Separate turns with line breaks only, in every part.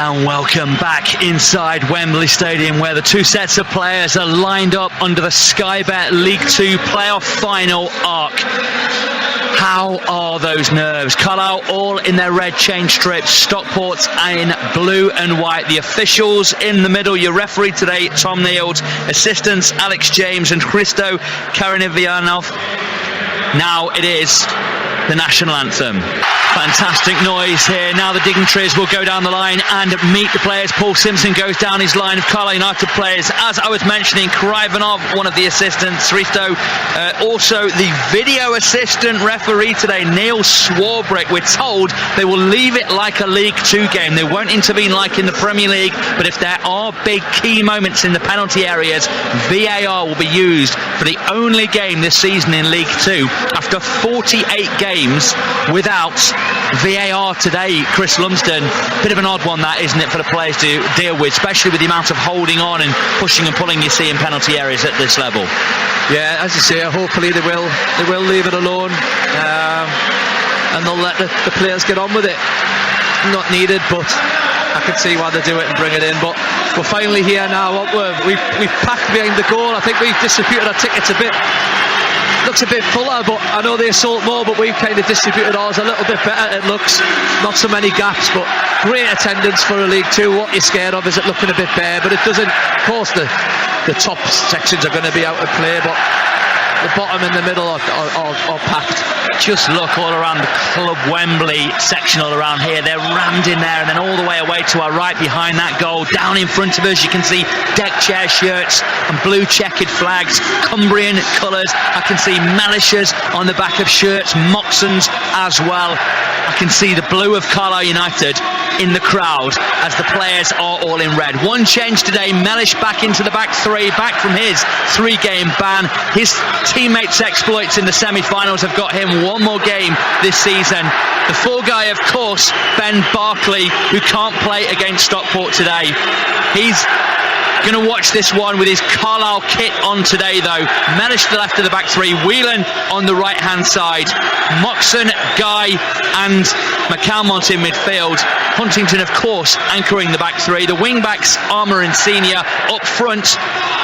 And welcome back inside Wembley Stadium, where the two sets of players are lined up under the Sky Bet League 2 playoff final arc. How are those nerves? Carlisle all in their red chain strips, Stockport in blue and white. The officials in the middle, your referee today, Tom Nield, assistants Alex James and Christo Karinivianov. Now it is the national anthem. Fantastic noise here. Now the dignitaries will go down the line and meet the players. Paul Simpson goes down his line of Carlisle United players. As I was mentioning, Krivanov, one of the assistants, Risto, also the video assistant referee today, Neil Swarbrick. We're told they will leave it like a League 2 game. They won't intervene like in the Premier League, but if there are big key moments in the penalty areas, VAR will be used for the only game this season in League 2 after 48 games without VAR today. Chris Lumsden, bit of an odd one that, isn't it, for the players to deal with, especially with the amount of holding on and pushing and pulling you see in penalty areas at this level.
Yeah, as you say, hopefully they will leave it alone, and they'll let the players get on with it. Not needed, but I can see why they do it and bring it in. But we're finally here now. We've packed behind the goal. I think we've distributed our tickets a bit. Looks a bit fuller, but I know they sold more, but we've kind of distributed ours a little bit better. It looks not so many gaps, but great attendance for a League 2. What you're scared of is it looking a bit bare, but it doesn't. Of course, the top sections are going to be out of play, but the bottom and the middle are packed.
Just look all around the Club Wembley section all around here. They're rammed in there, and then all the way away to our right behind that goal. Down in front of us you can see deck chair shirts and blue checkered flags, Cumbrian colours. I can see Melishers on the back of shirts, Moxons as well. I can see the blue of Carlisle United in the crowd as the players are all in red. One change today, Mellish back into the back three, back from his 3-game ban. His teammates' exploits in the semi-finals have got him one more game this season. The 4 guy, of course, Ben Barkley, who can't play against Stockport today. He's going to watch this one with his Carlisle kit on today, though. Mellish to the left of the back three, Whelan on the right hand side, Moxon, Guy and McCalmont in midfield. Huntington, of course, anchoring the back three. The wing backs, Armour and Senior. Up front,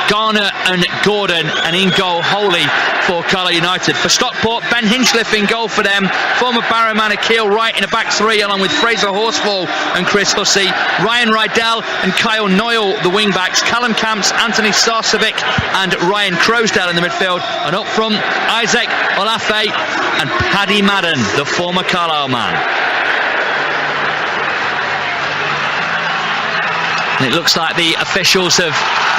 Garner and Gordon, and in goal, Holy for Carlisle United. For Stockport, Ben Hinchliffe in goal for them. Former Barrowman Akil Wright in a back three, along with Fraser Horsfall and Chris Hussey. Ryan Rydell and Kyle Noyle, the wing backs. Callum Camps, Anthony Starcevic and Ryan Crosdale in the midfield. And up front, Isaac Olafe and Paddy Madden, the former Carlisle man. And it looks like the officials have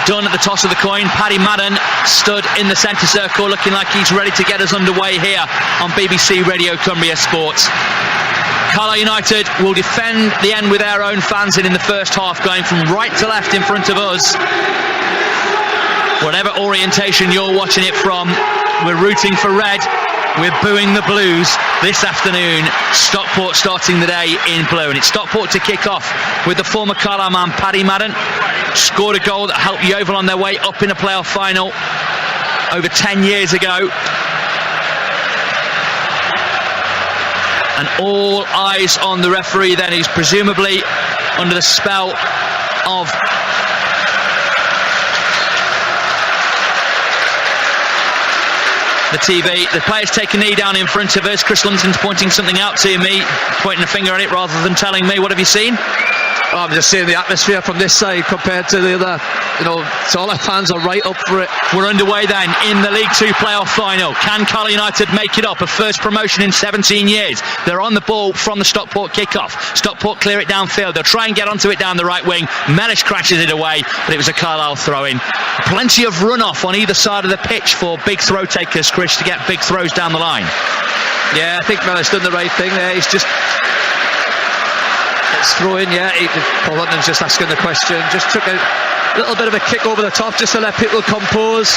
done at the toss of the coin. Paddy Madden stood in the centre circle, looking like he's ready to get us underway here on BBC Radio Cumbria Sports. Carlisle United will defend the end with their own fans in the first half, going from right to left in front of us. Whatever orientation you're watching it from, we're rooting for red. We're booing the Blues this afternoon. Stockport starting the day in blue, and it's Stockport to kick off with the former Carlisle man Paddy Madden. Scored a goal that helped Yeovil on their way up in a playoff final over 10 years ago. And all eyes on the referee then, who's presumably under the spell of the TV. The players take a knee down in front of us. Chris Lumsden's pointing something out to me, pointing a finger at it rather than telling me. What have you seen?
Oh, I'm just seeing the atmosphere from this side compared to the other. So all our fans are right up for it.
We're underway then in the League 2 playoff final. Can Carlisle United make it up? A first promotion in 17 years. They're on the ball from the Stockport kickoff. Stockport clear it downfield. They'll try and get onto it down the right wing. Mellish crashes it away, but it was a Carlisle throw-in. Plenty of runoff on either side of the pitch for big throw takers, Chris, to get big throws down the line.
Yeah, I think Mellish done the right thing there. He's just... It's throwing, yeah. Paul Huntington's just asking the question. Just took a little bit of a kick over the top just to let people compose.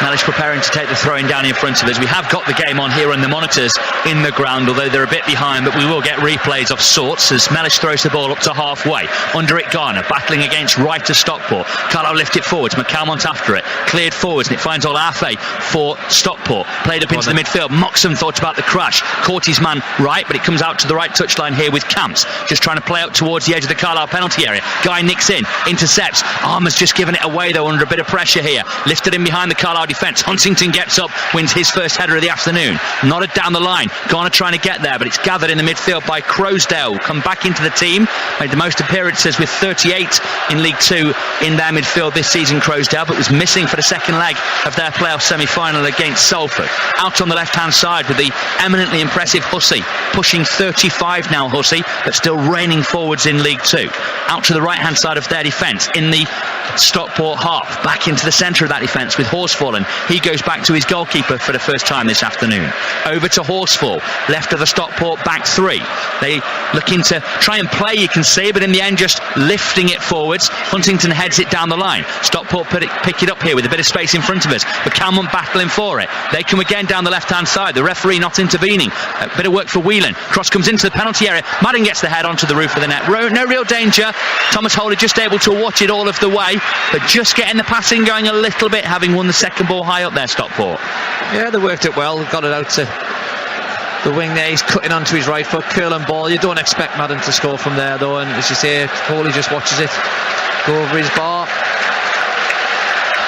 Mellish preparing to take the throw-in down in front of us. We have got the game on here on the monitors in the ground, although they're a bit behind, but we will get replays of sorts as Mellish throws the ball up to halfway. Under it, Garner battling against right to Stockport. Carlisle lift it forwards, McCalmont after it, cleared forwards, and it finds Olafe for Stockport. Played up into the midfield. Moxham thought about the crash, caught his man right, but it comes out to the right touchline here with Camps, just trying to play up towards the edge of the Carlisle penalty area. Guy nicks in, intercepts. Armour's just given it away though under a bit of pressure here. Lifted in behind the Carlisle defence. Huntington gets up, wins his first header of the afternoon. Nodded down the line. Garner trying to get there, but it's gathered in the midfield by Croasdale. Come back into the team. Made the most appearances with 38 in League 2 in their midfield this season, Croasdale, but was missing for the second leg of their playoff semi-final against Salford. Out on the left-hand side with the eminently impressive Hussey. Pushing 35 now, Hussey, but still reigning forwards in League 2. Out to the right-hand side of their defence in the Stockport half. Back into the centre of that defence with Horsfall. He goes back to his goalkeeper for the first time this afternoon. Over to Horsfall, left of the Stockport back three. They looking to try and play, you can see, but in the end just lifting it forwards. Huntington heads it down the line. Stockport pick it up here with a bit of space in front of us, but Calmont battling for it. They come again down the left hand side, the referee not intervening. A bit of work for Whelan. Cross comes into the penalty area. Madden gets the head onto the roof of the net. No real danger. Thomas Holder just able to watch it all of the way, but just getting the passing going a little bit, having won the second ball high up there, Stockport.
Yeah, they worked it well, got it out to the wing there. He's cutting onto his right foot, curling ball. You don't expect Madden to score from there though, and as you say, Hawley just watches it go over his bar.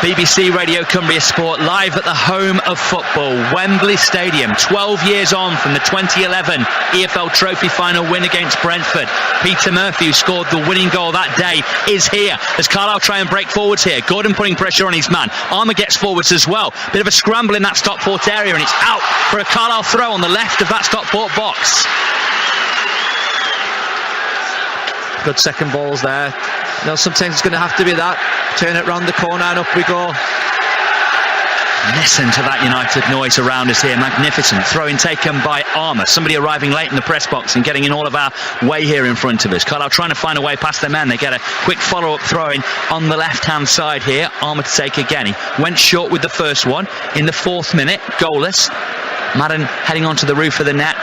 BBC Radio Cumbria Sport live at the home of football, Wembley Stadium, 12 years on from the 2011 EFL Trophy final win against Brentford. Peter Murphy, who scored the winning goal that day, is here as Carlisle try and break forwards here. Gordon putting pressure on his man. Armour gets forwards as well. Bit of a scramble in that Stockport area, and it's out for a Carlisle throw on the left of that Stockport box.
Good second balls there. You know, sometimes it's going to have to be that. Turn it round the corner and up we go.
Listen to that United noise around us here. Magnificent. Throw-in taken by Armour. Somebody arriving late in the press box and getting in all of our way here in front of us. Carlisle trying to find a way past their men. They get a quick follow-up throw-in on the left-hand side here. Armour to take again. He went short with the first one in the 4th minute. Goalless. Madden heading onto the roof of the net.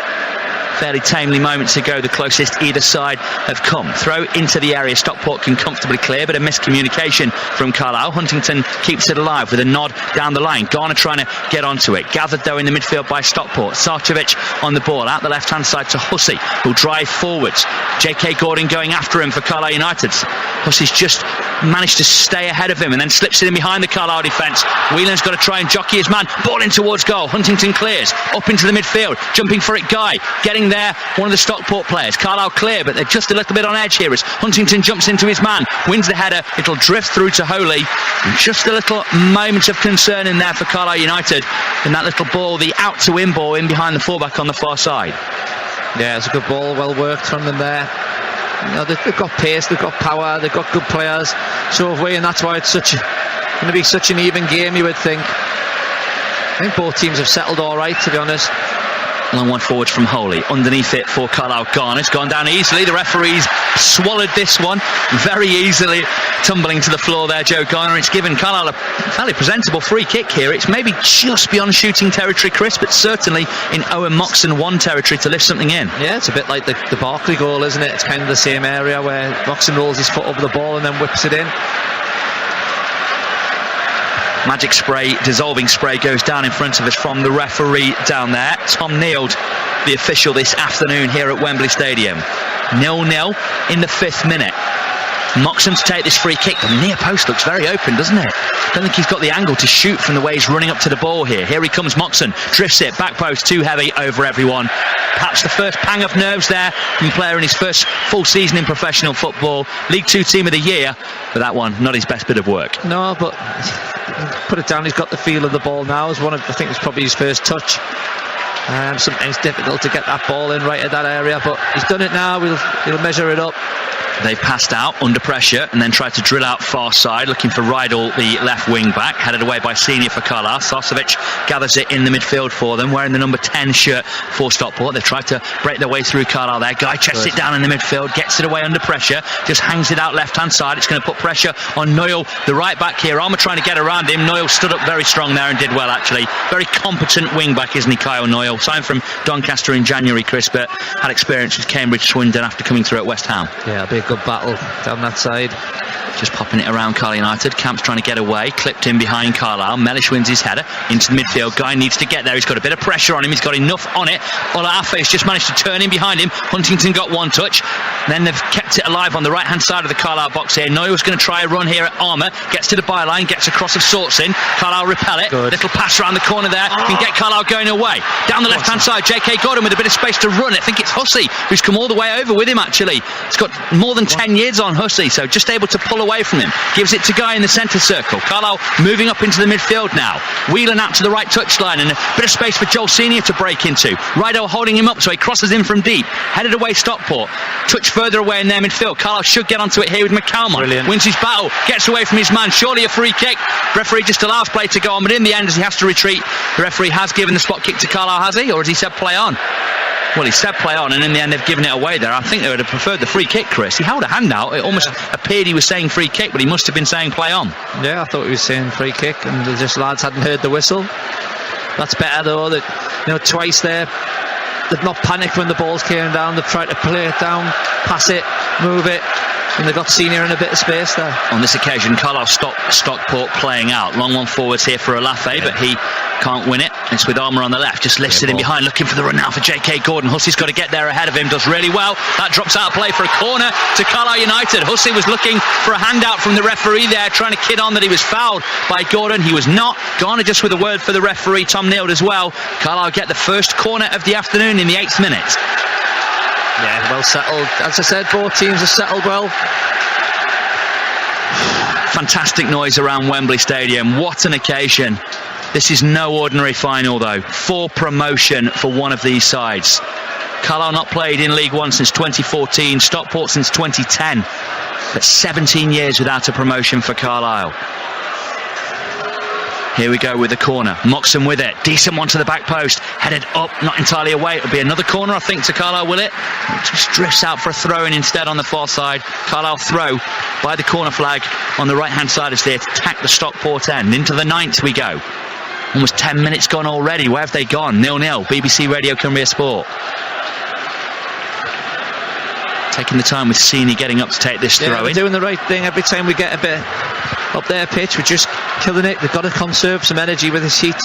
Fairly tamely moments ago, the closest either side have come. Throw into the area, Stockport can comfortably clear, but a miscommunication from Carlisle. Huntington keeps it alive with a nod down the line. Garner trying to get onto it. Gathered though in the midfield by Stockport. Sarcevic on the ball, out the left hand side to Hussey, who'll drive forwards. J.K. Gordon going after him for Carlisle United. Hussey's just managed to stay ahead of him and then slips it in behind the Carlisle defence. Whelan's got to try and jockey his man. Ball in towards goal. Huntington clears up into the midfield. Jumping for it, Guy. Getting there, one of the Stockport players. Carlisle clear, but they're just a little bit on edge here as Huntington jumps into his man, wins the header. It'll drift through to Holy. And just a little moment of concern in there for Carlisle United. And that little ball, the out to in ball in behind the fullback on the far side.
Yeah, it's a good ball, well worked from them there. You know, they've got pace, they've got power, they've got good players. So have we, and that's why it's going to be such an even game, you would think. I think both teams have settled all right, to be honest.
Long one forward from Holy. Underneath it for Carlisle. Garner. It's gone down easily. The referee's swallowed this one very easily. Tumbling to the floor there, Joe Garner. It's given Carlisle a fairly presentable free kick here. It's maybe just beyond shooting territory, Chris, but certainly in Owen Moxon 1 territory to lift something in.
Yeah, it's a bit like the Barkley goal, isn't it? It's kind of the same area where Moxon rolls his foot over the ball and then whips it in.
Magic spray, dissolving spray goes down in front of us from the referee down there. Tom Neild, the official this afternoon here at Wembley Stadium. 0-0 in the 5th minute. Moxon to take this free kick. The near post looks very open, doesn't it? Don't think he's got the angle to shoot from the way he's running up to the ball here. Here he comes, Moxon. Drifts it, back post, too heavy over everyone. Perhaps the first pang of nerves there from a player in his first full season in professional football. League 2 team of the year. But that one, not his best bit of work.
No, but put it down, he's got the feel of the ball now. As one of, I think it's probably his first touch. Sometimes difficult to get that ball in right at that area, but he's done it now. He'll measure it up.
They passed out under pressure and then tried to drill out far side, looking for Rydal, the left wing back, headed away by Senior for Carlisle. Sarcevic gathers it in the midfield for them, wearing the number 10 shirt for Stockport. They've tried to break their way through Carlisle there. Guy chests it down in the midfield, gets it away under pressure, just hangs it out left-hand side. It's going to put pressure on Noyle, the right back here. Armour trying to get around him. Noyle stood up very strong there and did well, actually. Very competent wing back, isn't he, Kyle Noyle? Signed from Doncaster in January, Chris, but had experience with Cambridge Swindon after coming through at West Ham.
Yeah, it'll be a good battle down that side.
Just popping it around Carlisle United. Camp's trying to get away, clipped in behind Carlisle. Mellish wins his header into the midfield. Guy needs to get there. He's got a bit of pressure on him. He's got enough on it. Olaafe just managed to turn in behind him. Huntington got one touch. Then they've kept it alive on the right hand side of the Carlisle box here. Noyle's going to try a run here at Armour. Gets to the byline, gets a cross of sorts in. Carlisle repel it. Good. Little pass around the corner there. Can get Carlisle going away. Down the left hand side, JK Gordon with a bit of space to run. I think it's Hussey who's come all the way over with him, actually. He's got more than 10 years on Hussey, so just able to pull away from him. Gives it to Guy in the centre circle. Carlisle moving up into the midfield now. Wheeling out to the right touchline and a bit of space for Joel Senior to break into. Rydal holding him up so he crosses in from deep. Headed away Stockport. Touch further away in their midfield. Carlisle should get onto it here with McCalmont.
Brilliant.
Wins his battle. Gets away from his man. Surely a free kick. Referee just allows play to go on, but in the end, as he has to retreat, the referee has given the spot kick to Carlisle, has he? Or has he said play on? Well, he said play on, and in the end they've given it away there. I think they would have preferred the free kick, Chris. He held a hand out. It almost appeared he was saying free kick, but he must have been saying play on.
Yeah, I thought he was saying free kick, and the just lads hadn't heard the whistle. That's better though. That twice there, they've not panicked when the balls came down. They've tried to play it down, pass it, move it, and they got Senior in a bit of space there. On
this occasion, Carlisle Stockport playing out. Long one forwards here for Olaafe, but he can't win it. It's with Armour on the left, just lifts it in behind, looking for the run now for JK Gordon. Hussey's got to get there ahead of him, does really well. That drops out of play for a corner to Carlisle United. Hussey was looking for a handout from the referee there, trying to kid on that he was fouled by Gordon. He was not. Garner just with a word for the referee, Tom Neild as well. Carlisle get the first corner of the afternoon in the 8th minute.
Yeah, well settled. As I said, both teams are settled well.
Fantastic noise around Wembley Stadium. What an occasion. This is no ordinary final though. For promotion for one of these sides. Carlisle not played in League One since 2014, Stockport since 2010. But 17 years without a promotion for Carlisle. Here we go with the corner. Moxon with it. Decent one to the back post. Headed up, not entirely away. It'll be another corner, I think, to Carlisle, will it? It just drifts out for a throw-in instead on the far side. Carlisle throw by the corner flag on the right-hand side as they attack the Stockport end. Into the 9th we go. Almost 10 minutes gone already. Where have they gone? 0-0. BBC Radio Cumbria Sport. Taking the time with Senior getting up to take this throw in.
They're doing the right thing. Every time we get a bit up their pitch, we're just killing it. They've got to conserve some energy with this heat.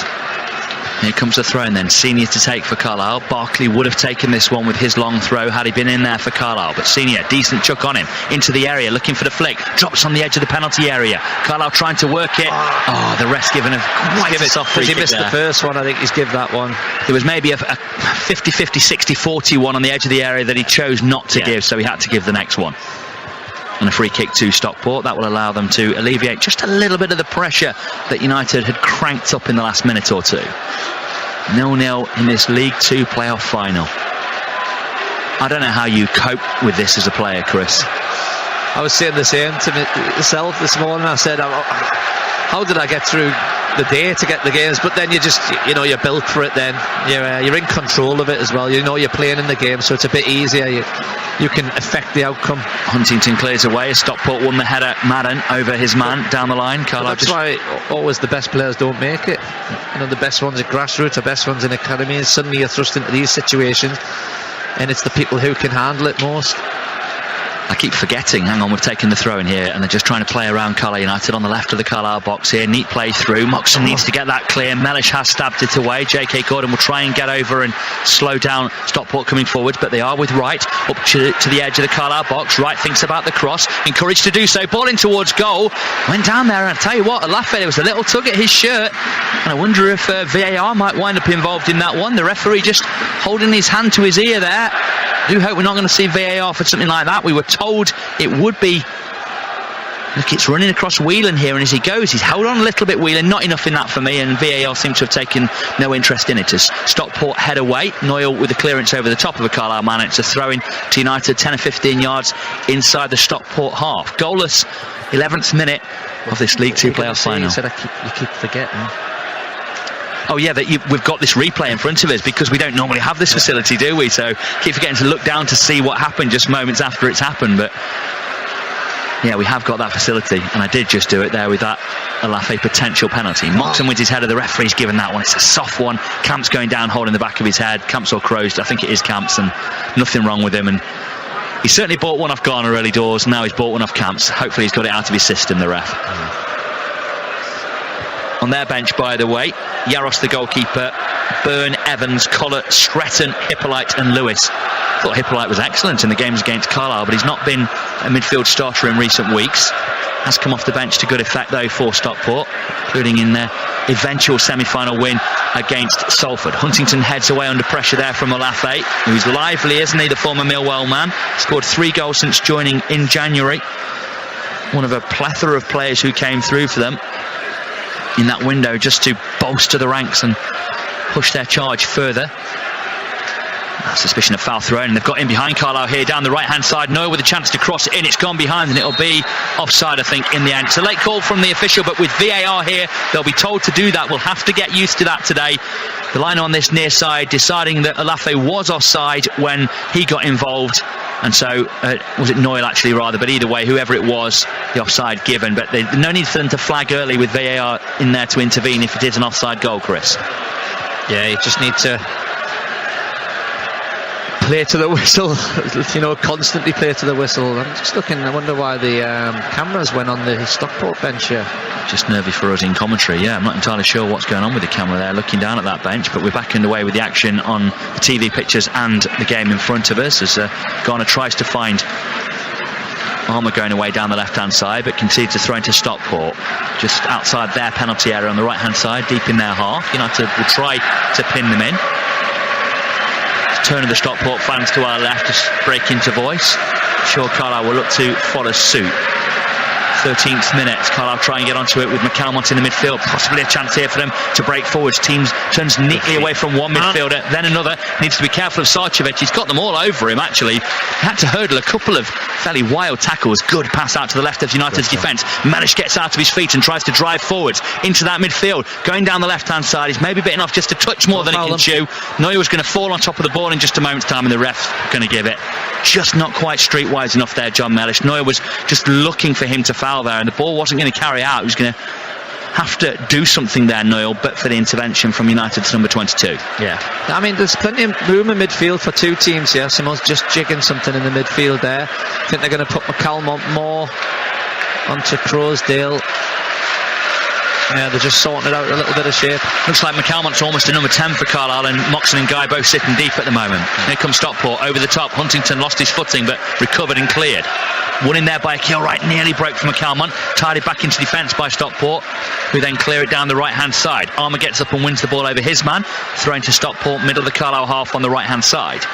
Here comes the throw in then. Senior to take for Carlisle. Barkley would have taken this one with his long throw had he been in there for Carlisle. But Senior, decent chuck on him. Into the area, looking for the flick. Drops on the edge of the penalty area. Carlisle trying to work it. Oh, the rest given a quite a soft free kick.
He missed the first one, I think he's given that one.
There was maybe a 50-50, 60-40 one on the edge of the area that he chose not to give, so he had to give the next one. And a free kick to Stockport. That will allow them to alleviate just a little bit of the pressure that United had cranked up in the last minute or two. 0-0 in this League Two playoff final. I don't know how you cope with this as a player, Chris.
I was saying the same to myself this morning. I said, how did I get through the day to get the games? But then you just, you're built for it then. You're in control of it as well. You're playing in the game, so it's a bit easier. You can affect the outcome.
Huntington clears away. Stockport won the header. Madden over his man down the line.
That's why always the best players don't make it. The best ones at grassroots, the best ones in academy, and suddenly you're thrust into these situations, and it's the people who can handle it most.
I keep forgetting, hang on, we've taken the throw in here and they're just trying to play around Carlisle United on the left of the Carlisle box here. Neat play through. Moxon needs to get that clear. Mellish has stabbed it away. JK Gordon will try and get over and slow down Stockport coming forwards, but they are with Wright up to the edge of the Carlisle box. Wright thinks about the cross, encouraged to do so. Ball in towards goal. Went down there, and I tell you what, Olaafe, there was a little tug at his shirt, and I wonder if VAR might wind up involved in that one. The referee just holding his hand to his ear there. I do hope we're not going to see VAR for something like that. We were told it would be Look, it's running across Whelan here, and as he goes, he's held on a little bit, Whelan. Not enough in that for me, and VAR seem to have taken no interest in it as Stockport head away. Noyle with the clearance over the top of a Carlisle man. It's a throw-in to United, 10 or 15 yards inside the Stockport half. Goalless, 11th minute of this League Two playoff final.
You said you keep forgetting.
Oh yeah, we've got this replay in front of us because we don't normally have this facility, do we? So keep forgetting to look down to see what happened just moments after it's happened. But yeah, we have got that facility, and I did just do it there with that Alafe potential penalty. Moxon wins his header, the referee's given that one. It's a soft one. Camps going down, holding the back of his head. Camps or Crows, I think it is Camps, and nothing wrong with him. And he certainly bought one off Garner early doors. Now he's bought one off Camps. Hopefully he's got it out of his system, the ref. On their bench, by the way, Yaros the goalkeeper, Byrne, Evans, Collett, Stretton, Hippolyte and Lewis. I thought Hippolyte was excellent in the games against Carlisle, but he's not been a midfield starter in recent weeks. Has come off the bench to good effect though for Stockport, including in their eventual semi-final win against Salford. Huntington heads away under pressure there from Olafe, who's lively, isn't he, the former Millwall man. Scored 3 goals since joining in January. One of a plethora of players who came through for them in that window just to bolster the ranks and push their charge further. Suspicion of foul thrown, and they've got in behind Carlisle here down the right hand side. Noyle with a chance to cross it in. It's gone behind, and it'll be offside, I think, in the end. It's a late call from the official, but with VAR here, they'll be told to do that. We'll have to get used to that today. The line on this near side deciding that Olafe was offside when he got involved, and so was it Noyle actually rather, but either way, whoever it was, the offside given. But no need for them to flag early with VAR in there to intervene if it is an offside goal, Chris.
Yeah, you just need to play to the whistle, constantly play to the whistle. I'm just looking, I wonder why the cameras went on the Stockport bench here.
Just nervy for us in commentary, yeah. I'm not entirely sure what's going on with the camera there looking down at that bench, but we're back underway with the action on the TV pictures and the game in front of us as Garner tries to find Armour going away down the left hand side, but concedes a throw into Stockport just outside their penalty area on the right hand side, deep in their half. United will try to pin them in. Turn of the Stockport fans to our left to break into voice. Sure, Carlisle will look to follow suit. 13th minute, Carlisle try and get onto it with McCalmont in the midfield. Possibly a chance here for them to break forwards. Teams turns neatly away from one midfielder, then another. Needs to be careful of Sarcevic. He's got them all over him, actually. Had to hurdle a couple of fairly wild tackles. Good pass out to the left of United's defence. Manish gets out of his feet and tries to drive forwards into that midfield. Going down the left-hand side, he's maybe bitten off just a touch more than he can chew. Noyle was going to fall on top of the ball in just a moment's time, and the ref's going to give it. Just not quite streetwise enough there, John Mellish. Noyle was just looking for him to foul there, and the ball wasn't going to carry out. He was going to have to do something there, Noyle, but for the intervention from United's number 22.
Yeah, I mean, there's plenty of room in midfield for two teams here. Simone's just jigging something in the midfield there. I think they're going to put McCalmont more onto Crowsdale. Yeah, they're just sorting it out a little bit of shape.
Looks like McCalmont's almost a number 10 for Carlisle, and Moxon and Guy both sitting deep at the moment. Here comes Stockport over the top. Huntington lost his footing but recovered and cleared. One in there by Kilwright, nearly broke from McCalmont. Tied it back into defence by Stockport, who then clear it down the right hand side. Armour gets up and wins the ball over his man. Thrown to Stockport, middle of the Carlisle half on the right hand side.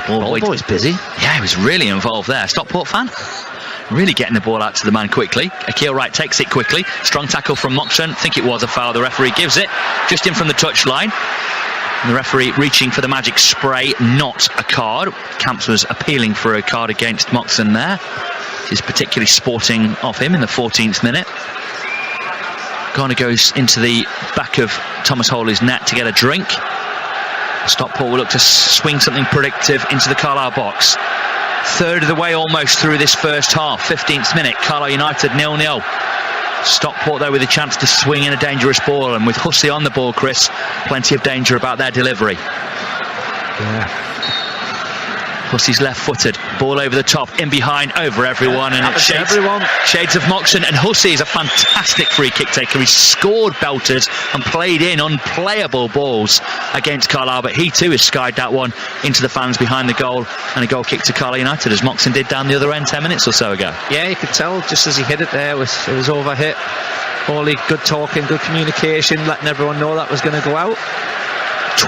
Boy's busy.
Yeah, he was really involved there. Stockport fan? Really getting the ball out to the man quickly. Akil Wright takes it quickly. Strong tackle from Moxon. Think it was a foul. The referee gives it just in from the touchline. The referee reaching for the magic spray, not a card. Camps was appealing for a card against Moxon there. Which is particularly sporting of him in the 14th minute. Garner goes into the back of Thomas Hawley's net to get a drink. Stockport will look to swing something predictive into the Carlisle box. Third of the way almost through this first half. 15th minute, Carlisle United 0-0. Stockport though with a chance to swing in a dangerous ball, and with Hussey on the ball, Chris, plenty of danger about their delivery.
Yeah.
Hussey's left-footed, ball over the top, in behind, over everyone, and it's shades of Moxon. And Hussey is a fantastic free kick taker. He scored belters and played in unplayable balls against Carlisle, but he too has skied that one into the fans behind the goal, and a goal kick to Carlisle United, as Moxon did down the other end 10 minutes or so ago.
Yeah, you could tell just as he hit it there, it was over hit. Hawley, good talking, good communication, letting everyone know that was going to go out.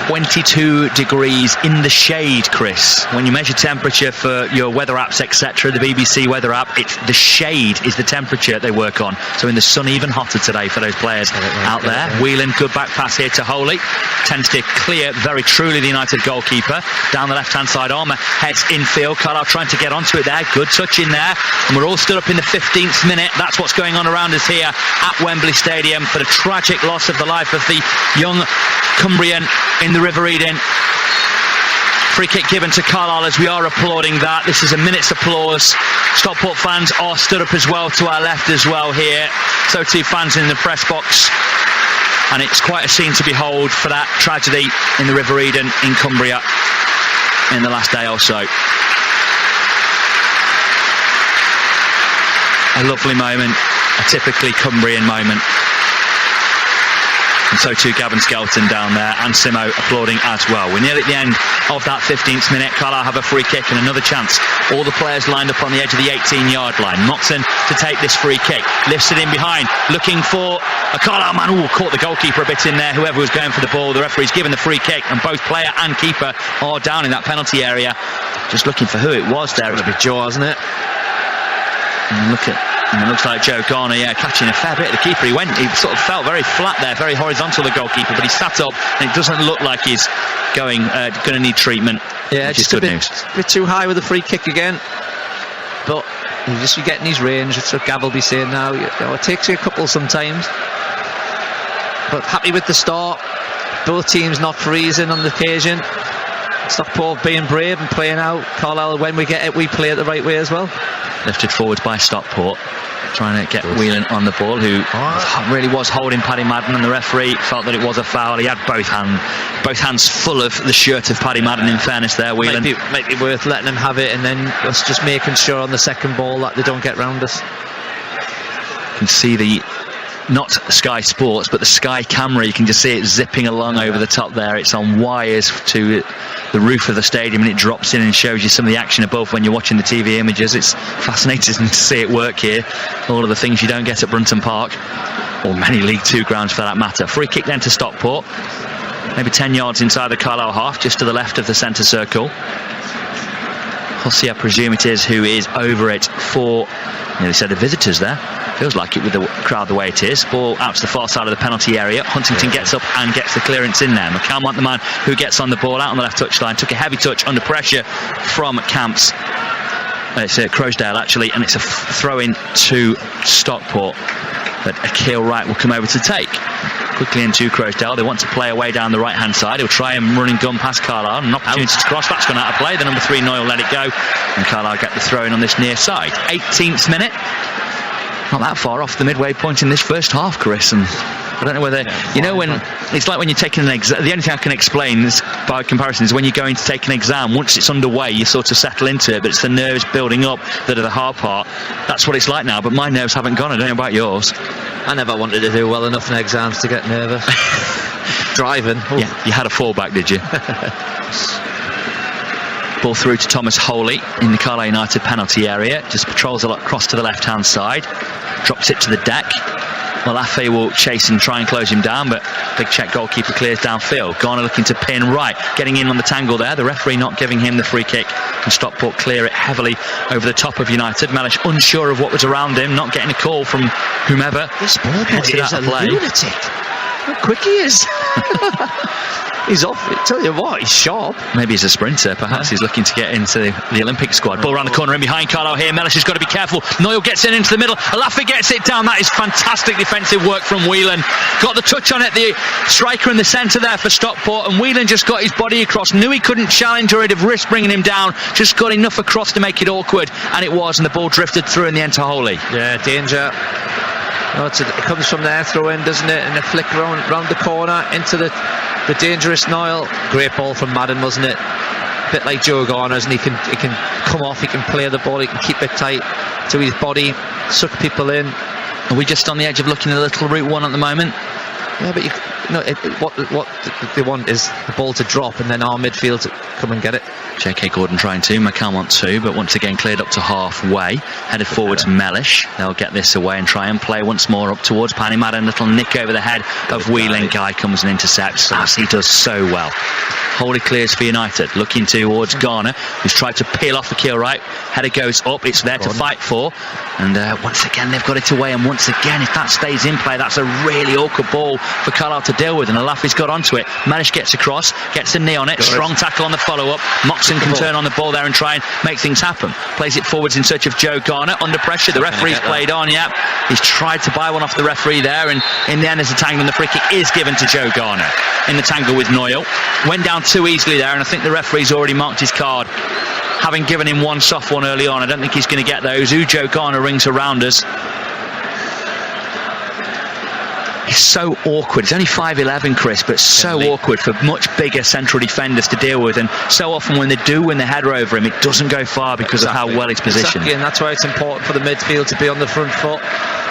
22 degrees in the shade, Chris. When you measure temperature for your weather apps, etc., the BBC weather app, it's the shade is the temperature they work on. So in the sun, even hotter today for those players out there. Whelan, good back pass here to Holy. Tends to clear very truly the United goalkeeper. Down the left-hand side, Armour heads infield. Carlisle trying to get onto it there. Good touch in there. And we're all stood up in the 15th minute. That's what's going on around us here at Wembley Stadium for the tragic loss of the life of the young Cumbrian in the River Eden. Free kick given to Carlisle as we are applauding that. This is a minute's applause. Stockport fans are stood up as well to our left as well here. So too fans in the press box. And it's quite a scene to behold for that tragedy in the River Eden in Cumbria in the last day or so. A lovely moment, a typically Cumbrian moment. And so too Gavin Skelton down there and Simo applauding as well. We're nearly at the end of that 15th minute. Carlisle have a free kick and another chance. All the players lined up on the edge of the 18-yard line. Moxon to take this free kick. Lifts it in behind, looking for a Carlisle man. Ooh, caught the goalkeeper a bit in there. Whoever was going for the ball, the referee's given the free kick, and both player and keeper are down in that penalty area. Just looking for who it was there. It's a bit Joe, isn't it? And look at. And it looks like Joe Garner, catching a fair bit of the keeper. He sort of felt very flat there, very horizontal, the goalkeeper, but he sat up, and it doesn't look like he's going to need treatment. Yeah, which is good news.
A bit too high with the free kick again. But you just be getting his range. That's what Gav will be saying now. It takes you a couple sometimes. But happy with the start. Both teams not freezing on the occasion. Stockport being brave and playing out. Carlisle, when we get it, we play it the right way as well.
Lifted forwards by Stockport, trying to get Whelan on the ball, who really was holding Paddy Madden, and the referee felt that it was a foul. He had both hands full of the shirt of Paddy Madden, in fairness there, Whelan.
Might be worth letting them have it, and then us just making sure on the second ball that they don't get round us.
You can see the, not Sky Sports, but the Sky camera, you can just see it zipping along over the top there. It's on wires to the roof of the stadium, and it drops in and shows you some of the action above when you're watching the TV images. It's fascinating to see it work here. All of the things you don't get at Brunton Park, or many League Two grounds for that matter. Free kick then to Stockport, maybe 10 yards inside the Carlisle half, just to the left of the centre circle. Hussey, I presume it is, who is over it for, nearly said the visitors there. Feels like it with the crowd the way it is. Ball out to the far side of the penalty area. Huntington gets up and gets the clearance in there. McCalmont, the man who gets on the ball out on the left touchline, took a heavy touch under pressure from Camps. It's Croasdale actually, and it's a throw-in to Stockport that Akil Wright will come over to take. Quickly into Croasdale. They want to play away down the right-hand side. He'll try and running gun past Carlisle. An opportunity to cross. That's gone out of play. The number 3, Noyle, let it go. And Carlisle get the throw-in on this near side. 18th minute. Not that far off the midway point in this first half, Chris. And I don't know whether, when it's like when you're taking an exam. The only thing I can explain is, by comparison, is when you're going to take an exam. Once it's underway, you sort of settle into it, but it's the nerves building up that are the hard part. That's what it's like now, but my nerves haven't gone. I don't know about yours.
I never wanted to do well enough in exams to get nervous. Driving. Ooh.
Yeah, you had a fallback, did you? Ball through to Thomas Holy in the Carlisle United penalty area. Just patrols across to the left-hand side. Drops it to the deck. Malafe will chase and try and close him down, but big check goalkeeper clears downfield. Garner looking to pin right, getting in on the tangle there. The referee not giving him the free kick, and Stockport clear it heavily over the top of United. Mellish unsure of what was around him, not getting a call from whomever.
This ball is a lunatic. How quick he is. He's off. I tell you what, he's sharp.
Maybe he's a sprinter. Perhaps he's looking to get into the Olympic squad. Ball around the corner in behind Carlisle here. Mellish has got to be careful. Noyle gets into the middle. Alafi gets it down. That is fantastic defensive work from Whelan. Got the touch on it. The striker in the centre there for Stockport. And Whelan just got his body across. Knew he couldn't challenge or he'd have risked bringing him down. Just got enough across to make it awkward. And it was. And the ball drifted through in the end to Holy.
Yeah, danger. It comes from there, throw in, doesn't it? And a flick round the corner into the dangerous Noyle. Great ball from Madden, wasn't it? A bit like Joe Garner's, and he can come off, he can play the ball, he can keep it tight to his body, suck people in.
Are we just on the edge of looking at a little Route 1 at the moment?
Yeah, but No, what they want is the ball to drop and then our midfield to come and get it.
J.K. Gordon trying to, McCann want to, but once again cleared up to halfway. Headed forwards Mellish. They'll get this away and try and play once more up towards Paddy Madden. Little nick over the head of Wheeling. Guy comes and intercepts, as he does so well. Wholly clears for United. Looking towards Garner, who's tried to peel off the keel right. Header goes up. It's there to fight for. And once again, they've got it away. And once again, if that stays in play, that's a really awkward ball for Carlisle to deal with. And Alafi's got onto it. Mellish gets across, gets a knee on it. Strong tackle on the follow-up. Moxon can turn on the ball there and try and make things happen. Plays it forwards in search of Joe Garner. Under pressure, the referee's played on. Yeah, he's tried to buy one off the referee there. And in the end, there's a tangle, and the free kick is given to Joe Garner in the tangle with Noyle. Went down too easily there, and I think the referee's already marked his card, having given him one soft one early on. I don't think he's going to get those. Joe Garner rings around us. He's so awkward. He's only 5'11", Chris, but so awkward for much bigger central defenders to deal with. And so often when they do win the header over him, it doesn't go far because of how well he's positioned.
And that's why it's important for the midfield to be on the front foot,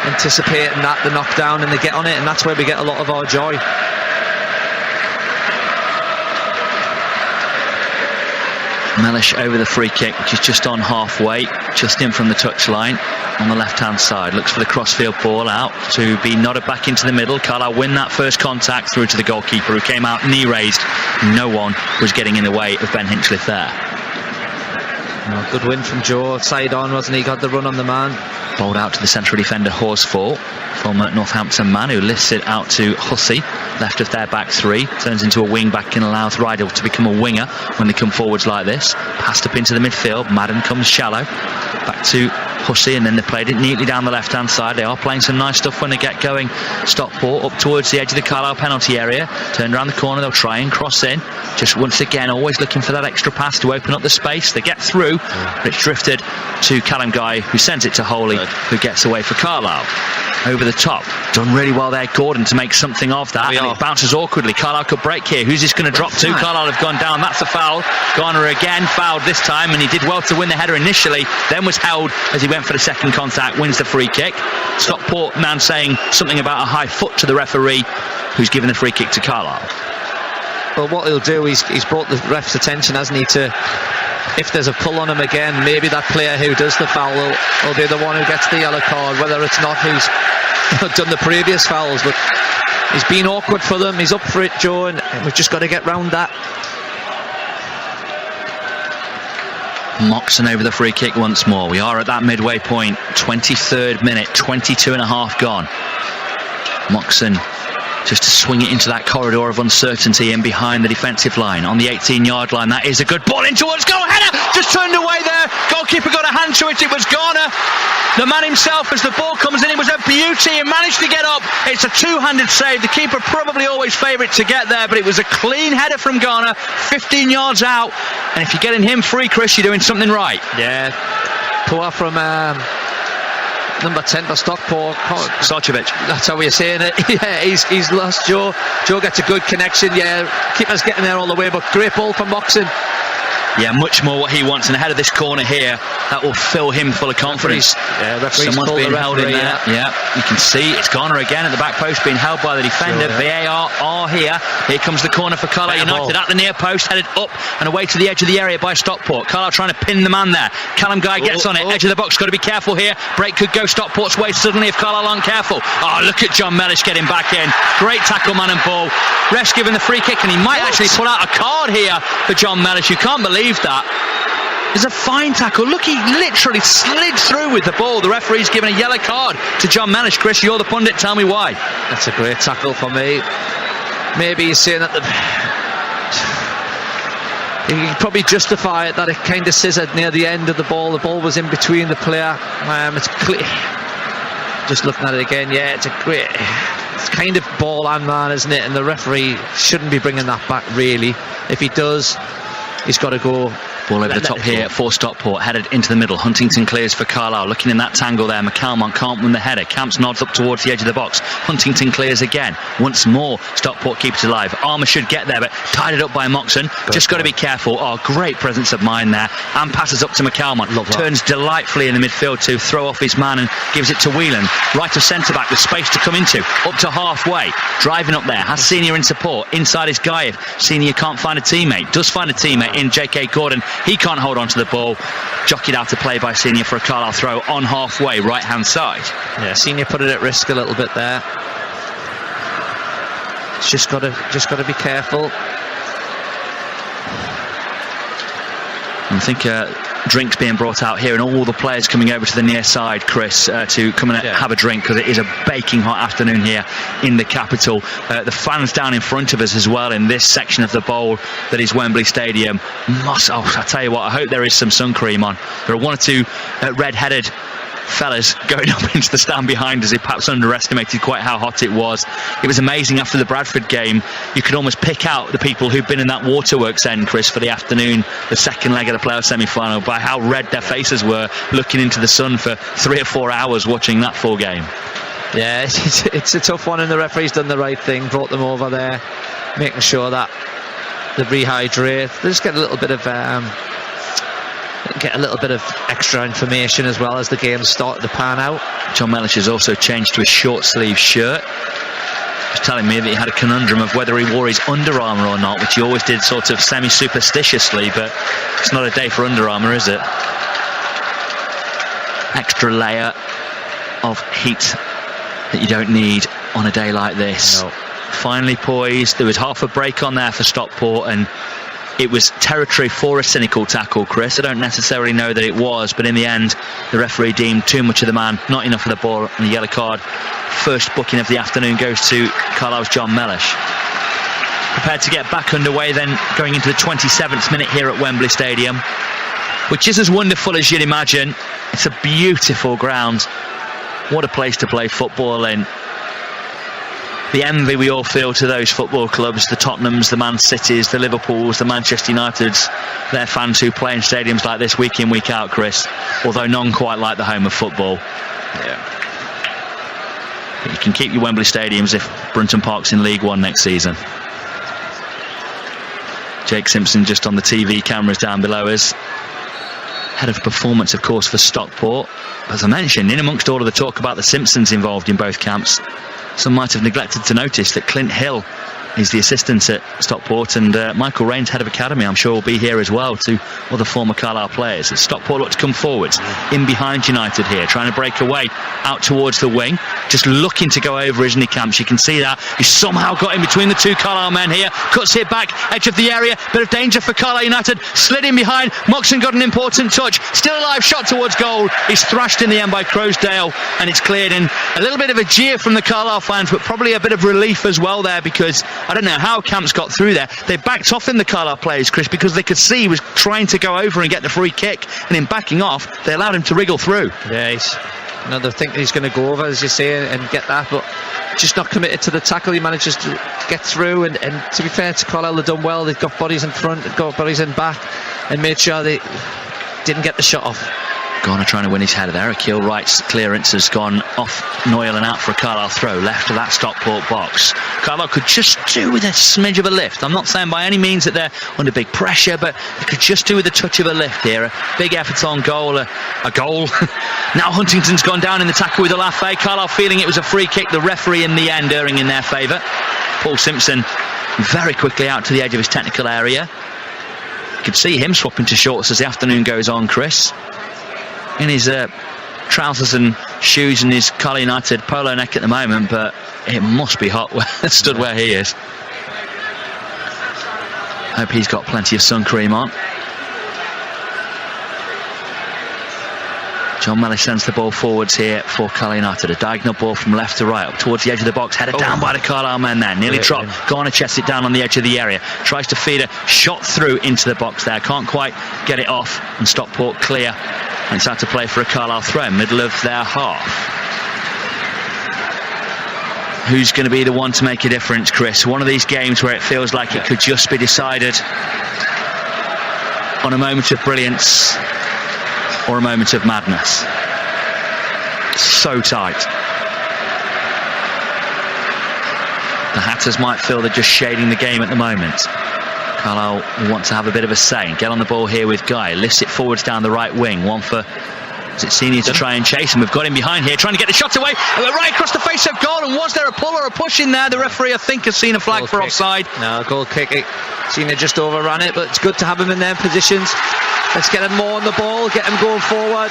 anticipating that, the knockdown, and they get on it, and that's where we get a lot of our joy.
Mellish over the free kick, which is just on halfway, just in from the touchline on the left-hand side. Looks for the crossfield ball out to be nodded back into the middle. Carlisle win that first contact through to the goalkeeper, who came out knee raised. No one was getting in the way of Ben Hinchliffe there.
Oh, good win from Joe. Side on, wasn't he? Got the run on the man.
Bowled out to the central defender Horsfall, former Northampton man, who lifts it out to Hussey, left of their back three. Turns into a wing back and allows Rydell to become a winger when they come forwards like this. Passed up into the midfield. Madden comes shallow. Back to Hussey, and then they played it neatly down the left-hand side. They are playing some nice stuff when they get going. Stockport up towards the edge of the Carlisle penalty area. Turned around the corner, they'll try and cross in. Just once again, always looking for that extra pass to open up the space. They get through, but it's drifted to Callum Guy, who sends it to Holy, who gets away for Carlisle. Over the top, done really well there, Gordon, to make something of that, and it bounces awkwardly. Carlisle could break here. Who's this going to drop to? Carlisle have gone down. That's a foul. Garner again fouled this time, and he did well to win the header initially, then was held as he went for the second contact, wins the free kick. Stockport man saying something about a high foot to the referee, who's given the free kick to Carlisle.
Well, what he'll do, he's brought the ref's attention, hasn't he, to if there's a pull on him again, maybe that player who does the foul will be the one who gets the yellow card, whether it's not who's done the previous fouls. But he's been awkward for them. He's up for it, Joe, and we've just got to get round that.
Moxon over the free kick once more. We are at that midway point, 23rd minute, 22 and a half gone. Moxon just to swing it into that corridor of uncertainty in behind the defensive line on the 18-yard line. That is a good ball in towards goal. Header just turned away there. Goalkeeper got a hand to it. It was Garner, the man himself, as the ball comes in. It was a beauty and managed to get up. It's a two-handed save. The keeper probably always favourite to get there, but it was a clean header from Garner, 15 yards out. And if you're getting him free, Chris, you're doing something right.
Yeah, poor from number 10 for Stockport,
Sarcevic.
That's how we're saying it. Yeah, he's lost Joe. Joe gets a good connection. Yeah, keeper's getting there all the way, but great ball from Moxon.
Yeah, much more what he wants, and ahead of this corner here, that will fill him full of confidence. Someone's being held in there. Yeah, you can see it's Garner again at the back post, being held by the defender. VAR are here. Here comes the corner for Carlisle United at the near post, headed up and away to the edge of the area by Stockport. Carlisle trying to pin the man there. Callum Guy gets on it, edge of the box. Got to be careful here. Break could go Stockport's way suddenly if Carlisle aren't careful. Oh, look at John Mellish getting back in. Great tackle, man and ball. Ref's given the free kick, and he might actually pull out a card here for John Mellish. You can't believe that. There's a fine tackle. Look, he literally slid through with the ball. The referee's given a yellow card to John Mellish. Chris, you're the pundit. Tell me why.
That's a great tackle for me. Maybe he's saying that you can probably justify it that it kind of scissored near the end of the ball. The ball was in between the player. It's clear. Just looking at it again, yeah, it's kind of ball and man, isn't it? And the referee shouldn't be bringing that back, really. If he does, he's got to go
Ball over the top here for Stockport, headed into the middle. Huntington clears for Carlisle, looking in that tangle there. McCalmont can't win the header. Camps nods up towards the edge of the box. Huntington clears again. Once more, Stockport keeps it alive. Armour should get there, but tied it up by Moxon. Just got to be careful. Oh, great presence of mind there. And passes up to McCalmont. Turns delightfully in the midfield to throw off his man and gives it to Whelan. Right of centre-back with space to come into. Up to halfway. Driving up there. Has Senior in support. Inside is Gayev. Senior can't find a teammate. Does find a teammate in J.K. Gordon. He can't hold on to the ball. Jockeyed out to play by Senior for a Carlisle throw on halfway, right hand side.
Yeah, Senior put it at risk a little bit there. It's just got to be careful.
I think drinks being brought out here and all the players coming over to the near side, Chris, to come and have a drink, because it is a baking hot afternoon here in the capital. The fans down in front of us as well in this section of the bowl that is Wembley Stadium I tell you what, I hope there is some sun cream on. There are one or two red-headed fellas going up into the stand behind us who perhaps underestimated quite how hot it was. It was amazing after the Bradford game. You could almost pick out the people who've been in that waterworks end, Chris, for the afternoon, the second leg of the playoff semi-final, by how red their faces were looking into the sun for 3 or 4 hours watching that full game.
Yeah, it's a tough one, and the referee's done the right thing, brought them over there, making sure that they rehydrate. They just get a little bit of extra information as well as the game started to pan out.
John Mellish has also changed to a short sleeve shirt. He was telling me that he had a conundrum of whether he wore his Under Armour or not, which he always did sort of semi-superstitiously, but it's not a day for Under Armour, is it? Extra layer of heat that you don't need on a day like this.
No.
Finally poised. There was half a break on there for Stockport, and it was territory for a cynical tackle, Chris. I don't necessarily know that it was, but in the end, the referee deemed too much of the man, not enough of the ball, and the yellow card. First booking of the afternoon goes to Carlisle's John Mellish. Prepared to get back underway then, going into the 27th minute here at Wembley Stadium, which is as wonderful as you'd imagine. It's a beautiful ground. What a place to play football in. The envy we all feel to those football clubs, the Tottenhams, the Man Cities, the Liverpools, the Manchester Uniteds, their fans who play in stadiums like this week in, week out, Chris, although none quite like the home of football.
Yeah.
But you can keep your Wembley Stadiums if Brunton Park's in League One next season. Jake Simpson just on the TV cameras down below us. Head of performance, of course, for Stockport. As I mentioned, in amongst all of the talk about the Simpsons involved in both camps, some might have neglected to notice that Clint Hill is the assistant at Stockport, and Michael Rains, head of academy, I'm sure will be here as well, to other former Carlisle players. As Stockport look to come forwards, in behind United here, trying to break away out towards the wing, just looking to go over, isn't he, Camps? You can see that. He's somehow got in between the two Carlisle men here, cuts it back, edge of the area, bit of danger for Carlisle United, slid in behind, Moxon got an important touch, still alive, shot towards goal. He's thrashed in the end by Croasdale, and it's cleared in. A little bit of a jeer from the Carlisle fans, but probably a bit of relief as well there, because I don't know how Camps got through there. They backed off in the Carlisle players, Chris, because they could see he was trying to go over and get the free kick, and in backing off, they allowed him to wriggle through.
Yeah, they think he's going to go over, as you say, and get that, but just not committed to the tackle. He manages to get through, and to be fair to Carlisle, they've done well. They've got bodies in front, they've got bodies in back, and made sure they didn't get the shot off.
Garner trying to win his header there. Akil Wright's clearance has gone off Noyle and out for a Carlisle throw, left of that Stockport box. Carlisle could just do with a smidge of a lift. I'm not saying by any means that they're under big pressure, but they could just do with a touch of a lift here. A big effort on goal, a goal. Now Huntington's gone down in the tackle with a Lafay. Carlisle feeling it was a free kick. The referee in the end erring in their favour. Paul Simpson very quickly out to the edge of his technical area. You could see him swapping to shorts as the afternoon goes on, Chris. In his trousers and shoes and his Carlisle United polo neck at the moment, but it must be hot stood where he is. Hope he's got plenty of sun cream on. John Mellish sends the ball forwards here for Carlisle United. A diagonal ball from left to right, up towards the edge of the box, headed down by the Carlisle men there. Nearly dropped. Garner chests it down on the edge of the area. Tries to feed a shot through into the box there. Can't quite get it off, and Stockport clear. And it's out to play for a Carlisle throw, middle of their half. Who's going to be the one to make a difference, Chris? One of these games where it feels like it could just be decided on a moment of brilliance or a moment of madness. So tight. The Hatters might feel they're just shading the game at the moment. Carlisle will want to have a bit of a say. Get on the ball here with Guy. Lifts it forwards down the right wing. One for Senior to try and chase him. We've got him behind here, trying to get the shot away. Right across the face of goal. And was there a pull or a push in there? The referee, I think, has seen a flag for offside.
No, goal kick. Senior just overran it, but it's good to have him in their positions. Let's get him more on the ball, get him going forward.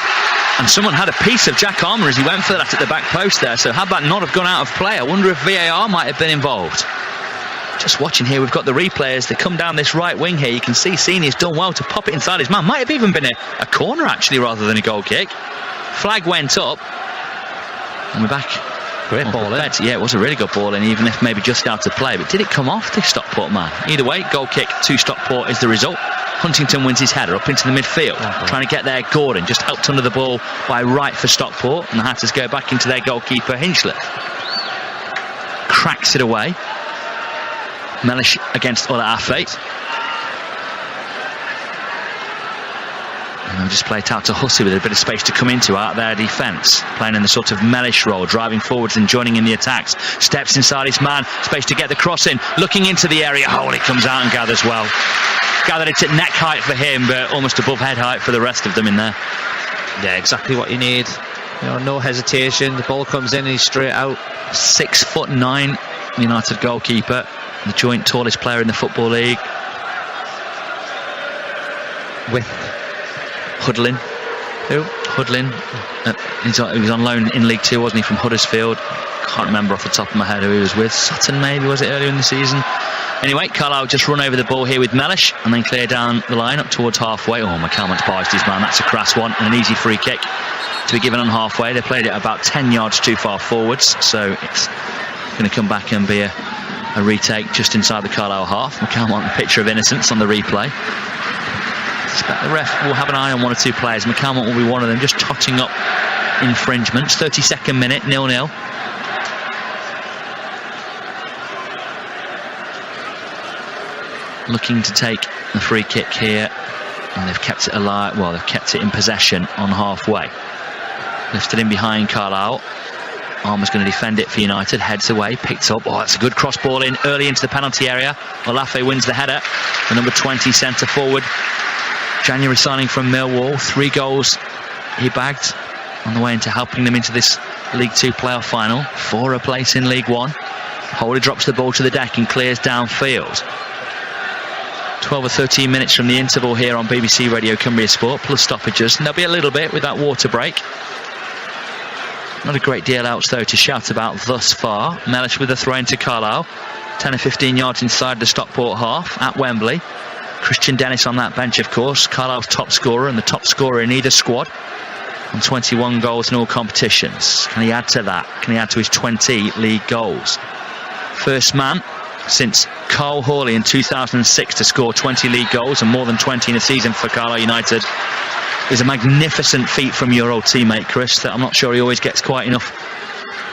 And someone had a piece of Jack Armour as he went for that at the back post there. So had that not have gone out of play, I wonder if VAR might have been involved. Just watching here, we've got the replays. They come down this right wing here. You can see Senior's done well to pop it inside his man. Might have even been a corner, actually, rather than a goal kick. Flag went up. And we're back.
Great ball in.
Yeah, it was a really good ball in, even if maybe just out of play. But did it come off the Stockport man? Either way, goal kick to Stockport is the result. Huntington wins his header up into the midfield. Trying to get there, Gordon just helped under the ball by Wright for Stockport. And the Hatters go back into their goalkeeper, Hinchliffe. Cracks it away. Mellish against Ola Afe. And they'll just play it out to Hussey with a bit of space to come into out their defence. Playing in the sort of Mellish role, driving forwards and joining in the attacks. Steps inside his man, space to get the cross in. Looking into the area, Holy comes out and gathers well. Gathered it's at neck height for him, but almost above head height for the rest of them in there.
Yeah, exactly what you need. You know, no hesitation. The ball comes in and he's straight out.
6'9" United goalkeeper. The joint tallest player in the Football League.
With
Hudlin.
Who?
Hudlin. He was on loan in League 2, wasn't he, from Huddersfield? Can't remember off the top of my head who he was with. Sutton, maybe, was it earlier in the season? Anyway, Carlisle just run over the ball here with Mellish and then clear down the line up towards halfway. Oh, McCalmont's barged his man. That's a crass one and an easy free kick to be given on halfway. They played it about 10 yards too far forwards, so it's going to come back and be a retake just inside the Carlisle half. McCalmont, a picture of innocence on the replay. The ref will have an eye on one or two players. McCalmont will be one of them, just totting up infringements. 32nd minute, 0-0. Looking to take the free kick here, and they've kept it alive. Well, they've kept it in possession on halfway. Lifted in behind Carlisle. Armour's going to defend it for United. Heads away, picked up. Oh, that's a good cross ball in early into the penalty area. Olafe wins the header. The number 20 centre forward. January signing from Millwall. 3 goals he bagged on the way into helping them into this League 2 playoff final. For a place in League 1. Holder drops the ball to the deck and clears downfield. 12 or 13 minutes from the interval here on BBC Radio Cumbria Sport, plus stoppages. And there'll be a little bit with that water break. Not a great deal else, though, to shout about thus far. Mellish with a throw into Carlisle. 10 or 15 yards inside the Stockport half at Wembley. Christian Dennis on that bench, of course. Carlisle's top scorer and the top scorer in either squad. On 21 goals in all competitions. Can he add to that? Can he add to his 20 league goals? First man since Carl Hawley in 2006 to score 20 league goals and more than 20 in a season for Carlisle United. Is a magnificent feat from your old teammate Chris that I'm not sure he always gets quite enough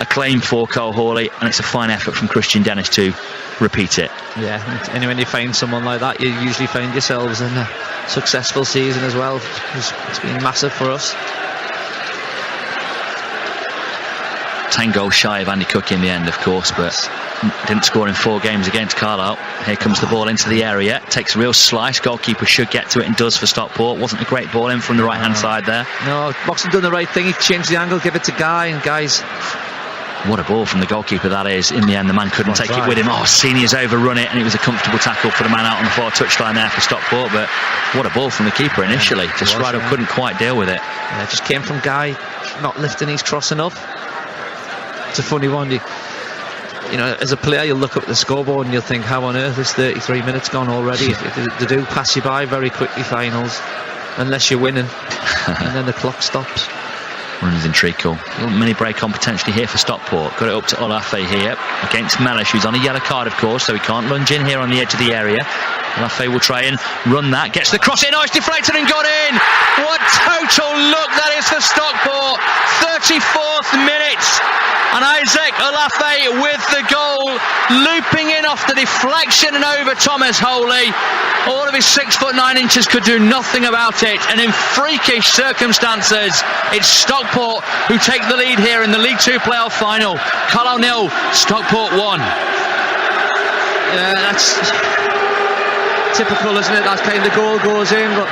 acclaim for, Carl Hawley, and it's a fine effort from Christian Dennis to repeat it.
Yeah, and when you find someone like that, you usually find yourselves in a successful season as well. It's been massive for us.
10 goals shy of Andy Cook in the end, of course, but didn't score in 4 games against Carlisle. Here comes the ball into the area. Takes a real slice. Goalkeeper should get to it and does for Stockport. Wasn't a great ball in from the right-hand side there.
No, Boxon done the right thing. He changed the angle, give it to Guy, and Guy's...
What a ball from the goalkeeper that is. In the end, the man couldn't take it with him. Oh, Senior's overrun it, and it was a comfortable tackle for the man out on the far touchline there for Stockport. But what a ball from the keeper initially. Just right up, couldn't quite deal with it.
Yeah, it just came from Guy, not lifting his cross enough. It's a funny one. You know, as a player, you'll look up at the scoreboard and you'll think, how on earth is 33 minutes gone already? They do pass you by very quickly, finals, unless you're winning, and then the clock stops.
Runs in treacle. A little mini break on potentially here for Stockport. Got it up to Olafe here against Mellish, who's on a yellow card, of course, so he can't lunge in here on the edge of the area. Olafe will try and run that. Gets the cross in. Oh, it's deflected and got in. What total look that is for Stockport. 34th minute. And Isaac Olafe Mafe with the goal, looping in off the deflection and over Thomas Holy. All of his 6'9" could do nothing about it, and in freakish circumstances, it's Stockport who take the lead here in the League Two playoff final. Carlisle 0, Stockport 1.
Yeah, that's typical, isn't it? That kind of goal goes in, but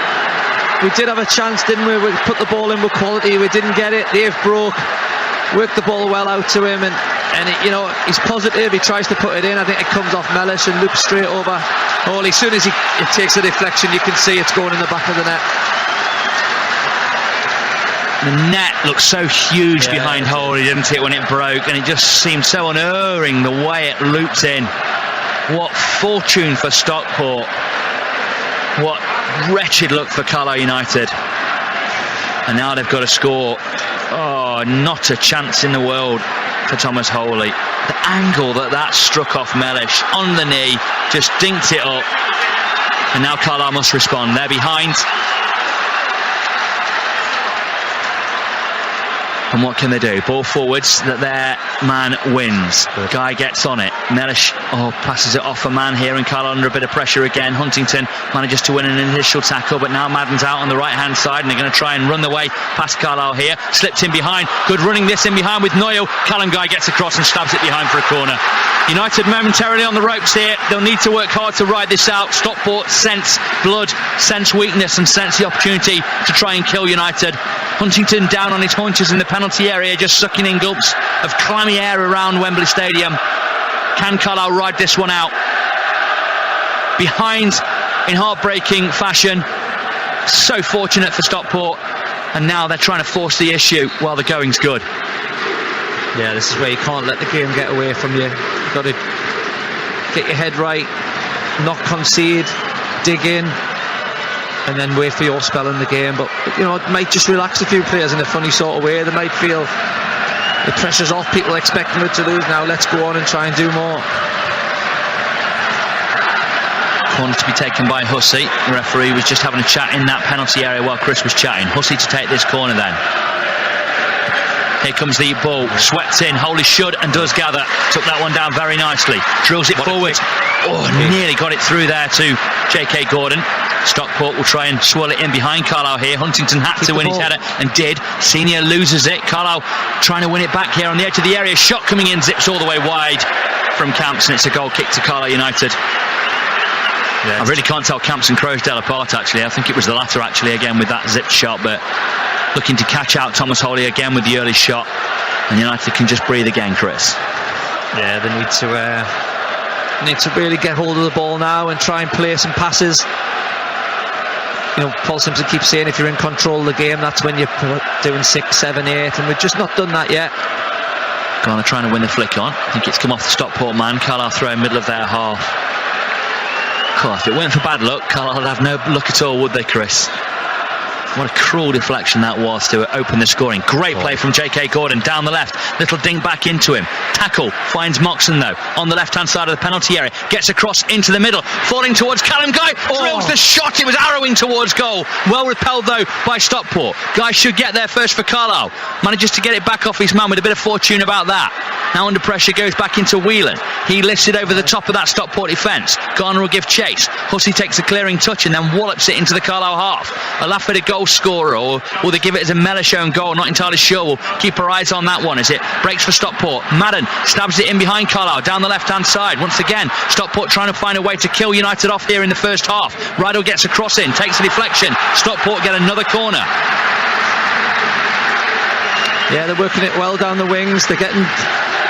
we did have a chance, didn't we? We put the ball in with quality, we didn't get it. Dave broke, worked the ball well out to him, and it, you know, he's positive, he tries to put it in. I think it comes off Mellish and loops straight over Holy. As soon as he takes a deflection, you can see it's going in the back of the net.
The net looked so huge behind Holy, didn't it, when it broke, and it just seemed so unerring the way it looped in. What fortune for Stockport. What wretched luck for Carlisle United. And now they've got to score. Oh, not a chance in the world for Thomas Holy. The angle that struck off Mellish on the knee, just dinked it up. And now Carlisle must respond. They're behind. And what can they do? Ball forwards, that their man wins. The guy gets on it. Mellish passes it off a man here, and Carlisle under a bit of pressure again. Huntington manages to win an initial tackle, but now Madden's out on the right hand side, and they're going to try and run the way past Carlisle here. Slipped in behind. Good running this in behind with Noyle. Callum Guy gets across and stabs it behind for a corner. United momentarily on the ropes here. They'll need to work hard to ride this out. Stockport sense blood, sense weakness, and sense the opportunity to try and kill United. Huntington down on his haunches in the penalty area, just sucking in gulps of clammy air around Wembley Stadium. Can Carlisle ride this one out? Behind in heartbreaking fashion. So fortunate for Stockport, and now they're trying to force the issue while the going's good.
Yeah, this is where you can't let the game get away from you. You've got to get your head right, not concede, dig in, and then wait for your spell in the game. But you know, it might just relax a few players in a funny sort of way. They might feel the pressure's off, people expecting it to lose. Now let's go on and try and do more.
Corner to be taken by Hussey. The referee was just having a chat in that penalty area while Chris was chatting. Hussey to take this corner then. Here comes the ball, swept in. Holy should and does gather. Took that one down very nicely. Drills it forward. Nearly got it through there to J.K. Gordon. Stockport will try and swirl it in behind Carlisle here. Huntington had to win his header and did. Senior loses it. Carlisle trying to win it back here on the edge of the area. Shot coming in, zips all the way wide from Camps, and it's a goal kick to Carlisle United. I really can't tell Camps and Croasdale apart, actually. I think it was the latter, actually, again with that zipped shot, but looking to catch out Thomas Holy again with the early shot, and United can just breathe again, Chris.
Yeah, they need to really get hold of the ball now and try and play some passes. You know, Paul Simpson keeps saying if you're in control of the game, that's when you're doing 6, 7, 8, and we've just not done that yet.
Garner trying to win the flick on. I think it's come off the Stockport man. Carlisle throwing middle of their half. God, if it weren't for bad luck, Carlisle would have no luck at all, would they, Chris? What a cruel deflection that was to open the scoring. Great play from J.K. Gordon down the left. Little dink back into him. Tackle finds Moxon though on the left-hand side of the penalty area. Gets across into the middle. Falling towards Callum Guy. Drills the shot. It was arrowing towards goal. Well repelled though by Stockport. Guy should get there first for Carlisle. Manages to get it back off his man with a bit of fortune about that. Now under pressure goes back into Whelan. He lifts it over the top of that Stockport defence. Garner will give chase. Hussey takes a clearing touch and then wallops it into the Carlisle half. A laugh at a goal scorer, or will they give it as a Mellish own goal? Not entirely sure. We'll keep our eyes on that one as it breaks for Stockport. Madden stabs it in behind Carlisle down the left hand side. Once again Stockport trying to find a way to kill United off here in the first half. Riddle gets a cross in, takes a deflection. Stockport get another corner.
Yeah, they're working it well down the wings. They're getting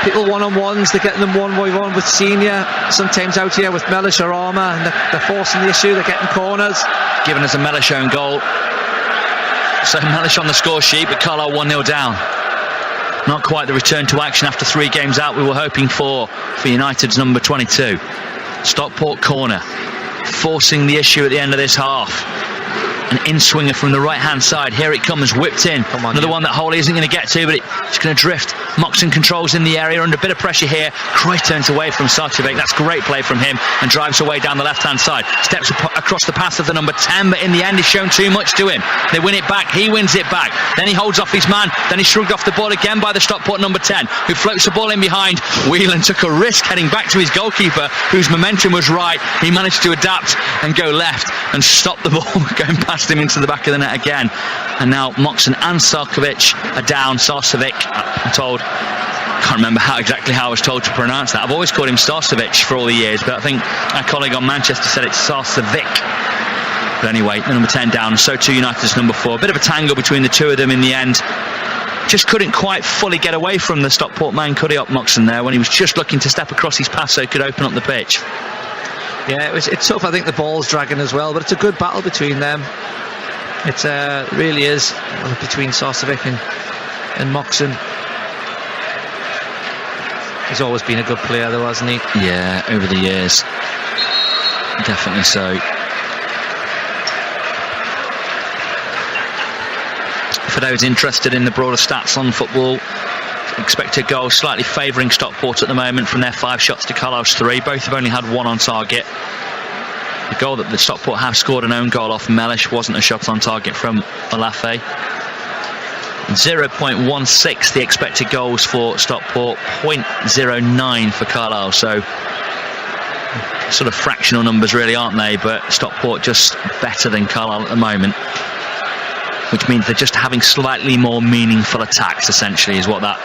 people one-on-ones. They're getting them one-by-one with Senior. Sometimes out here with Mellish or Armour, and they're forcing the issue. They're getting corners.
Given us a Mellish own goal. So Mellish on the score sheet, but Carlisle 1-0 down. Not quite the return to action after 3 games out we were hoping for United's number 22. Stockport corner, forcing the issue at the end of this half. An in-swinger from the right-hand side. Here it comes, whipped in. Another one that Holy isn't going to get to, but it's going to drift. Moxon controls in the area, under a bit of pressure here. Cruyff turns away from Sarcevic. That's great play from him, and drives away down the left-hand side. Steps across the path of the number 10, but in the end he's shown too much to him. They win it back. He wins it back. Then he holds off his man. Then he's shrugged off the ball again by the Stockport number 10, who floats the ball in behind. Whelan took a risk heading back to his goalkeeper, whose momentum was right. He managed to adapt and go left and stop the ball going past him into the back of the net again. And now Moxon and Sarcevic are down. Sarcevic, I'm told, can't remember exactly how I was told to pronounce that. I've always called him Starcevic for all the years, but I think our colleague on Manchester said it's Sarcevic. But anyway, the number 10 down, so too United's number 4. A bit of a tangle between the two of them in the end. Just couldn't quite fully get away from the Stockport man, could he, up Moxon there, when he was just looking to step across his path so he could open up the pitch.
Yeah, it's tough. I think the ball's dragging as well, but it's a good battle between them. It really is, between Sarcevic and Moxon. He's always been a good player though, hasn't he?
Yeah, over the years. Definitely so. For those interested in the broader stats on football, expected goals slightly favouring Stockport at the moment from their 5 shots to Carlisle's 3. Both have only had 1 on target. The goal that the Stockport have scored, an own goal off Mellish, wasn't a shot on target from Olafe. 0.16 the expected goals for Stockport, 0.09 for Carlisle. So sort of fractional numbers really, aren't they? But Stockport just better than Carlisle at the moment, which means they're just having slightly more meaningful attacks, essentially, is what that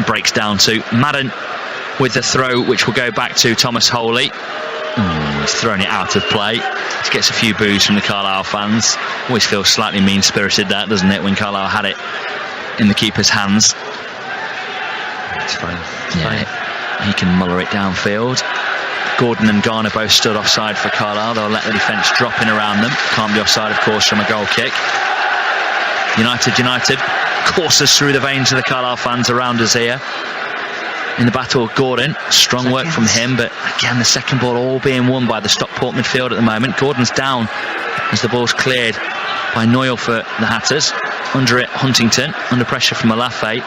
breaks down to. Madden with the throw, which will go back to Thomas Holy. He's thrown it out of play. He gets a few boos from the Carlisle fans. Always feels slightly mean-spirited, that, doesn't it, when Carlisle had it in the keeper's hands.
It's fine.
He can muller it downfield. Gordon and Garner both stood offside for Carlisle. They'll let the defence drop in around them. Can't be offside, of course, from a goal kick. United courses through the veins of the Carlisle fans around us here. In the battle, Gordon, strong work from him, but again the second ball all being won by the Stockport midfield at the moment. Gordon's down as the ball's cleared by Noyle for the Hatters. Under it, Huntington, under pressure from Olafe.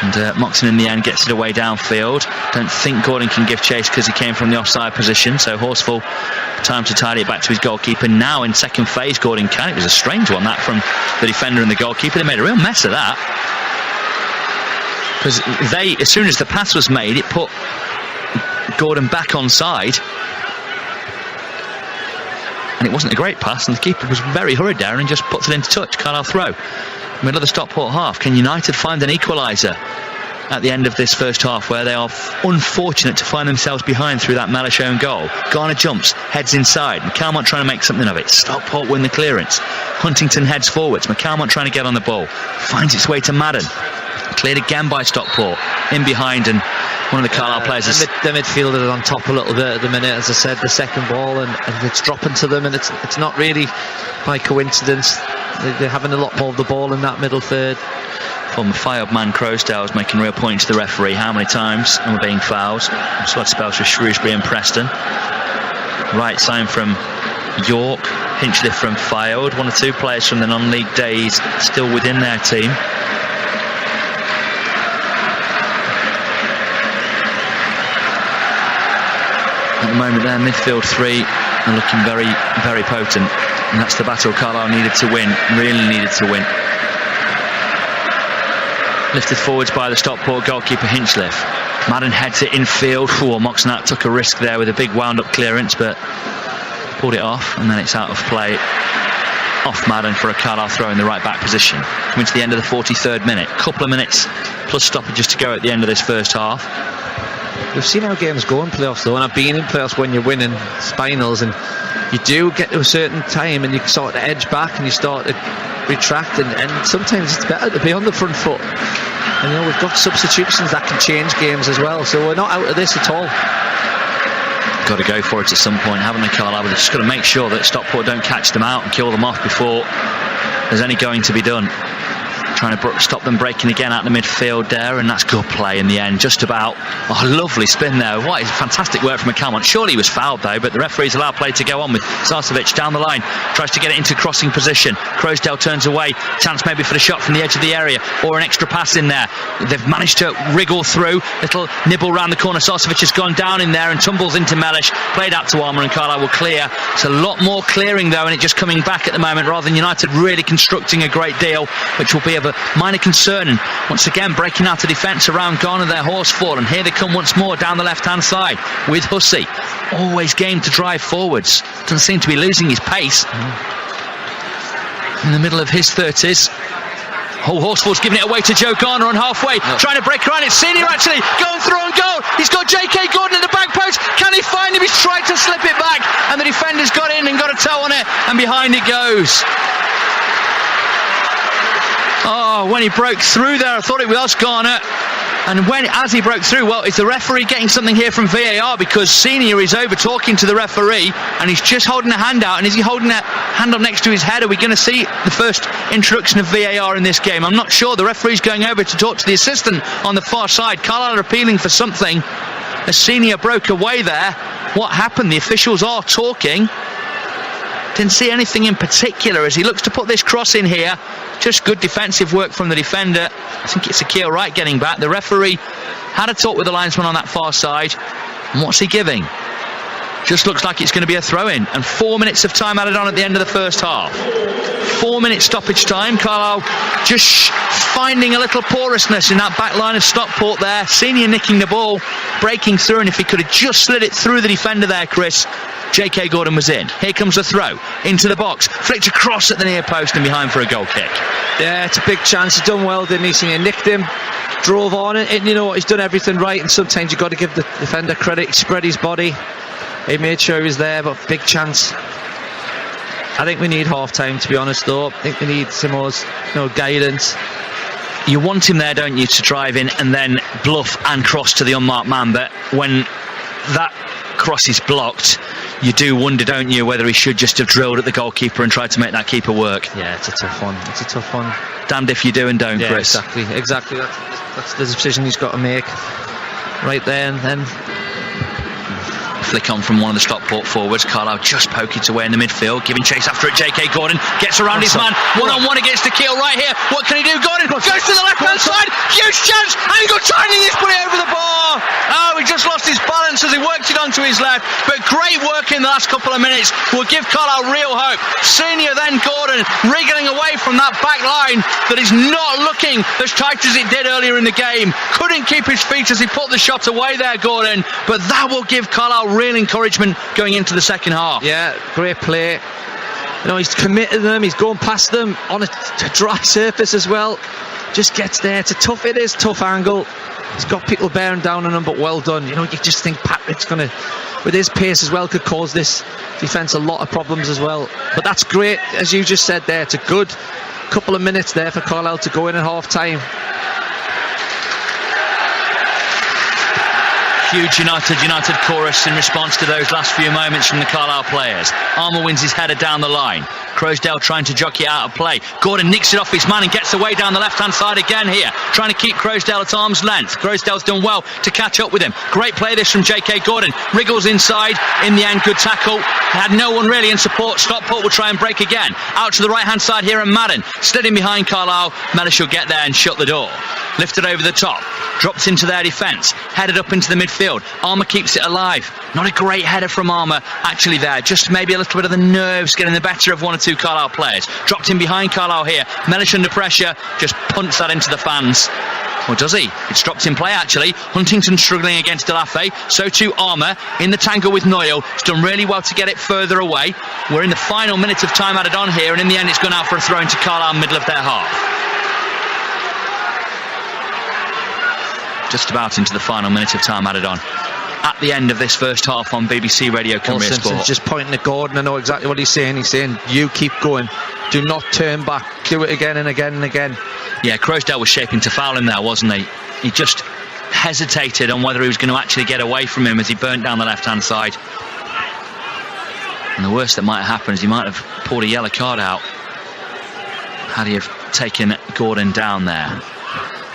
And Moxon in the end gets it away downfield. Don't think Gordon can give chase because he came from the offside position, so Horsfall time to tidy it back to his goalkeeper. Now in second phase, Gordon can. It was a strange one, that, from the defender and the goalkeeper. They made a real mess of that, because as soon as the pass was made, it put Gordon back onside, and it wasn't a great pass, and the keeper was very hurried there and just puts it into touch. Carlisle throw, middle of the Stockport half. Can United find an equaliser at the end of this first half, where they are unfortunate to find themselves behind through that Mellish own goal? Garner jumps, heads inside, McCalmont trying to make something of it. Stockport win the clearance. Huntington heads forwards, McCalmont trying to get on the ball, finds its way to Madden. Cleared again by Stockport, in behind, and one of the Carlisle players is...
The midfielder is on top a little bit at the minute, as I said, the second ball, and it's dropping to them, and it's not really by coincidence. They're having a lot more of the ball in that middle third.
Former Fayard man Crowsdale was making real points to the referee. How many times and we're being fouled? So that spells for Shrewsbury and Preston. Right sign from York, Hinchliffe from Fayard. 1 or 2 players from the non-league days still within their team. At the moment their midfield 3 are looking very, very potent, and that's the battle Carlisle needed to win, really needed to win. Lifted forwards by the Stockport goalkeeper Hinchliffe. Madden heads it infield. Moxon took a risk there with a big wound up clearance, but pulled it off, and then it's out of play off Madden for a Carlisle throw in the right back position. Coming to the end of the 43rd minute, couple of minutes plus stoppages to go at the end of this first half.
We've seen how games go in playoffs though, and I've been in playoffs when you're winning spinals, and you do get to a certain time and you sort of edge back and you start to retract, and sometimes it's better to be on the front foot. And we've got substitutions that can change games as well, so we're not out of this at all.
Got to go for it at some point, haven't they, Carlisle? They've just got to make sure that Stockport don't catch them out and kill them off before there's any going to be done. trying to stop them breaking again out the midfield there, and that's good play in the end, just about. Oh, lovely spin there. What is fantastic work from McCalmont. Surely he was fouled though, but the referee's allowed play to go on with Sarcevic down the line, tries to get it into crossing position. Croasdale turns away, chance maybe for the shot from the edge of the area, or an extra pass in there. They've managed to wriggle through, little nibble round the corner. Sarcevic has gone down in there and tumbles into Mellish, played out to Armour, and Carlisle will clear. It's a lot more clearing though, and it just coming back at the moment rather than United really constructing a great deal, which will be of a minor concern. And once again breaking out the defence around Garner, their Horsfall, and here they come once more down the left hand side with Hussey, always game to drive forwards, doesn't seem to be losing his pace. In the middle of his 30s. Oh, Horsfall's giving it away to Joe Garner on halfway, trying to break around. It's Senior actually going through on goal. He's got J.K. Gordon at the back post. Can he find him? He's tried to slip it back, and the defender's got in and got a toe on it, and behind it goes. Oh, when he broke through there, I thought it was Garner. And as he broke through, well, is the referee getting something here from VAR? Because Senior is over talking to the referee, and he's just holding a hand out. And is he holding a hand up next to his head? Are we going to see the first introduction of VAR in this game? I'm not sure. The referee's going over to talk to the assistant on the far side. Carlisle are appealing for something. As Senior broke away there, what happened? The officials are talking. Didn't see anything in particular as he looks to put this cross in here. Just good defensive work from the defender. I think it's Akil Wright getting back. The referee had a talk with the linesman on that far side. And what's he giving? Just looks like it's going to be a throw-in. And 4 minutes of time added on at the end of the first half. 4 minute stoppage time. Carlisle just finding a little porousness in that back line of Stockport there. Senior nicking the ball, breaking through, and if he could have just slid it through the defender there, Chris, J.K. Gordon was in. Here comes the throw into the box, flicked across at the near post and behind for a goal kick.
Yeah, it's a big chance. He's done well, didn't he? Senior nicked him, drove on it, and you know what, he's done everything right, and sometimes you've got to give the defender credit. He spread his body, he made sure he was there, but big chance. I think we need half time, to be honest, though. I think we need some more guidance.
You want him there, don't you, to drive in and then bluff and cross to the unmarked man, but when that cross is blocked, you do wonder, don't you, whether he should just have drilled at the goalkeeper and tried to make that keeper work.
Yeah, it's a tough one. It's a tough one.
Damned if you do and don't,
yeah,
Chris.
Exactly. That's the decision he's got to make right there and then.
Flick on from one of the Stockport forwards. Carlisle just poking its away in the midfield, giving chase after it. J.K. Gordon gets around his man, one-on-one against Akil right here. What can he do? Gordon goes to the left-hand side, huge chance, and he got tiny, he's put it over the bar. Oh, he just lost his balance as he worked it onto his left, but great work in the last couple of minutes will give Carlisle real hope. Senior then Gordon wriggling away from that back line that is not looking as tight as it did earlier in the game. Couldn't keep his feet as he put the shot away there, Gordon, but that will give Carlisle real encouragement going into the second half.
Yeah, great play. You know, he's committed them, he's going past them on a dry surface as well. Just gets there. It's a tough angle. He's got people bearing down on him, but well done. You know, you just think Patrick's going to, with his pace as well, could cause this defence a lot of problems as well. But that's great, as you just said there. It's a good couple of minutes there for Carlisle to go in at half time.
Huge United chorus in response to those last few moments from the Carlisle players. Armour wins his header down the line. Croasdale trying to jockey it out of play. Gordon nicks it off his man and gets away down the left-hand side again here, trying to keep Croasdale at arm's length. Croasdale's done well to catch up with him. Great play this from J.K. Gordon. Wriggles inside. In the end, good tackle. Had no one really in support. Stockport will try and break again. Out to the right-hand side here, and Madden slid in behind Carlisle. Mellish will get there and shut the door. Lifted over the top. Drops into their defence. Headed up into the midfield. Armour keeps it alive. Not a great header from Armour actually there. Just maybe a little bit of the nerves getting the better of one or two Carlisle players. Dropped in behind Carlisle here. Mellish under pressure. Just punts that into the fans. Or does he? It's dropped in play actually. Huntington struggling against Delafe. So too Armour in the tangle with Noyle. It's done really well to get it further away. We're in the final minute of time added on here, and in the end it's gone out for a throw into Carlisle middle of their half. Just about into the final minute of time added on at the end of this first half on BBC Radio Cymru Sport.
Simpson's just pointing at Gordon. I know exactly what he's saying. He's saying, you keep going, do not turn back, do it again and again and again.
Yeah, Croasdale was shaping to foul him there, wasn't he? He just hesitated on whether he was going to actually get away from him as he burnt down the left hand side. And the worst that might have happened is he might have pulled a yellow card out had he have taken Gordon down there.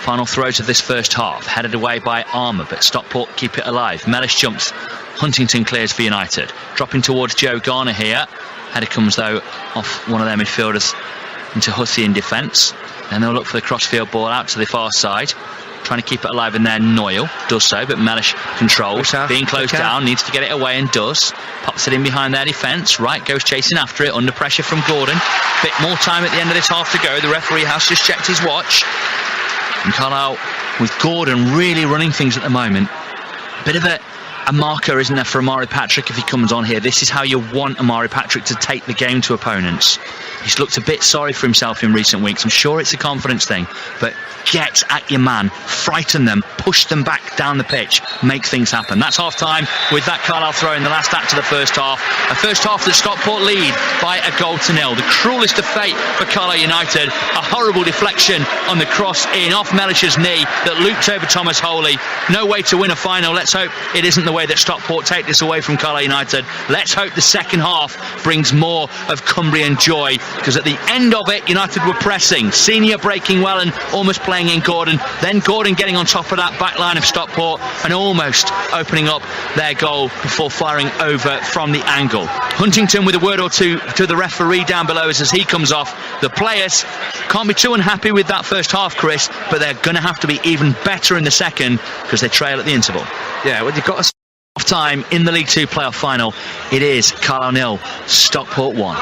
Final throws of this first half, headed away by Armour, but Stockport keep it alive. Mellish jumps, Huntington clears for United. Dropping towards Joe Garner here. Header comes though off one of their midfielders into Hussey in defence. Then they'll look for the crossfield ball out to the far side. Trying to keep it alive in there. Noyle does so, but Mellish controls. Being closed down, needs to get it away and does. Pops it in behind their defence. Wright goes chasing after it, under pressure from Gordon. Bit more time at the end of this half to go. The referee has just checked his watch. And Carlisle, with Gordon really running things at the moment. Bit of a marker, isn't there, for Amari Patrick if he comes on here. This is how you want Amari Patrick to take the game to opponents. He's looked a bit sorry for himself in recent weeks. I'm sure it's a confidence thing, but get at your man, frighten them, push them back down the pitch, make things happen. That's half time with that Carlisle throw in the last act of the first half. A first half that Stockport lead by 1-0. The cruelest of fate for Carlisle United. A horrible deflection on the cross in off Mellish's knee that looped over Thomas Holy. No way to win a final. Let's hope it isn't the way that Stockport take this away from Carlisle United. Let's hope the second half brings more of Cumbrian joy, because at the end of it, United were pressing. Senior breaking well and almost playing in Gordon. Then Gordon getting on top of that back line of Stockport and almost opening up their goal before firing over from the angle. Huntington with a word or two to the referee down below as he comes off. The players can't be too unhappy with that first half, Chris, but they're going to have to be even better in the second because they trail at the interval.
Yeah, well, you've got to
time in the League Two playoff final. It is Carlisle 0, Stockport 1.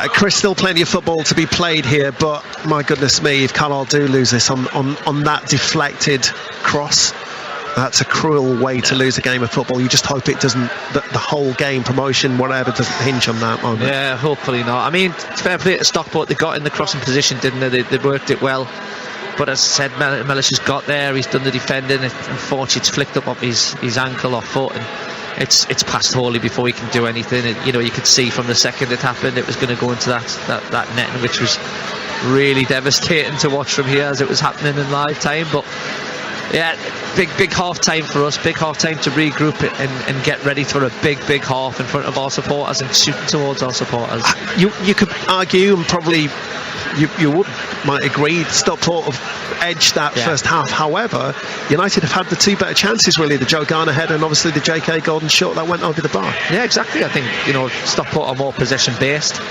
Chris, still plenty of football to be played here, but my goodness me, if Carlisle do lose this on that deflected cross, that's a cruel way to lose a game of football. You just hope it doesn't, the whole game, promotion, whatever, doesn't hinge on that moment.
Yeah, hopefully not. I mean, fair play to Stockport. They got in the crossing position, didn't they? They worked it well. But as I said, Mellish has got there, he's done the defending. Unfortunately, it's flicked up his ankle or foot, and it's past Hawley before he can do anything. And, you could see from the second it happened, it was going to go into that net, which was really devastating to watch from here as it was happening in live time. But yeah, big half time for us, big half time to regroup it and get ready for a big half in front of our supporters and shooting towards our supporters.
You could argue, and probably you might agree, Stockport have edged that first half. However, United have had the two better chances, really, the Joe Garner header and obviously the JK Gordon shot that went over the bar.
Yeah, exactly. I think Stockport are more possession based,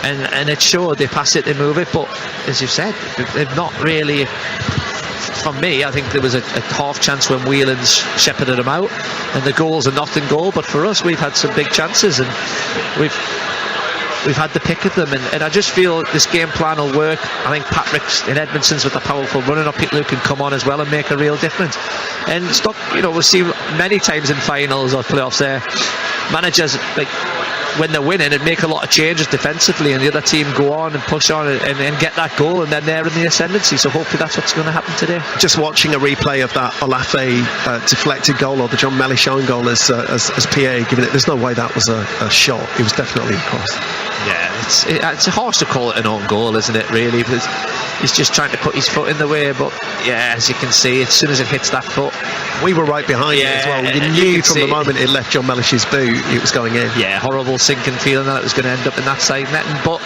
and it showed. They pass it, they move it, but as you've said, they've not really. For me, I think there was a half chance when Whelan's shepherded them out, and the goal's a nothing goal. But for us, we've had some big chances, and we've had the pick of them, and I just feel this game plan will work. I think Patrick's in Edmondson's with the powerful running up people who can come on as well and make a real difference. And we'll see many times in finals or playoffs there, managers when they're winning and make a lot of changes defensively, and the other team go on and push on and get that goal, and then they're in the ascendancy. So hopefully that's what's going to happen today.
Just watching a replay of that Olafe deflected goal, or the John Mellish own goal as PA giving it, there's no way that was a shot. It was definitely a cross.
Yeah, it's harsh to call it an own goal, isn't it, really, because he's just trying to put his foot in the way. But yeah, as you can see, as soon as it hits that foot,
we were right behind it as well. You knew from the moment it left John Mellish's boot it was going in.
Yeah, horrible sinking feeling that it was going to end up in that side netting. But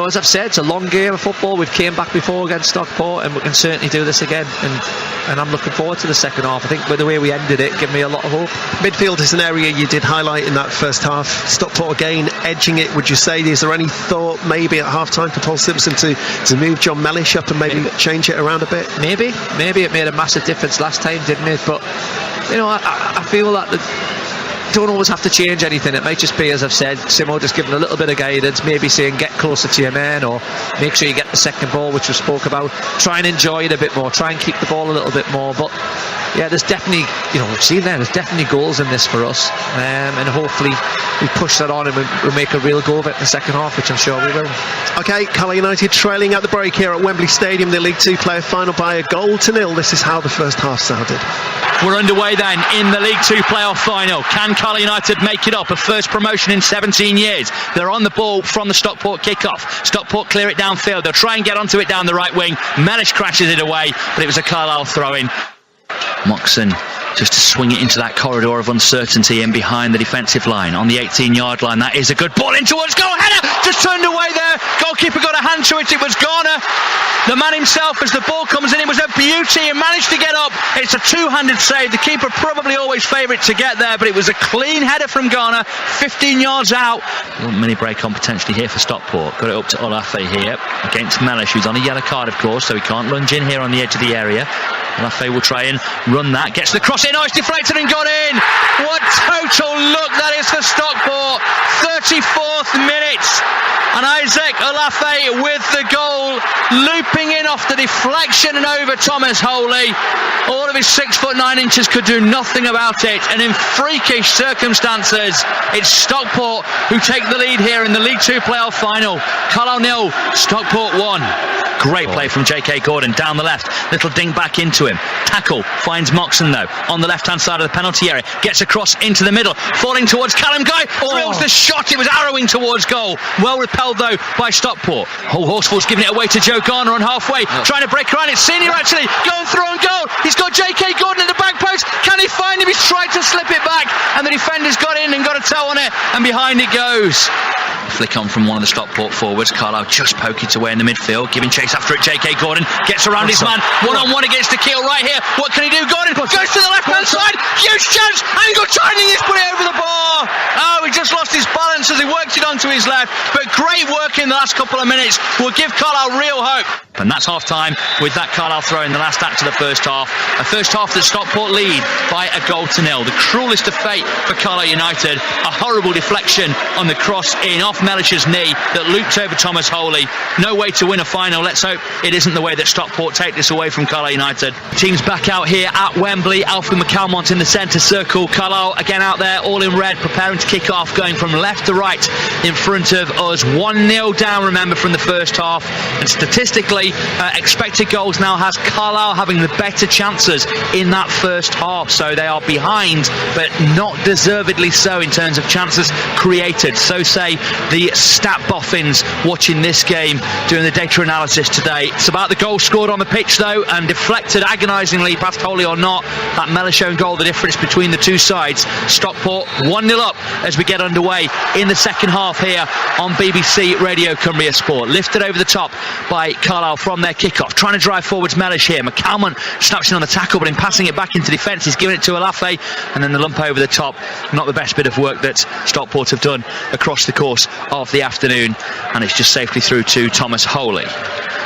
as I've said, it's a long game of football. We've came back before against Stockport, and we can certainly do this again, and I'm looking forward to the second half. I think with the way we ended it gave me a lot of hope.
Midfield is an area you did highlight in that first half. Stockport again edging it, would you say? Is there any thought maybe at half time for Paul Simpson to move John Mellish up and maybe change it around a bit?
Maybe it made a massive difference last time, didn't it? But I feel that don't always have to change anything. It might just be, as I've said, Simo just giving a little bit of guidance, maybe saying get closer to your man, or make sure you get the second ball, which we spoke about. Try and enjoy it a bit more, try and keep the ball a little bit more. But yeah, there's definitely, we've seen there's definitely goals in this for us, and hopefully we push that on and we'll make a real go of it in the second half, which I'm sure we will.
Okay, Carlisle United trailing at the break here at Wembley Stadium, the League Two playoff final by 1-0. This is how the first half sounded.
We're underway then in the League Two playoff final. Can Carlisle United make it up? A first promotion in 17 years. They're on the ball from the Stockport kickoff. Stockport clear it downfield. They'll try and get onto it down the right wing. Mellish crashes it away, but it was a Carlisle throw-in. Moxon just to swing it into that corridor of uncertainty in behind the defensive line. On the 18-yard line, that is a good ball in towards goal. Header just turned away there. Goalkeeper got a hand to it. It was Garner, the man himself, as the ball comes in. It was a beauty and managed to get up. It's a two-handed save. The keeper probably always favourite to get there, but it was a clean header from Garner, 15 yards out. A little mini break on potentially here for Stockport. Got it up to Olafe here against Mellish, who's on a yellow card, of course, so he can't lunge in here on the edge of the area. Olafe will try and run that. Gets the cross in. Oh, it's deflected and got in. What total look that is for Stockport. 34th minute. And Isaac Olafe with the goal, looping in off the deflection and over Thomas Holy. All of his 6'9" could do nothing about it. And in freakish circumstances, it's Stockport who take the lead here in the League 2 playoff final. Carlisle 0, Stockport 1. Great play from J.K. Gordon down the left. Little ding back into him. Tackle finds Moxon though on the left hand side of the penalty area. Gets across into the middle. Falling towards Callum Guy. Drills the shot. It was arrowing towards goal. Well repelled though by Stockport. Horsfall's giving it away to Joe Garner on halfway. Trying to break around. It's Senior actually going through on goal. He's got J.K. Gordon at the back post. Can he find him? He's tried to slip it back. And the defender's got in and got a toe on it. And behind it goes. Flick on from one of the Stockport forwards. Carlisle just poking it away in the midfield, giving chase after it. J.K. Gordon gets around his man, one-on-one against the keel right here. What can he do? Gordon goes to the left-hand side, huge chance, Angle Chinese has put it over the bar. Oh, he just lost his balance as he worked it onto his left, but great work in the last couple of minutes will give Carlisle real hope. And that's half-time with that Carlisle throw in the last act of the first half. A first half that Stockport lead by 1-0. The cruelest of fate for Carlisle United. A horrible deflection on the cross in off Mellish's knee that looped over Thomas Holy. No way to win a final. Let's hope it isn't the way that Stockport take this away from Carlisle United. Teams back out here at Wembley. Alfie McCalmont in the centre circle. Carlisle again out there all in red, preparing to kick off, going from left to right in front of us. 1-0 down, remember, from the first half. And statistically, expected goals now has Carlisle having the better chances in that first half. So they are behind, but not deservedly so in terms of chances created. So say the stat boffins watching this game, doing the data analysis today. It's about the goal scored on the pitch though, and deflected agonisingly past Holy or not. That Mellish own goal, the difference between the two sides. Stockport 1-0 up as we get underway in the second half here on BBC Radio Cumbria Sport. Lifted over the top by Carlisle from their kickoff, trying to drive forwards Mellish here. McCalmont snaps in on the tackle, but in passing it back into defence, he's giving it to Olafe, and then the lump over the top. Not the best bit of work that Stockport have done across the course of the afternoon, and it's just safely through to Thomas Holy.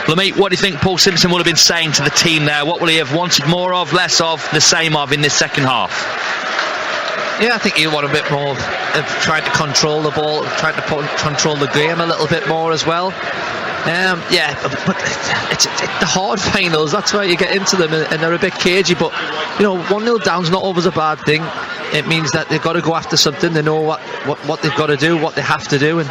Lamie, what do you think Paul Simpson will have been saying to the team there? What will he have wanted more of, less of, the same of in this second half?
Yeah, I think you want a bit more of trying to control the ball, trying to control the game a little bit more as well. Yeah, but it's the hard finals. That's why you get into them, and they're a bit cagey. But you know, 1-0 down's not always a bad thing. It means that they've got to go after something. They know what they've got to do, what they have to do, and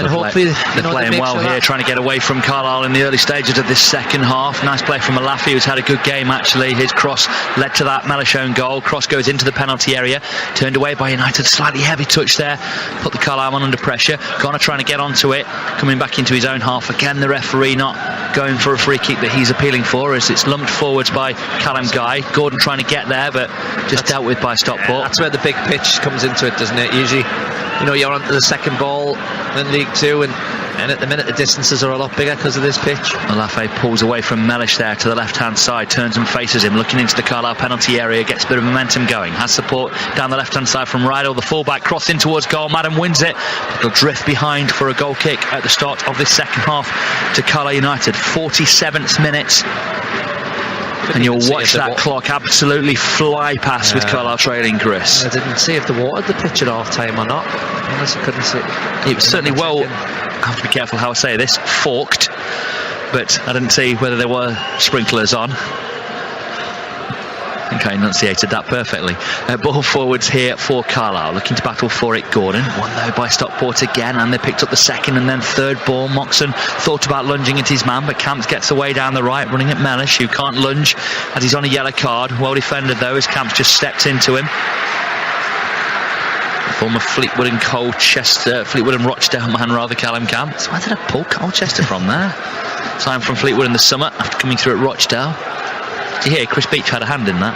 hopefully
they're playing well here, trying to get away from Carlisle in the early stages of this second half. Nice play from Olafe, who's had a good game actually. His cross led to that Mellish own goal. Cross goes into the penalty area, turned away by United. Slightly heavy touch there, put the Carlisle man under pressure. Garner trying to get onto it, coming back into his own half again. The referee not going for a free kick that he's appealing for, as it's lumped forwards by Callum Guy. Gordon trying to get there, but just dealt with by Stockport.
That's where the big pitch comes into it, doesn't it? Usually, you know, you're onto the second ball in League 2, and at the minute the distances are a lot bigger because of this pitch.
Olafe pulls away from Mellish there to the left hand side, turns and faces him, looking into the Carlisle penalty area, gets a bit of momentum going, has support down the left hand side from Rydell, the fullback, crossed in towards goal. Madden wins it. They'll drift behind for a goal kick at the start of this second half to Carlisle United. 47th minute. And you'll watch that clock absolutely fly past with Carlisle trailing, Chris.
I didn't see if they watered the pitch at half time or not. I honestly couldn't see it.
It was certainly well, I have to be careful how I say this, forked, but I didn't see whether there were sprinklers on. I think I enunciated that perfectly. Ball forwards here for Carlisle, looking to battle for it. Gordon won though by Stockport again, and they picked up the second and then third ball. Moxon thought about lunging at his man, but Camps gets away down the right, running at Mellish, who can't lunge as he's on a yellow card. Well defended though, as Camps just stepped into him. Former Fleetwood and Fleetwood and Rochdale man, rather, Callum Camps. Where did I pull Colchester from there? Signed from Fleetwood in the summer after coming through at Rochdale. Did you hear Chris Beach had a hand in that?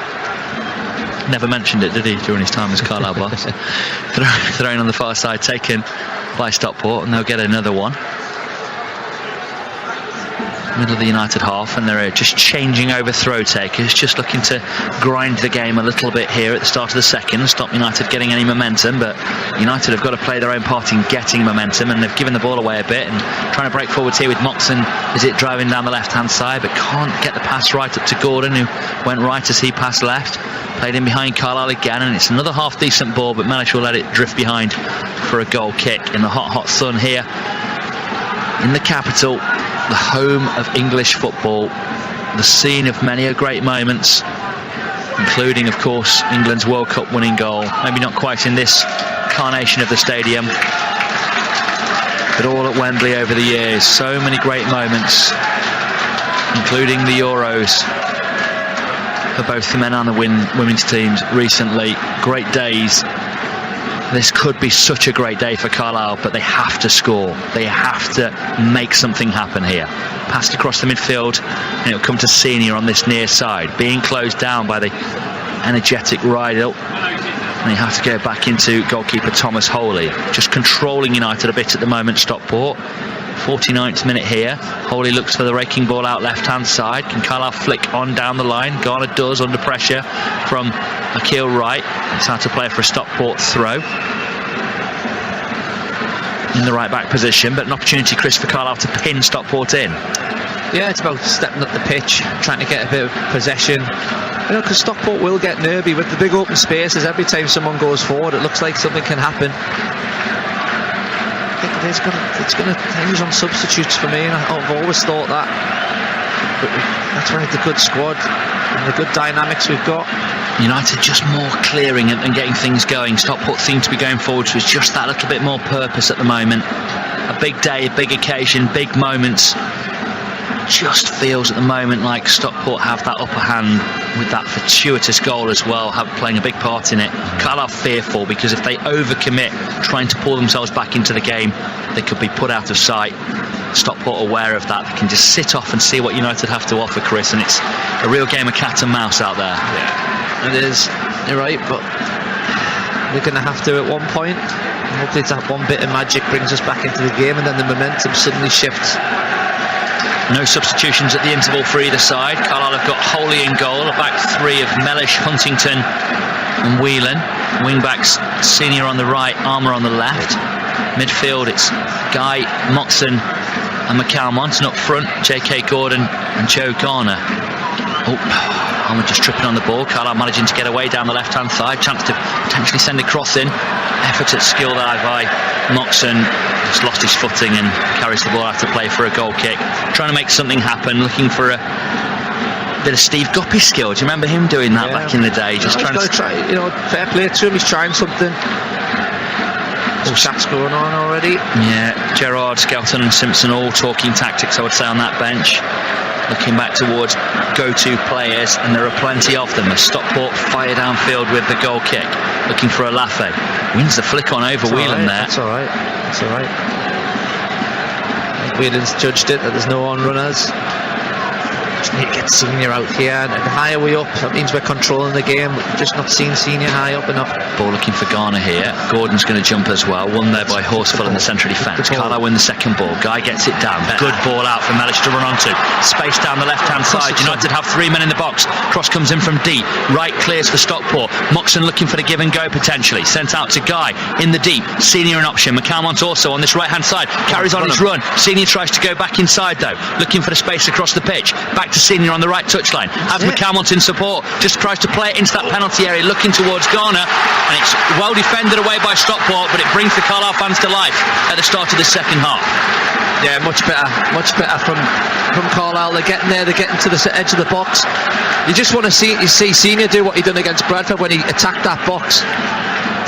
Never mentioned it, did he, during his time as Carlisle boss? Thrown on the far side, taken by Stockport, and they'll get another one. Middle of the United half, and they're just changing over throw takers, just looking to grind the game a little bit here at the start of the second, stop United getting any momentum. But United have got to play their own part in getting momentum, and they've given the ball away a bit and trying to break forwards here with Moxon. Is it driving down the left hand side, but can't get the pass right up to Gordon, who went right as he passed left, played in behind Carlisle again, and it's another half decent ball, but Mellish will let it drift behind for a goal kick in the hot sun here in the capital, the home of English football, the scene of many a great moments, including, of course, England's World Cup winning goal. Maybe not quite in this incarnation of the stadium, but all at Wembley over the years. So many great moments, including the Euros for both the men and the women's teams recently. Great days. This could be such a great day for Carlisle, but they have to score. They have to make something happen here. Passed across the midfield, and it'll come to Senior on this near side, being closed down by the energetic Rydell. And you have to go back into goalkeeper Thomas Holy. Just controlling United a bit at the moment, Stockport. 49th minute here. Holy looks for the raking ball out left-hand side. Can Carlisle flick on down the line? Garner does, under pressure from Akil Wright. It's hard to play for a Stockport throw. In the right-back position, but an opportunity, Chris, for Carlisle to pin Stockport in.
Yeah, it's about stepping up the pitch, trying to get a bit of possession. You know, because Stockport will get nervy with the big open spaces. Every time someone goes forward, it looks like something can happen. I think it's going to hinge on substitutes for me, and I've always thought that. But that's why the good squad and the good dynamics we've got.
United just more clearing and getting things going. Stockport seem to be going forwards with just that little bit more purpose at the moment. A big day, a big occasion, big moments. Just feels at the moment like Stockport have that upper hand with that fortuitous goal as well, playing a big part in it. Carlisle fearful, because if they overcommit trying to pull themselves back into the game, they could be put out of sight. Stockport aware of that. They can just sit off and see what United have to offer, Chris, and it's a real game of cat and mouse out there.
Yeah, it is. You're right, but we're going to have to at one point. Hopefully that one bit of magic brings us back into the game, and then the momentum suddenly shifts.
No substitutions at the interval for either side. Carlisle have got Holy in goal, a back three of Mellish, Huntington and Whelan. Wing backs, Senior on the right, Armour on the left. Midfield, it's Guy, Moxon and McAlmont, and up front J.K. Gordon and Joe Garner. Armour just tripping on the ball. Carlisle managing to get away down the left hand side, chance to potentially send a cross in. Effort at skill there by Moxon, just lost his footing and carries the ball out to play for a goal kick. Trying to make something happen, looking for a bit of Steve Guppy skill. Do you remember him doing that back in the day? Just trying to
try, fair play to him, he's trying something. Shots going on already.
Yeah, Gerrard, Skelton and Simpson all talking tactics, I would say, on that bench. Looking back towards go-to players, and there are plenty of them. As Stockport fire downfield with the goal kick, looking for a Lafay. Wins the flick on over Whelan there.
That's all right. Whelan's judged it that there's no on-runners. Just need to get Senior out here, and the higher we up, that means we're controlling the game. We've just not seen Senior high up enough.
Ball looking for Garner here. Gordon's going to jump as well. Won there by Horsfall in the central defence. Carlisle win the second ball. Guy gets it down. Good ball out for Mellish to run onto. Space down the left-hand side. United have three men in the box. Cross comes in from deep. Right clears for Stockport. Moxon looking for the give and go potentially. Sent out to Guy in the deep. Senior an option. McAlmont also on this right-hand side. Carries on his run. Senior tries to go back inside though. Looking for the space across the pitch. Back to Senior on the right touchline. Has McAlmont in support. Just tries to play it into that penalty area. Looking towards Garner. And it's well defended away by Stockport, but it brings the Carlisle fans to life at the start of the second half.
Yeah, much better from Carlisle. They're getting there, they're getting to the edge of the box. You just want to see Senior do what he done against Bradford when he attacked that box.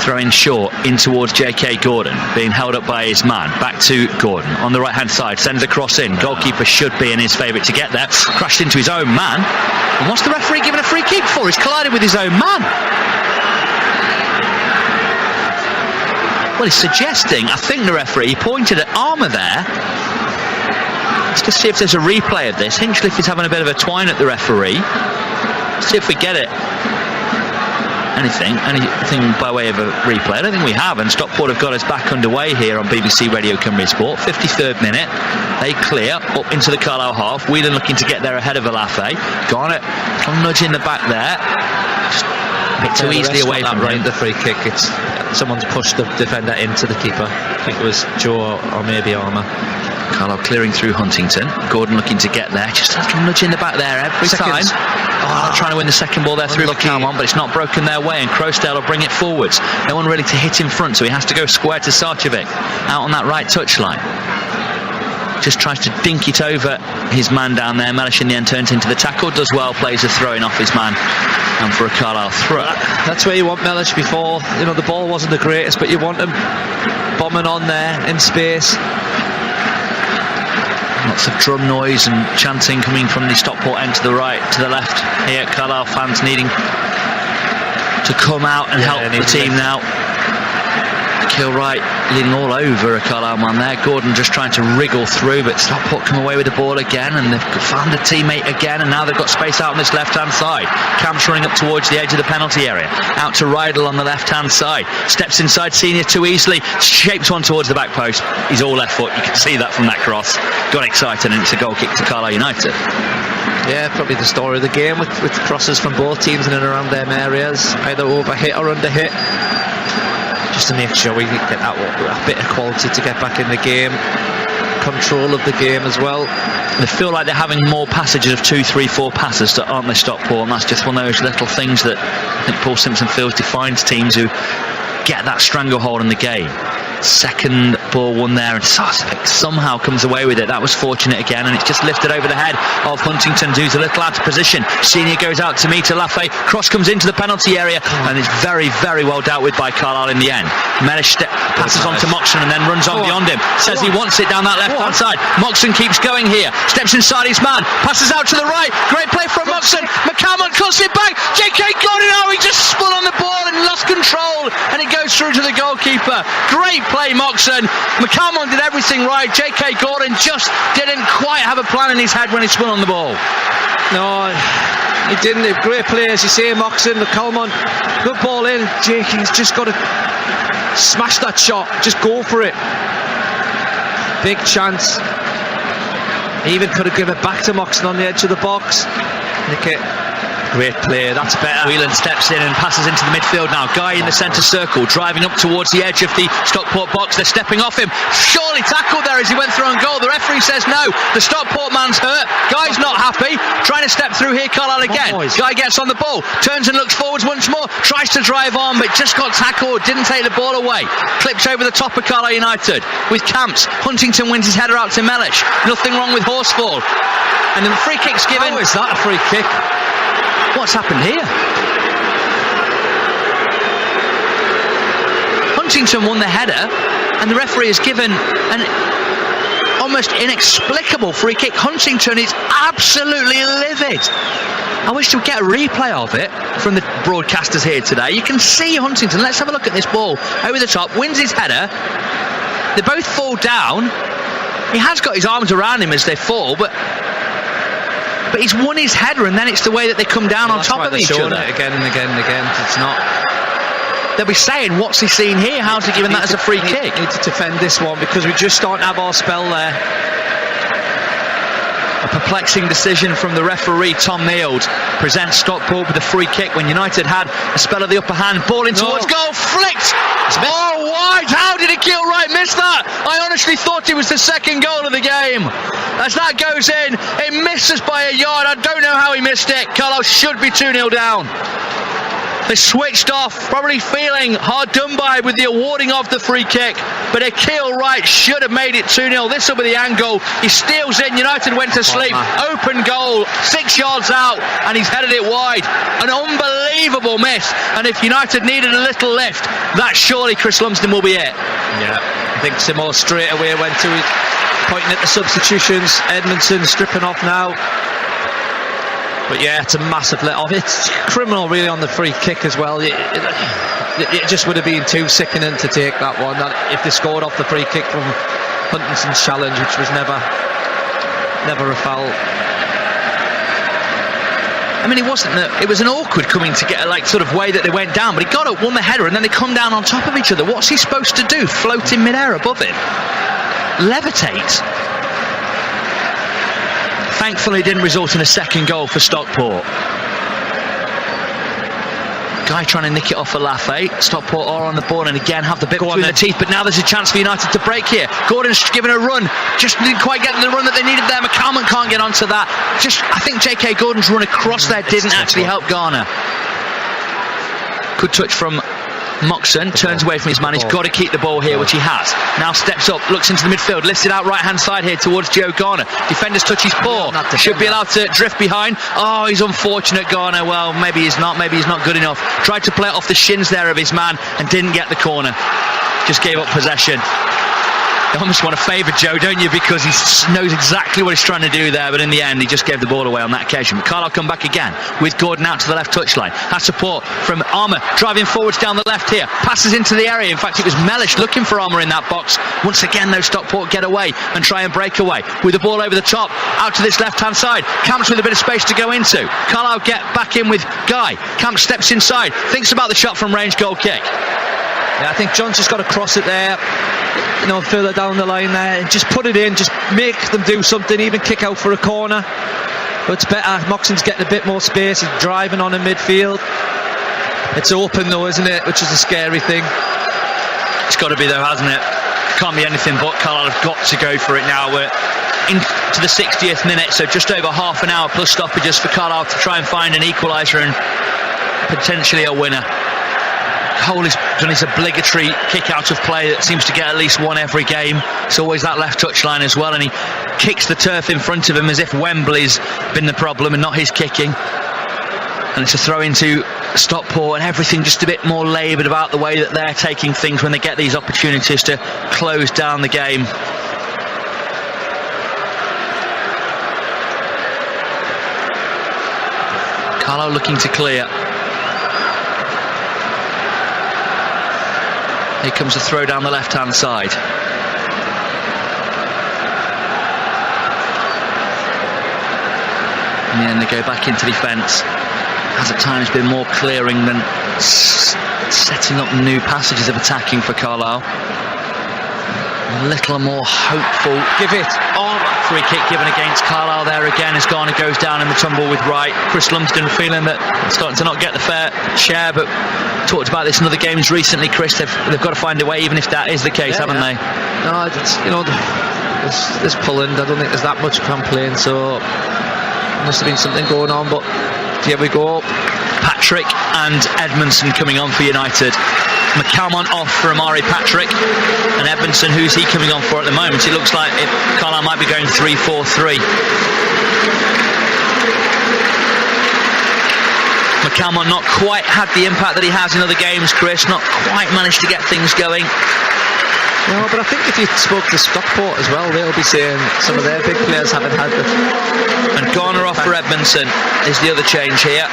Throwing short in towards J.K. Gordon, being held up by his man. Back to Gordon on the right hand side, sends a cross in. Goalkeeper should be in his favourite to get there. Crashed into his own man. And what's the referee giving a free kick for? He's collided with his own man. Well, he's suggesting, I think the referee pointed at Armour there. Let's just see if there's a replay of this. Hinchliffe is having a bit of a twine at the referee. Let's see if we get it. anything by way of a replay. I don't think we have, and Stockport have got us back underway here on BBC Radio Cymru Sport. 53rd minute, they clear up into the Carlisle half. Whelan looking to get there ahead of Alafe. Got it, a nudge in the back there, just a bit too easily away from him.
The free kick, it's someone's pushed the defender into the keeper. I think it was Joe or maybe Armour.
Carlisle clearing through Huntington. Gordon looking to get there, just a little nudge in the back there every time. Trying to win the second ball there through McCalmont, but it's not broken their way, and Crowsdale will bring it forwards. No one really to hit in front, so he has to go square to Sarcevic out on that right touchline. Just tries to dink it over his man down there. Mellish in the end turns into the tackle, does well, plays a throwing off his man, and for a Carlisle throw.
That's where you want Mellish before. You know, the ball wasn't the greatest, but you want him bombing on there in space.
Lots of drum noise and chanting coming from the Stockport end to the right, to the left. Here, Carlisle fans needing to come out and help the team now. Kilwright leaning all over a Carlisle man there. Gordon just trying to wriggle through, but Stockport come away with the ball again, and they've found a teammate again, and now they've got space out on this left-hand side. Camp's running up towards the edge of the penalty area. Out to Rydell on the left-hand side. Steps inside Senior too easily. Shapes one towards the back post. He's all left foot. You can see that from that cross. Got excited, and it's a goal kick to Carlisle United.
Yeah, probably the story of the game with crosses from both teams in and around them areas, either over hit or under hit. Just to make sure we get that bit of quality to get back in the game, control of the game as well.
They feel like they're having more passages of 2, 3, 4 passes, aren't they, Stockport? And that's just one of those little things that I think Paul Simpson feels defines teams who get that stranglehold in the game. Second ball won there, and Sarcevic somehow comes away with it. That was fortunate again, and it's just lifted over the head of Huntington, who's a little out of position. Senior goes out to meet Alafe. Cross comes into the penalty area, and it's very, very well dealt with by Carlisle in the end. Mellish passes on to Moxon and then runs on beyond him. Says he wants it down that left-hand side. Moxon keeps going here. Steps inside his man. Passes out to the right. Great play from Moxon. McCalmont cuts it back. J.K. Gordon, he just spun on the ball and lost control, and it goes through to the goalkeeper. Great play, Moxon. McCalmont did everything right. J.K. Gordon just didn't quite have a plan in his head when he spun on the ball.
No, he didn't. Great play, as you say, Moxon. McCalmont, good ball in. J.K.'s just got to smash that shot. Just go for it. Big chance. He even could have given it back to Moxon on the edge of the box. Nick it. Great play, that's better.
Whelan steps in and passes into the midfield now. Guy in the centre circle, driving up towards the edge of the Stockport box. They're stepping off him. Surely tackled there as he went through on goal. The referee says no. The Stockport man's hurt. Guy's not happy. Trying to step through here, Carlisle again. Guy gets on the ball, turns and looks forwards once more. Tries to drive on, but just got tackled. Didn't take the ball away. Clips over the top of Carlisle United with Camps. Huntington wins his header out to Mellish. Nothing wrong with Horsfall. And the free kick's given.
How is that a free kick?
What's happened here? Huntington won the header, and the referee has given an almost inexplicable free kick. Huntington is absolutely livid. I wish to get a replay of it from the broadcasters here today. You can see Huntington. Let's have a look at this ball over the top. Wins his header. They both fall down. He has got his arms around him as they fall, but he's won his header, and then it's the way that they come down on top of each other.
It again and again and again. It's not.
They'll be saying, what's he seen here? How's he given that as a free kick?
Need to defend this one, because we just don't have our spell there.
A perplexing decision from the referee, Tom Neild, presents Stockport with a free kick when United had a spell of the upper hand. Ball in towards goal, flicked! Oh, wide! How did Kilwright miss that? I honestly thought it was the second goal of the game. As that goes in, it misses by a yard. I don't know how he missed it. Carlisle should be 2-0 down. They switched off, probably feeling hard done by with the awarding of the free kick, but Kilwright should have made it 2-0. This will be the angle. He steals in. United went to sleep. Open goal, 6 yards out, and he's headed it wide. An unbelievable miss. And if United needed a little lift, that surely Chris Lumsden will be it.
Yeah, I think Simo straight away went to it, pointing at the substitutions. Edmondson stripping off now. But yeah, it's a massive let off. It's criminal really on the free kick as well. It just would have been too sickening to take that one. If they scored off the free kick from Huntington's challenge, which was never a foul.
I mean, it wasn't it was an awkward coming together, like sort of way that they went down, but he got up, won the header, and then they come down on top of each other. What's he supposed to do? Float in midair above him? Levitate? Thankfully, it didn't result in a second goal for Stockport. Guy trying to nick it off a Lafay. Stockport are on the board and again have the bit between the teeth, but now there's a chance for United to break here. Gordon's given a run, just didn't quite get the run that they needed there. McCalmont can't get onto that. I think J.K. Gordon's run across there didn't actually help Garner. Good touch from Moxon, turns away from his man. He's got to keep the ball here, which he has. Now steps up, looks into the midfield, lifted out right hand side here towards Joe Garner. Defenders touch his paw, should be allowed to drift behind. Oh, he's unfortunate, Garner. Well, maybe he's not good enough. Tried to play it off the shins there of his man and didn't get the corner. Just gave up possession. You almost want to favour Joe, don't you, because he knows exactly what he's trying to do there, but in the end he just gave the ball away on that occasion. But Carlisle come back again with Gordon out to the left touchline. Has support from Armour, driving forwards down the left here, passes into the area. In fact, it was Mellish looking for Armour in that box. Once again though, Stockport get away and try and break away with the ball over the top, out to this left hand side. Camps with a bit of space to go into. Carlisle get back in with Guy. Camps steps inside, thinks about the shot from range, goal kick.
Yeah, I think John's just got to cross it there, further down the line there, and just put it in, just make them do something, even kick out for a corner. But it's better. Moxon's getting a bit more space, he's driving on in midfield. It's open though, isn't it? Which is a scary thing.
It's got to be though, hasn't it? Can't be anything but. Carlisle have got to go for it now. We're into the 60th minute, so just over half an hour plus stoppages for Carlisle to try and find an equaliser and potentially a winner. Cole has done his obligatory kick out of play that seems to get at least one every game. It's always that left touchline as well, and he kicks the turf in front of him as if Wembley's been the problem and not his kicking. And it's a throw into Stockport, and everything just a bit more laboured about the way that they're taking things when they get these opportunities to close down the game. Carlisle looking to clear. Here comes the throw down the left-hand side. And then they go back into defence. Has at times been more clearing than setting up new passages of attacking for Carlisle. A little more hopeful. Give it on. Free kick given against Carlisle there again as Garner goes down in the tumble with Wright. Chris Lumsden feeling that starting to not get the fair share, but talked about this in other games recently, Chris. They've got to find a way, even if that is the case, haven't they?
No, it's, there's pulling. I don't think there's that much complaint, so there must have been something going on, but here we go.
Patrick and Edmondson coming on for United. McCalmont off for Amari Patrick, and Edmondson, who's he coming on for at the moment? It looks like Carlisle might be going 3-4-3. McCalmont not quite had the impact that he has in other games, Chris. Not quite managed to get things going.
No, but I think if you spoke to Stockport as well, they'll be saying some of their big players haven't had the...
And Garner off for Edmondson is the other change here.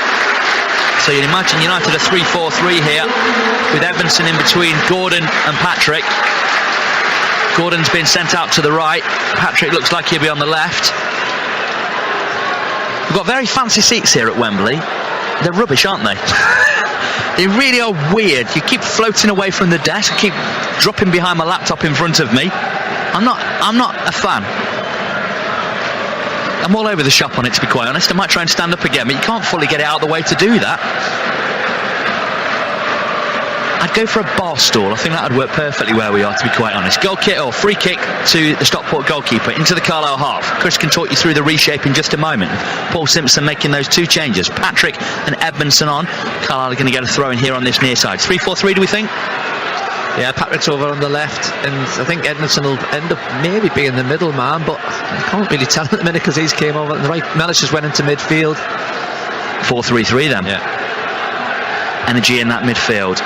So you'd imagine United are 3-4-3 here, with Edmondson in between Gordon and Patrick. Gordon's been sent out to the right. Patrick looks like he'll be on the left. We've got very fancy seats here at Wembley. They're rubbish, aren't they? They really are weird. You keep floating away from the desk, keep dropping behind my laptop in front of me. I'm not a fan. I'm all over the shop on it, to be quite honest. I might try and stand up again, but you can't fully get it out of the way to do that. I'd go for a bar stool. I think that would work perfectly where we are, to be quite honest. Goal kick or free kick to the Stockport goalkeeper into the Carlisle half. Chris can talk you through the reshape in just a moment. Paul Simpson making those two changes. Patrick and Edmondson on. Carlisle are going to get a throw in here on this near side. 3-4-3, do we think?
Yeah, Patrick's over on the left, and I think Edmondson will end up maybe being the middle man, but I can't really tell at the minute because he's came over on the right. Mellish just went into midfield.
4-3-3 then.
Yeah.
Energy in that midfield.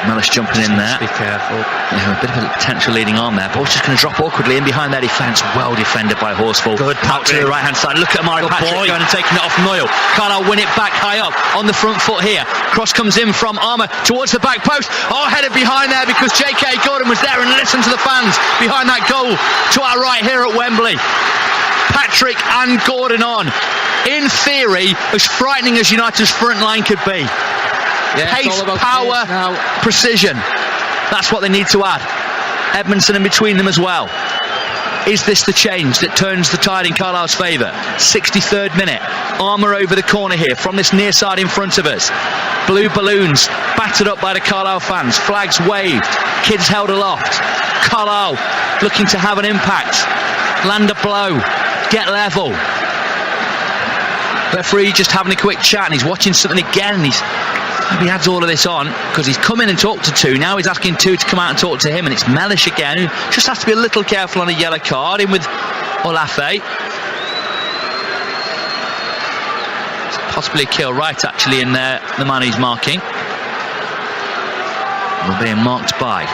Mellish jumping in there.
Be careful.
Yeah, a bit of a potential leading arm there. Ball's just going to drop awkwardly in behind their defence. Well defended by Horsfall.
Good
out to the right hand side. Look at Amari Patrick going and taking it off Noyle. Carlisle win it back high up on the front foot here. Cross comes in from Armour towards the back post. Oh, headed behind there because J.K. Gordon was there, and listen to the fans behind that goal to our right here at Wembley. Patrick and Gordon on. in theory, as frightening as United's front line could be.
Yeah,
Pace, power, precision. That's what they need to add. Edmondson in between them as well. Is this the change that turns the tide in Carlisle's favour? 63rd minute. Armour over the corner here from this near side in front of us. Blue balloons battered up by the Carlisle fans. Flags waved. Kids held aloft. Carlisle looking to have an impact. Land a blow. Get level. Referee just having a quick chat, and he's watching something again. He adds all of this on because he's come in and talked to two. Now he's asking two to come out and talk to him, and it's Mellish again, who just has to be a little careful on a yellow card. In with Olafe. Possibly a kill right actually in there, the man he's marking. We're being marked by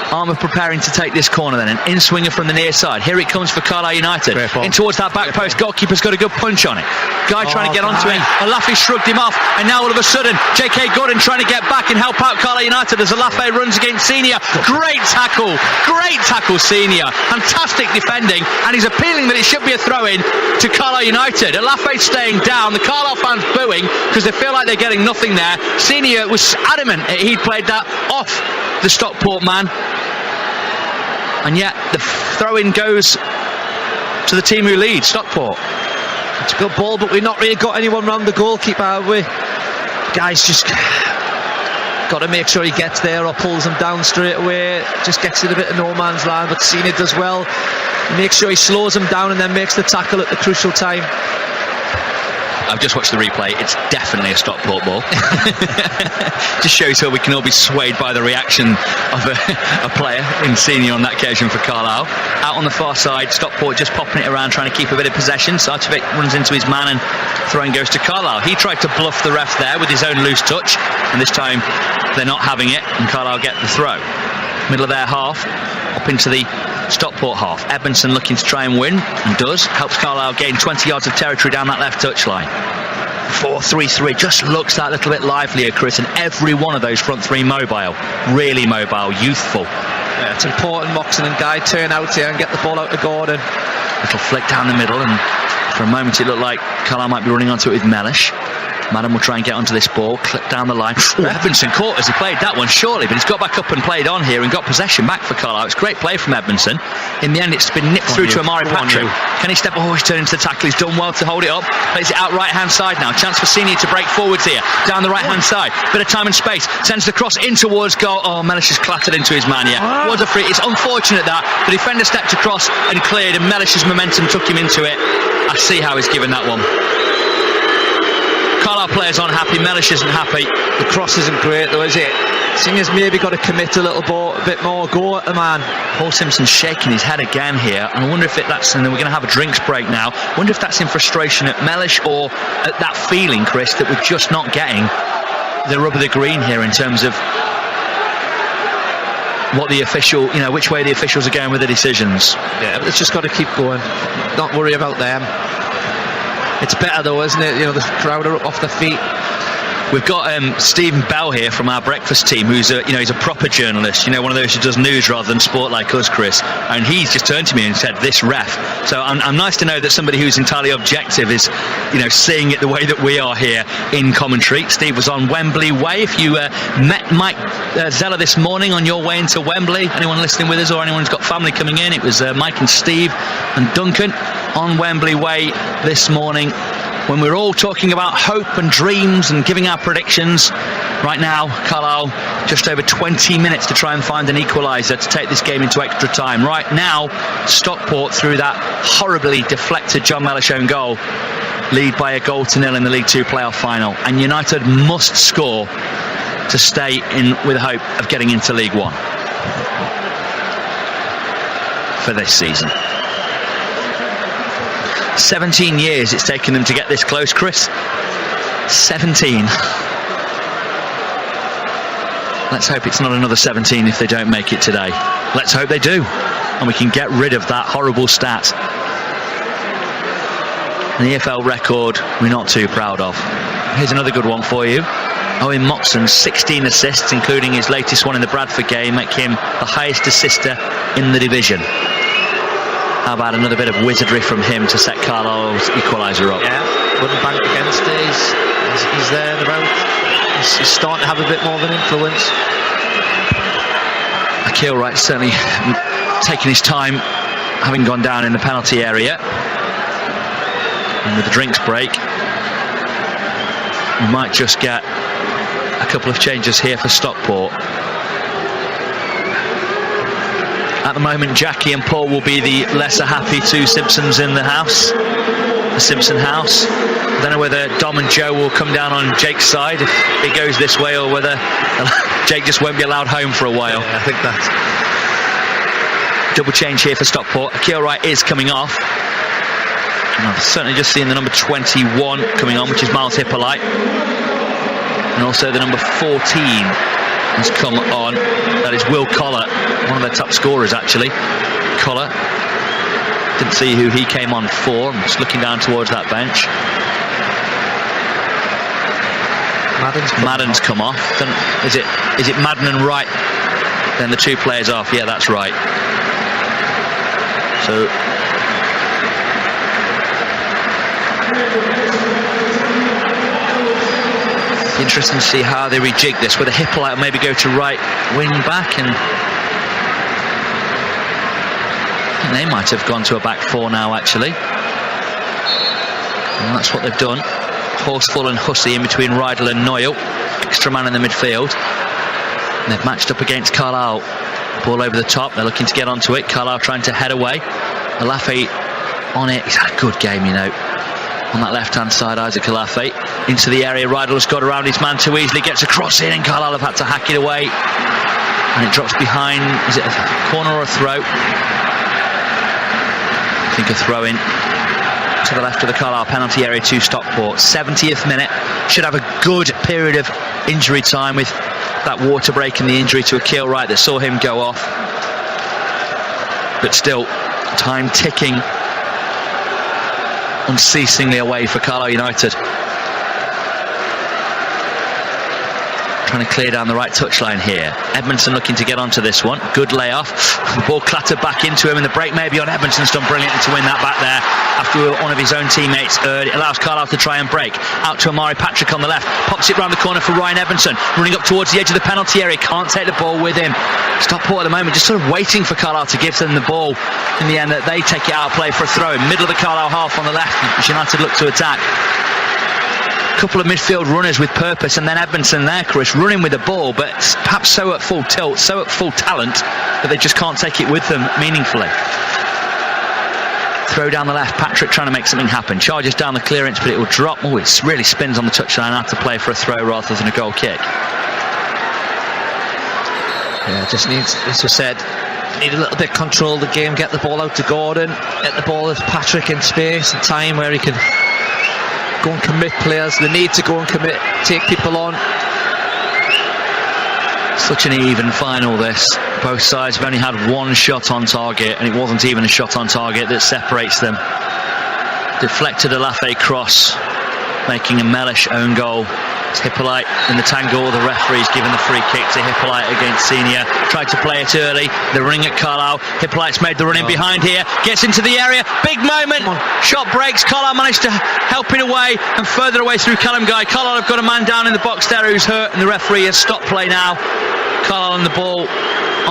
Armour preparing to take this corner then. An in-swinger from the near side. Here it comes for Carlisle United. In towards that back post. Goalkeeper's got a good punch on it. Guy trying to get onto him. Olafe shrugged him off. And now all of a sudden, J.K. Gordon trying to get back and help out Carlisle United as Olafe runs against Senior. Great tackle. Great tackle, Senior. Fantastic defending. And he's appealing that it should be a throw-in to Carlisle United. Olafe staying down. The Carlisle fans booing because they feel like they're getting nothing there. Senior was adamant he'd played that off the Stockport man. And yet the throw-in goes to the team who leads, Stockport.
It's a good ball, but we've not really got anyone round the goalkeeper, have we? Guys just got to make sure he gets there or pulls him down straight away. Just gets in a bit of no man's land, but Senior does well. Makes sure he slows him down and then makes the tackle at the crucial time.
I've just watched the replay. It's definitely a Stockport ball. Just shows how we can all be swayed by the reaction of a player in Senior on that occasion for Carlisle. Out on the far side, Stockport just popping it around, trying to keep a bit of possession. Sarcevic runs into his man and throwing goes to Carlisle. He tried to bluff the ref there with his own loose touch, and this time they're not having it, and Carlisle get the throw. Middle of their half, up into the Stockport half. Edmondson looking to try and win, and does. Helps Carlisle gain 20 yards of territory down that left touchline. 4-3-3 just looks that little bit livelier, Chris, and every one of those front three mobile, really mobile, youthful.
Yeah, it's important Moxon and Guy turn out here and get the ball out to Gordon.
Little flick down the middle, and for a moment it looked like Carlisle might be running onto it with Mellish. Madden will try and get onto this ball, clip down the line. Edmondson caught as he played that one, surely, but he's got back up and played on here and got possession back for Carlisle. It's great play from Edmondson. In the end, it's been nipped through to Amari Patrick. Can he step? Oh, he's turned into the tackle. He's done well to hold it up. Plays it out right-hand side now. Chance for Senior to break forwards here, down the right-hand side. Bit of time and space. Sends the cross in towards goal. Oh, Mellish has clattered into his man here. Was a free. It's unfortunate that the defender stepped across and cleared, and Mellish's momentum took him into it. I see how he's given that one. Carlisle players aren't happy, Mellish isn't happy.
The cross isn't great though, is it? Singer's maybe got to commit a bit more, go at the man.
Paul Simpson's shaking his head again here, and I wonder if that's, and then we're going to have a drinks break now, I wonder if that's in frustration at Mellish or at that feeling, Chris, that we're just not getting the rub of the green here in terms of what the official, which way the officials are going with the decisions.
Yeah, but it's just got to keep going, not worry about them. It's better though, isn't it? The crowd are up off their feet.
We've got Stephen Bell here from our breakfast team, who's he's a proper journalist, one of those who does news rather than sport like us, Chris. And he's just turned to me and said, "This ref." So I'm nice to know that somebody who's entirely objective is, seeing it the way that we are here in commentary. Steve was on Wembley Way. If you met Mike Zeller this morning on your way into Wembley, anyone listening with us or anyone who's got family coming in, it was Mike and Steve and Duncan on Wembley Way this morning, when we're all talking about hope and dreams and giving our predictions. Right now, Carlisle just over 20 minutes to try and find an equaliser to take this game into extra time. Right now, Stockport, through that horribly deflected John Mellish own goal, lead by 1-0 in the League Two playoff final. And United must score to stay in with hope of getting into League One for this season. 17 years it's taken them to get this close, Chris. 17. Let's hope it's not another 17 if they don't make it today. Let's hope they do, and we can get rid of that horrible stat. An EFL record we're not too proud of. Here's another good one for you. Owen Moxon, 16 assists, including his latest one in the Bradford game, make him the highest assister in the division. How about another bit of wizardry from him to set Carlisle's equaliser up?
Yeah. wouldn't bank against it. He's there and about. He's starting to have a bit more of an influence.
Kilwright certainly taking his time, having gone down in the penalty area. And with the drinks break, we might just get a couple of changes here for Stockport. At the moment, Jackie and Paul will be the lesser happy two Simpsons in the house, the Simpson house. I don't know whether Dom and Joe will come down on Jake's side if it goes this way, or whether Jake just won't be allowed home for a while.
Yeah, I think that.
Double change here for Stockport. Kilwright is coming off. And I've certainly just seen the number 21 coming on, which is Miles Hippolyte. And also the number 14 has come on. That is Will Collar, one of their top scorers actually. Collar. Didn't see who he came on for. I'm just looking down towards that bench. Madden's come off. Is it Madden and Wright? Then the two players off. Yeah, that's right. So interesting to see how they rejig this. Whether Hippolyte will maybe go to right wing back, and I think they might have gone to a back four now actually. And that's what they've done. Horsfall and Hussey in between Rydell and Noyle. Extra man in the midfield. And they've matched up against Carlisle. Ball over the top. They're looking to get onto it. Carlisle trying to head away. Alafe on it. He's had a good game, you know. On that left-hand side, Isaac Alafe into the area. Rydell has got around his man too easily. Gets a cross in, and Carlisle have had to hack it away. And it drops behind. Is it a corner or a throw? I think a throw in to the left of the Carlisle penalty area to Stockport. 70th minute. Should have a good period of injury time with that water break and the injury to a Kilwright that saw him go off. But still, time ticking unceasingly away for Carlisle United. Trying to clear down the right touchline here. Edmondson looking to get onto this one. Good layoff. The ball clattered back into him, and the break maybe on Edmondson's done brilliantly to win that back there after one of his own teammates earned. It allows Carlisle to try and break. Out to Amari Patrick on the left. Pops it round the corner for Ryan Edmondson. Running up towards the edge of the penalty area. Can't take the ball with him. Stockport at the moment just sort of waiting for Carlisle to give them the ball. In the end, that they take it out of play for a throw in middle of the Carlisle half on the left, which United look to attack. Couple of midfield runners with purpose, and then Edmondson there, Chris, running with the ball, but perhaps so at full tilt, so at full talent that they just can't take it with them meaningfully. Throw down the left, Patrick trying to make something happen. Charges down the clearance, but it will drop. Oh, it really spins on the touchline. Out to play for a throw rather than a goal kick.
Yeah, just needs, as you said, need a little bit of control of the game, get the ball out to Gordon, get the ball with Patrick in space and time where he can go and commit players. They need to go and commit, take people on.
Such an even final this. Both sides have only had one shot on target, and it wasn't even a shot on target that separates them. Deflected Alafe cross, making a Mellish own goal. It's Hippolyte in the tangle. The referee's given the free kick to Hippolyte against Senior. Tried to play it early. The running at Carlisle. Hippolyte's made the run in behind here. Gets into the area. Big moment. Shot breaks. Carlisle managed to help it away and further away through Callum Guy. Carlisle have got a man down in the box there who's hurt, and the referee has stopped play now. Carlisle on the ball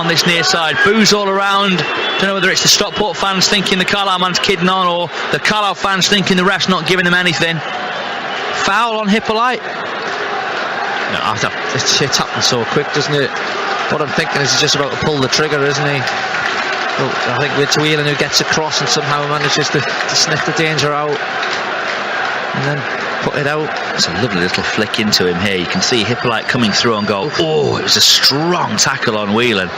on this near side. Boos all around. Don't know whether it's the Stockport fans thinking the Carlisle man's kidding on, or the Carlisle fans thinking the ref's not giving them anything. Foul on Hippolyte.
No, it happens so quick, doesn't it? What I'm thinking is he's just about to pull the trigger, isn't he? Well, I think it's Whelan who gets across and somehow manages to sniff the danger out and then put it out.
It's a lovely little flick into him here. You can see Hippolyte coming through on goal. Oh, it was a strong tackle on Whelan.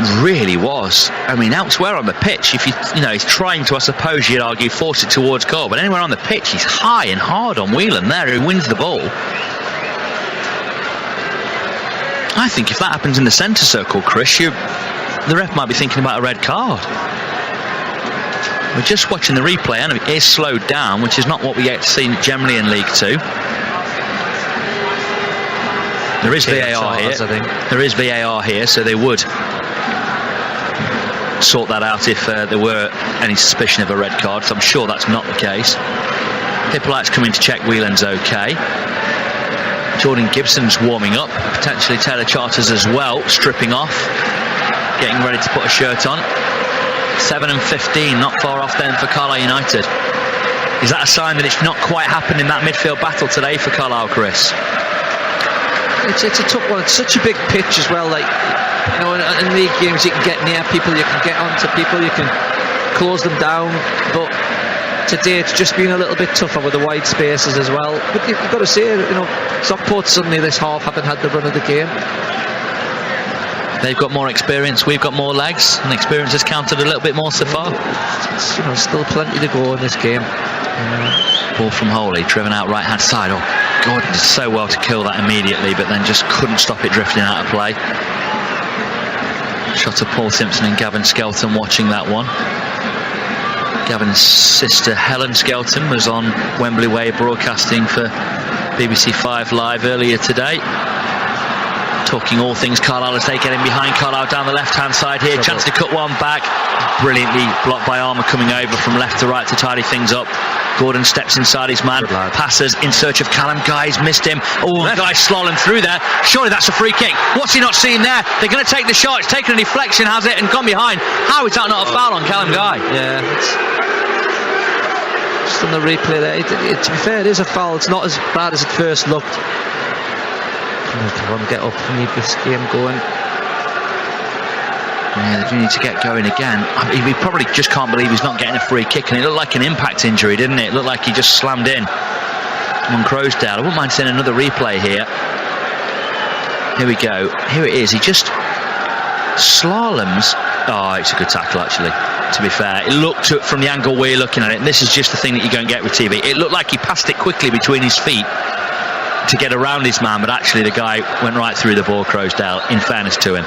It really was. I mean, elsewhere on the pitch, if you know, he's trying to, I suppose you'd argue, force it towards goal, but anywhere on the pitch, he's high and hard on Whelan there, who wins the ball. I think if that happens in the centre circle, Chris, the ref might be thinking about a red card. We're just watching the replay, and it is slowed down, which is not what we get to see generally in League Two. There is VAR here. There is VAR here, so they would sort that out if there were any suspicion of a red card, so I'm sure that's not the case. Hippolyte's coming to check Whelan's okay. Jordan Gibson's warming up, potentially Taylor Charters as well, stripping off, getting ready to put a shirt on. 7 and 15, not far off then for Carlisle United. Is that a sign that it's not quite happened in that midfield battle today for Carlisle, Chris?
It's a tough one. It's such a big pitch as well. Like, you know, in league games you can get near people, you can get onto people, you can close them down. But today it's just been a little bit tougher with the wide spaces as well. But you've got to say, you know, Stockport suddenly this half haven't had the run of the game.
They've got more experience, we've got more legs, and experience has counted a little bit more so far.
You know, still plenty to go in this game.
Ball from Holy, driven out right hand side. Oh, Gordon did so well to kill that immediately, but then just couldn't stop it drifting out of play. Shot of Paul Simpson and Gavin Skelton watching that one. Gavin's sister Helen Skelton was on Wembley Way broadcasting for BBC 5 Live earlier today, talking all things Carlisle as they get in behind Carlisle down the left hand side here. Chance to cut one back, brilliantly blocked by Armour coming over from left to right to tidy things up. Gordon steps inside his man, passes in search of Callum Guy's missed him. Oh, Guy slalom through there. Surely that's a free kick. What's he not seen there? They're going to take the shot. It's taken a deflection, has it, and gone behind. How is that not a foul on Callum Guy?
Yeah, just on the replay there. To be fair, it is a foul. It's not as bad as it first looked. Come on, get up and keep this game going.
Yeah, they do need to get going again. I mean, we probably just can't believe he's not getting a free kick, and it looked like an impact injury, didn't it? It looked like he just slammed in on Croasdale. I wouldn't mind seeing another replay here. Here we go. Here it is. He just slaloms. Oh, it's a good tackle, actually, to be fair. It looked from the angle we're looking at it, and this is just the thing that you don't get with TV. It looked like he passed it quickly between his feet to get around his man, but actually the guy went right through the ball, Croasdale, in fairness to him.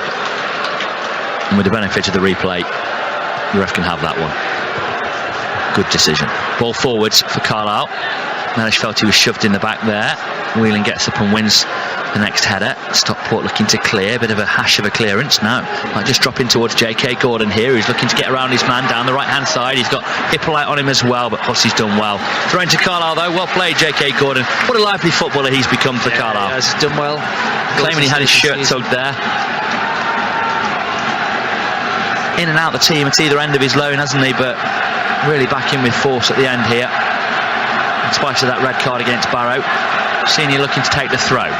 And with the benefit of the replay, the ref can have that one. Good decision. Ball forwards for Carlisle. Mellish felt he was shoved in the back there. Whelan gets up and wins the next header. Stockport looking to clear, bit of a hash of a clearance now. Might just drop in towards J.K. Gordon here, who's looking to get around his man down the right hand side. He's got Hippolyte on him as well, but Hussey's done well. Thrown to Carlisle though, well played J.K. Gordon. What a lively footballer he's become for Carlisle.
Yeah, he's done well.
Claiming he had his shirt tugged there. In and out the team at either end of his loan, hasn't he, but really back in with force at the end here, in spite of that red card against Barrow. Senior looking to take the throw.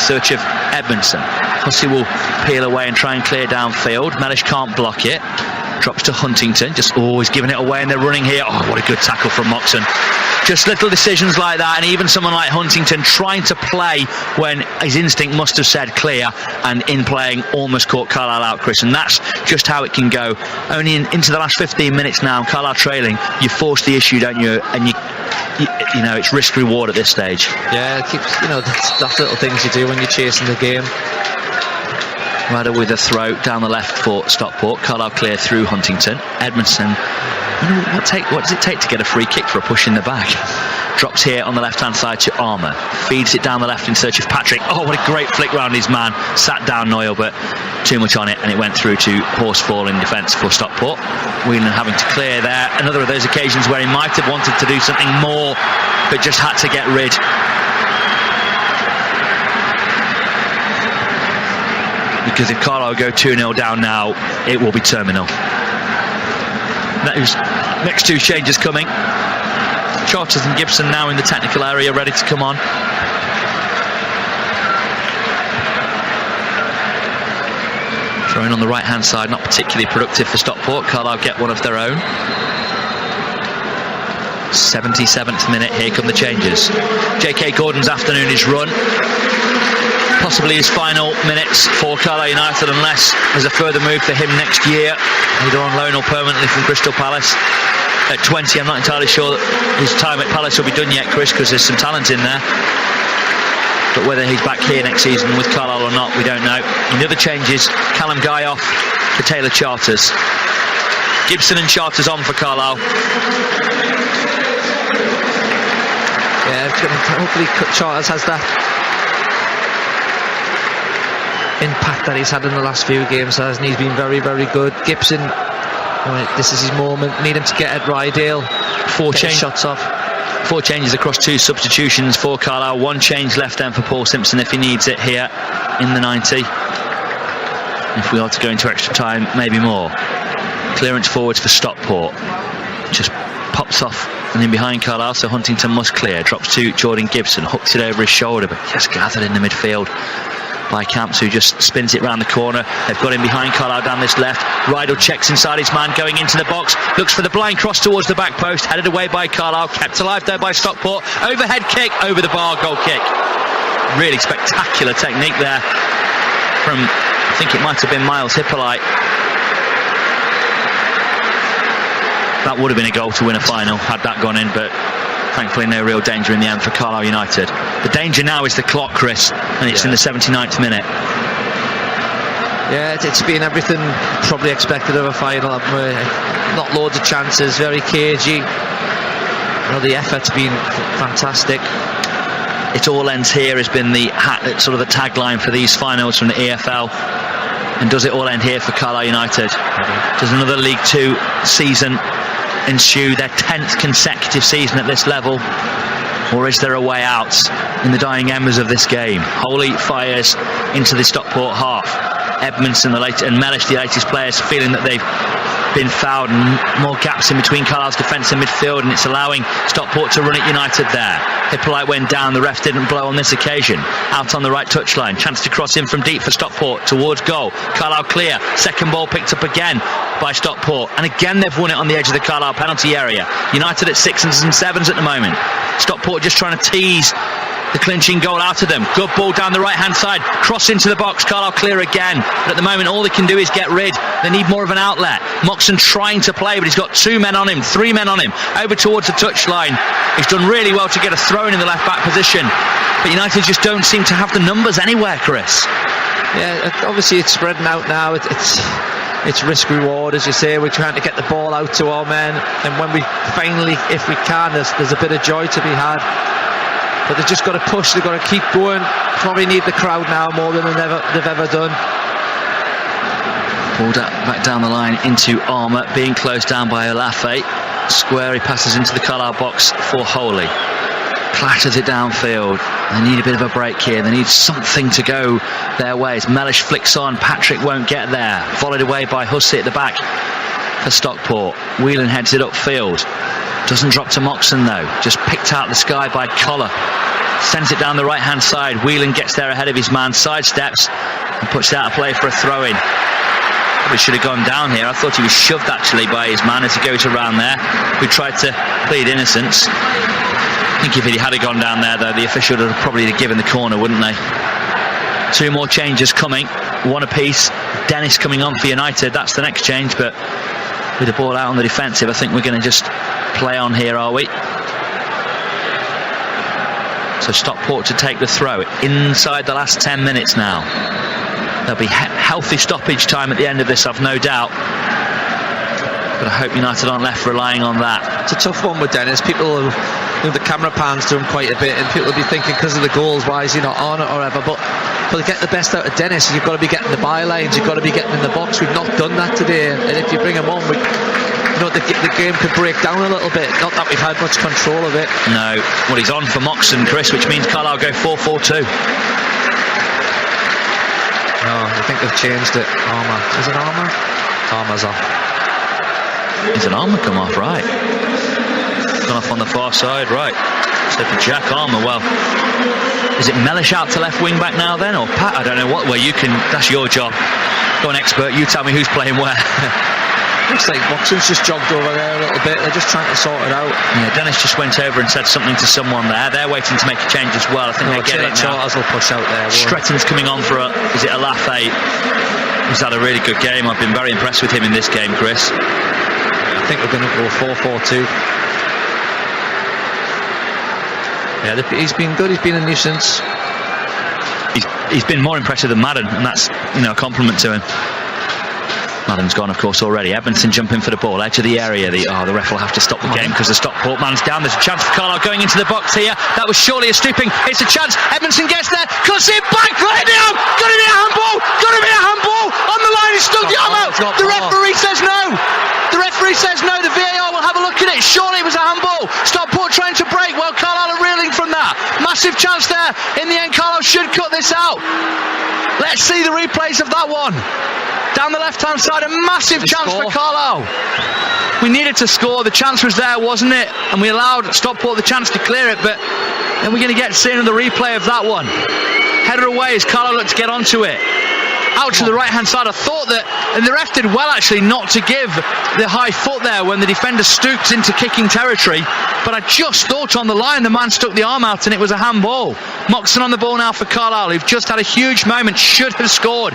Search of Edmondson. Hussey will peel away and try and clear downfield. Mellish can't block it. Drops to Huntington. Just always giving it away, and they're running here. Oh, what a good tackle from Moxon. Just little decisions like that, and even someone like Huntington trying to play when his instinct must have said clear, and in playing almost caught Carlisle out, Chris, and that's just how it can go. Only into the last 15 minutes now, Carlisle trailing, you force the issue, don't you? And you know, it's risk reward at this stage.
Yeah, it keeps, you know, that's little things you do when you're chasing the game.
Ryder with a throw down the left for Stockport. Carlisle clear through Huntington. Edmondson, you know, what does it take to get a free kick for a push in the back? Drops here on the left hand side to Armour. Feeds it down the left in search of Patrick. Oh, what a great flick round his man. Sat down Noyle, but too much on it, and it went through to Horsefall in defence for Stockport. Whelan having to clear there. Another of those occasions where he might have wanted to do something more, but just had to get rid. Because if Carlisle go 2-0 down now, it will be terminal. Next two changes coming. Charters and Gibson now in the technical area, ready to come on. Throwing on the right hand side, not particularly productive for Stockport. Carlisle get one of their own. 77th minute, here come the changes. J.K. Gordon's afternoon is run. Possibly his final minutes for Carlisle United, unless there's a further move for him next year, either on loan or permanently from Crystal Palace. At 20, I'm not entirely sure that his time at Palace will be done yet, Chris, because there's some talent in there. But whether he's back here next season with Carlisle or not, we don't know. And the other changes, Callum Guy off for Taylor Charters. Gibson and Charters on for Carlisle.
Yeah, hopefully Charters has that impact that he's had in the last few games, hasn't he? He's been very, very good. Gibson This is his moment. Need him to get at Rydale. Shots off.
4 changes across 2 substitutions for Carlisle. 1 change left then for Paul Simpson if he needs it here in the 90. If we are to go into extra time, maybe more. Clearance forwards for Stockport. Just pops off and in behind Carlisle, so Huntington must clear. Drops to Jordan Gibson, hooks it over his shoulder, but just gathered in the midfield by Camps, who just spins it round the corner. They've got him behind Carlisle down this left. Rydell checks inside his man, going into the box, looks for the blind cross towards the back post, headed away by Carlisle, kept alive there by Stockport. Overhead kick, over the bar, goal kick. Really spectacular technique there from, I think it might have been Miles Hippolyte. That would have been a goal to win a final had that gone in, but thankfully no real danger in the end for Carlisle United. The danger now is the clock, Chris, and it's in the 79th minute.
Yeah, it's been everything probably expected of a final. Not loads of chances, very cagey. The effort's been fantastic.
It all ends here has been the sort of the tagline for these finals from the EFL. And does it all end here for Carlisle United? Does another League Two season ensue, their 10th consecutive season at this level, or is there a way out in the dying embers of this game? Holy fires into the Stockport half. Edmondson and Mellish, the latest players, feeling that they've been fouled and more gaps in between Carlisle's defence and midfield, and it's allowing Stockport to run at United there. Hippolyte went down, the ref didn't blow on this occasion. Out on the right touchline, chance to cross in from deep for Stockport towards goal. Carlisle clear, second ball picked up again by Stockport, and again they've won it on the edge of the Carlisle penalty area. United at 6s and 7s at the moment. Stockport just trying to tease the clinching goal out of them. Good ball down the right hand side, cross into the box, Carlisle clear again, but at the moment all they can do is get rid. They need more of an outlet. Moxon trying to play, but he's got 2 men on him, 3 men on him, over towards the touchline. He's done really well to get a throw in the left back position, but United just don't seem to have the numbers anywhere, Chris.
Yeah, obviously it's spreading out now. It's risk reward, as you say. We're trying to get the ball out to our men, and when we finally, if we can, there's a bit of joy to be had. But they've just got to push, they've got to keep going. Probably need the crowd now more than they've ever done.
Ball back down the line into Armour, being closed down by Olafe. Square, he passes into the Carlisle box for Holy. Clatters it downfield. They need a bit of a break here. They need something to go their ways. Mellish flicks on, Patrick won't get there. Volleyed away by Hussey at the back for Stockport. Whelan heads it upfield. Doesn't drop to Moxon though, just picked out the sky by Collar. Sends it down the right hand side. Whelan gets there ahead of his man, sidesteps and puts it out of play for a throw in. Probably should have gone down here. I thought he was shoved actually by his man as he goes around there, who tried to plead innocence. I think if he had gone down there though, the official would have probably given the corner, wouldn't they? 2 more changes coming, 1 apiece. Dennis coming on for United, that's the next change, but with the ball out on the defensive, I think we're going to just play on here, are we? So Stockport to take the throw inside the last 10 minutes now. There'll be healthy stoppage time at the end of this, I've no doubt, but I hope United aren't left relying on that.
It's a tough one with Dennis. People, the camera pans to him quite a bit, and people will be thinking, because of the goals, why is he not on it or whatever, but to get the best out of Dennis, you've got to be getting the bylines, you've got to be getting in the box. We've not done that today, and if you bring him on, the game could break down a little bit. Not that we've had much control of it.
No. Well, he's on for Moxon, Chris, which means Carlisle go 4-4-2.
No, I think they've changed it. Armour. Is it Armour? Armour's off.
Is an Armour come off? Right. Gone off on the far side, right. So for Jack Armour, well, is it Mellish out to left wing back now then, or Pat? I don't know what. Well, you can. That's your job. Go on, expert. You tell me who's playing where.
Looks like Moxon's just jogged over there a little bit. They're just trying to sort it out.
Yeah, Dennis just went over and said something to someone there. They're waiting to make a change as well. I think they get it now.
Charles will push out there.
Stretton's coming on for is it Olafe? He's had a really good game. I've been very impressed with him in this game, Chris.
I think we're going to go 4-4-2. Yeah, he's been good. He's been a nuisance.
He's been more impressive than Madden, and that's a compliment to him. Madden's gone, of course, already. Edmondson jumping for the ball, edge of the area. The ref will have to stop the game because the Stockport man's down. There's a chance for Carlisle going into the box here. That was surely a stooping. It's a chance. Edmondson gets there, cuts it back, right down. Got to be a handball. Got to be a handball. On the line, he stuck the arm out. The referee says no. The referee says no. The VAR will have a look at it. Surely it was a handball. Stockport trying to break. Well, Carlisle are reeling from that. Massive chance there. In the end, Carlisle should cut this out. Let's see the replays of that one. Down the left-hand side, a massive chance for Carlisle. We needed to score. The chance was there, wasn't it? And we allowed Stockport the chance to clear it, but then we're going to get to see another replay of that one. Header away as Carlisle looked to get onto it. Out to the right-hand side. I thought that, and the ref did well actually not to give the high foot there when the defender stooped into kicking territory, but I just thought on the line the man stuck the arm out and it was a handball. Moxon on the ball now for Carlisle, who've just had a huge moment. Should have scored.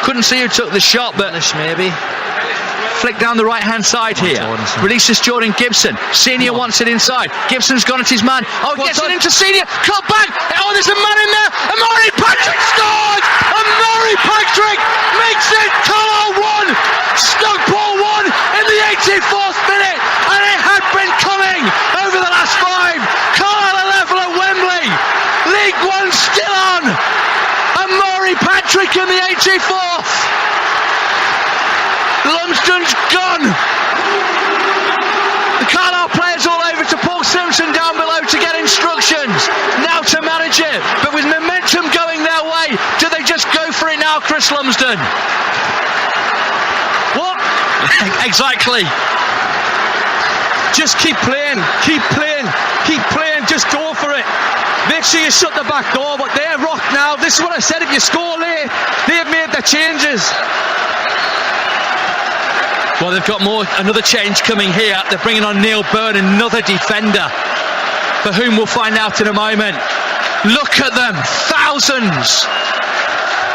Couldn't see who took the shot, but maybe. Flick down the right-hand side here. Releases Jordan Gibson. Senior wants it inside. Gibson's gone at his man. Oh, gets it into Senior. Cut back. Oh, there's a man in there. Amari Patrick scores! Amari Patrick makes it. Carlisle 1. Stockport 1 in the 84th minute. And it had been coming over the last 5. Carlisle level at Wembley. League One still on. Amari Patrick in the 84th. Lumsden's gone. The Carlisle players all over to Paul Simpson down below to get instructions. Now to manage it. But with momentum going their way, do they just go for it now, Chris Lumsden? What? Exactly.
Just keep playing, just go for it. Make sure you shut the back door, but they're rocked now. This is what I said, if you score late, they've made their changes.
Well, they've got another change coming here. They're bringing on Neil Byrne, another defender, for whom we'll find out in a moment. Look at them, thousands.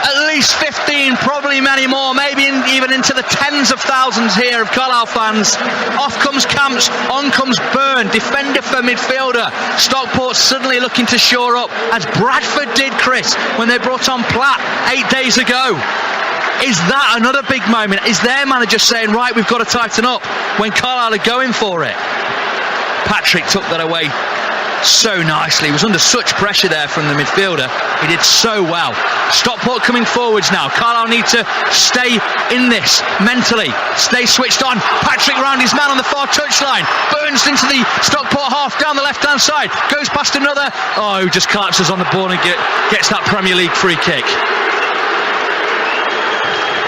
At least 15, probably many more, maybe even into the tens of thousands here of Carlisle fans. Off comes Camps, on comes Byrne, defender for midfielder. Stockport suddenly looking to shore up, as Bradford did, Chris, when they brought on Platt 8 days ago. Is that another big moment? Is their manager saying, right, we've got to tighten up, when Carlisle are going for it? Patrick took that away so nicely. He was under such pressure there from the midfielder. He did so well. Stockport coming forwards now. Carlisle need to stay in this mentally, stay switched on. Patrick round his man on the far touchline. Burns into the Stockport half down the left-hand side. Goes past another. Oh, who just collapses on the ball and gets that Premier League free kick.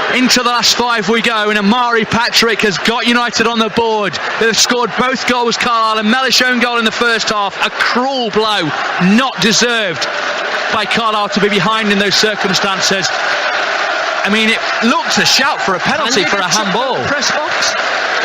Into the last 5 we go, and Amari Patrick has got United on the board. They've scored both goals, Carlisle, and Mellish own goal in the first half. A cruel blow, not deserved by Carlisle to be behind in those circumstances. I mean, it looked a shout for a penalty for a handball.
Press box.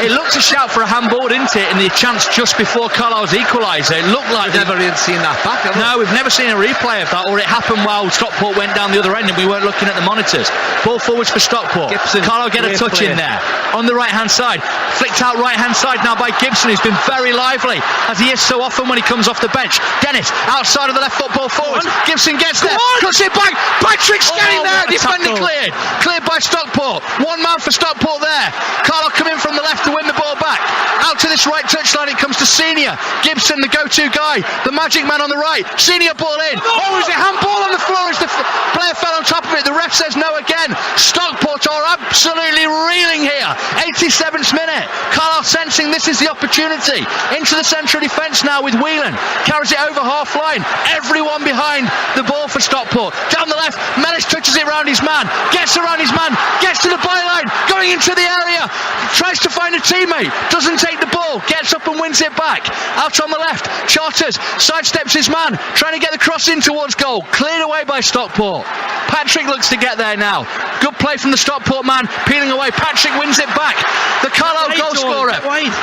It looked a shout for a handball, didn't it? In the chance just before Carlisle's equaliser. It looked like...
We've never even seen that back, have we?
No, we've never seen a replay of that, or it happened while Stockport went down the other end and we weren't looking at the monitors. Ball forwards for Stockport.
Gibson,
Carlisle get a touch in there. On the right-hand side. Flicked out right-hand side now by Gibson, who's been very lively, as he is so often when he comes off the bench. Dennis, outside of the left football forwards. Gibson gets there, cuts it back. Patrick's getting there. Defender cleared. Cleared by Stockport. One man for Stockport there. Carlisle come in from the left to win the ball back. Out to this right touchline it comes to Senior. Gibson, the go-to guy, the magic man on the right. Senior ball in. Oh, is it handball on the floor as the player fell on top of it? The ref says no again. Stockport are absolutely reeling here. 87th minute. Carlisle sensing this is the opportunity. Into the central defence now with Whelan. Carries it over half line. Everyone behind the ball for Stockport. Down the left, Mellish touches it around his man. Gets around his man. Gets to the byline. Going into the area. Tries to find a teammate. Doesn't take the ball. Gets up and wins it back. Out on the left. Charters sidesteps his man. Trying to get the cross in towards goal. Cleared away by Stockport. Patrick looks to get there now. Good play from the Stockport man. Peeling away. Patrick wins it back. The Carlisle goal scorer.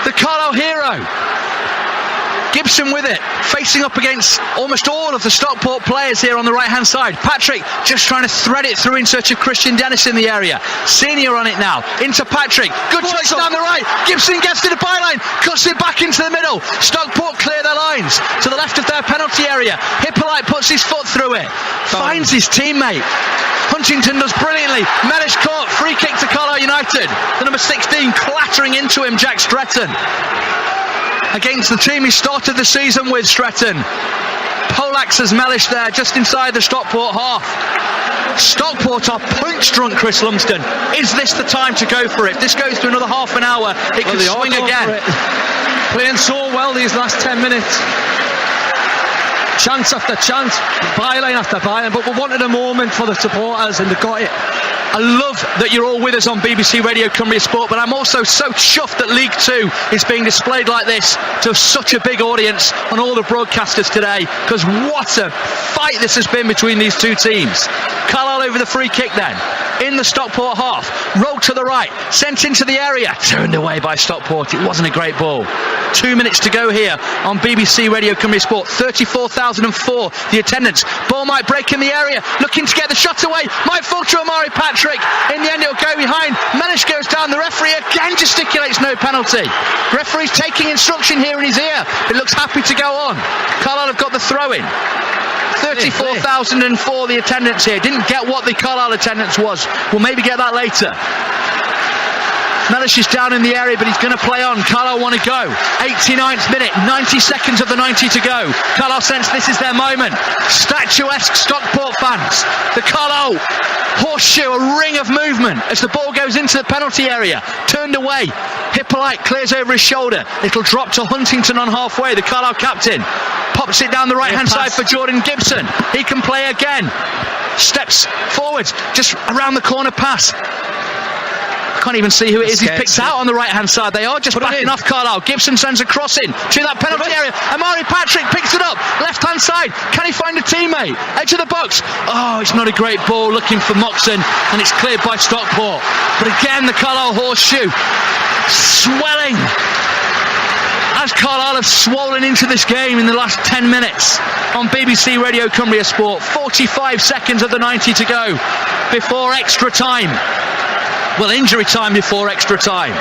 The Carlisle hero.
Gibson with it, facing up against almost all of the Stockport players here on the right hand side. Patrick just trying to thread it through in search of Christian Dennis in the area. Senior on it now, into Patrick, good touch down the right. Gibson gets to the byline, cuts it back into the middle. Stockport clear their lines to the left of their penalty area. Hippolyte puts his foot through it, finds his teammate. Huntington does brilliantly. Mellish caught, free kick to Carlisle United. The number 16 clattering into him, Jack Stretton. Against the team he started the season with, Stretton. Polax as Mellish there, just inside the Stockport half. Stockport are punch drunk, Chris Lumsden. Is this the time to go for it? If this goes to another half an hour, it could swing again.
Playing so well these last 10 minutes. Chance after chance, byline after byline, but we wanted a moment for the supporters and they got it.
I love that you're all with us on BBC Radio Cumbria Sport, but I'm also so chuffed that League 2 is being displayed like this to such a big audience on all the broadcasters today, because what a fight this has been between these two teams. Carlisle over the free kick then, in the Stockport half, rolled to the right, sent into the area, turned away by Stockport. It wasn't a great ball. 2 minutes to go here on BBC Radio Cumbria Sport. 34,004 the attendance. Ball might break in the area, looking to get the shot away, might fall to Amari Patrick. In the end it'll go behind. Mellish goes down. The referee again gesticulates no penalty. Referee's taking instruction here in his ear. It looks happy to go on. Carlisle have got the throw in. 34,004 the attendance here. Didn't get what the Carlisle attendance was. We'll maybe get that later. Mellish is down in the area, but he's going to play on. Carlisle want to go. 89th minute, 90 seconds of the 90 to go. Carlisle sense this is their moment. Statuesque Stockport fans. The Carlisle horseshoe, a ring of movement as the ball goes into the penalty area. Turned away. Hippolyte clears over his shoulder. It'll drop to Huntington on halfway. The Carlisle captain pops it down the right hand side for Jordan Gibson. He can play again. Steps forwards, just around the corner pass. Can't even see who it is he's picked out on the right hand side. They are just backing off Carlisle. Gibson sends a cross in to that penalty area. Amari Patrick picks it up, left hand side. Can he find a teammate? Edge of the box. Oh, it's not a great ball, looking for Moxon, and it's cleared by Stockport. But again, the Carlisle horseshoe swelling as Carlisle have swollen into this game in the last 10 minutes on BBC Radio Cumbria Sport. 45 seconds of the 90 to go before extra time. Well, injury time before extra time.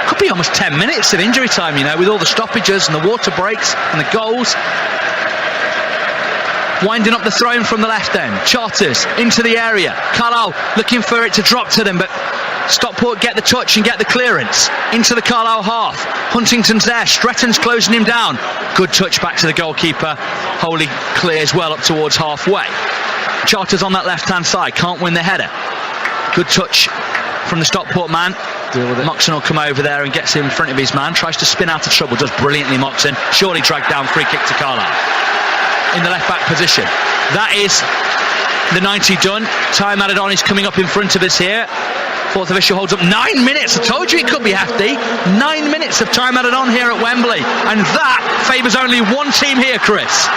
Could be almost 10 minutes of injury time, you know, with all the stoppages and the water breaks and the goals. Winding up the throw from the left end. Charters into the area. Carlisle looking for it to drop to them, but Stockport get the touch and get the clearance into the Carlisle half. Huntington's there. Stretton's closing him down. Good touch back to the goalkeeper. Wholly clears well up towards halfway. Charters on that left hand side. Can't win the header. Good touch from the Stockport man. Moxon will come over there and gets him in front of his man. Tries to spin out of trouble. Does brilliantly, Moxon. Surely dragged down. Free kick to Carlisle. In the left back position. That is the 90 done. Time added on is coming up in front of us here. Fourth official holds up 9 minutes. I told you it could be hefty. 9 minutes of time added on here at Wembley. And that favours only one team here, Chris.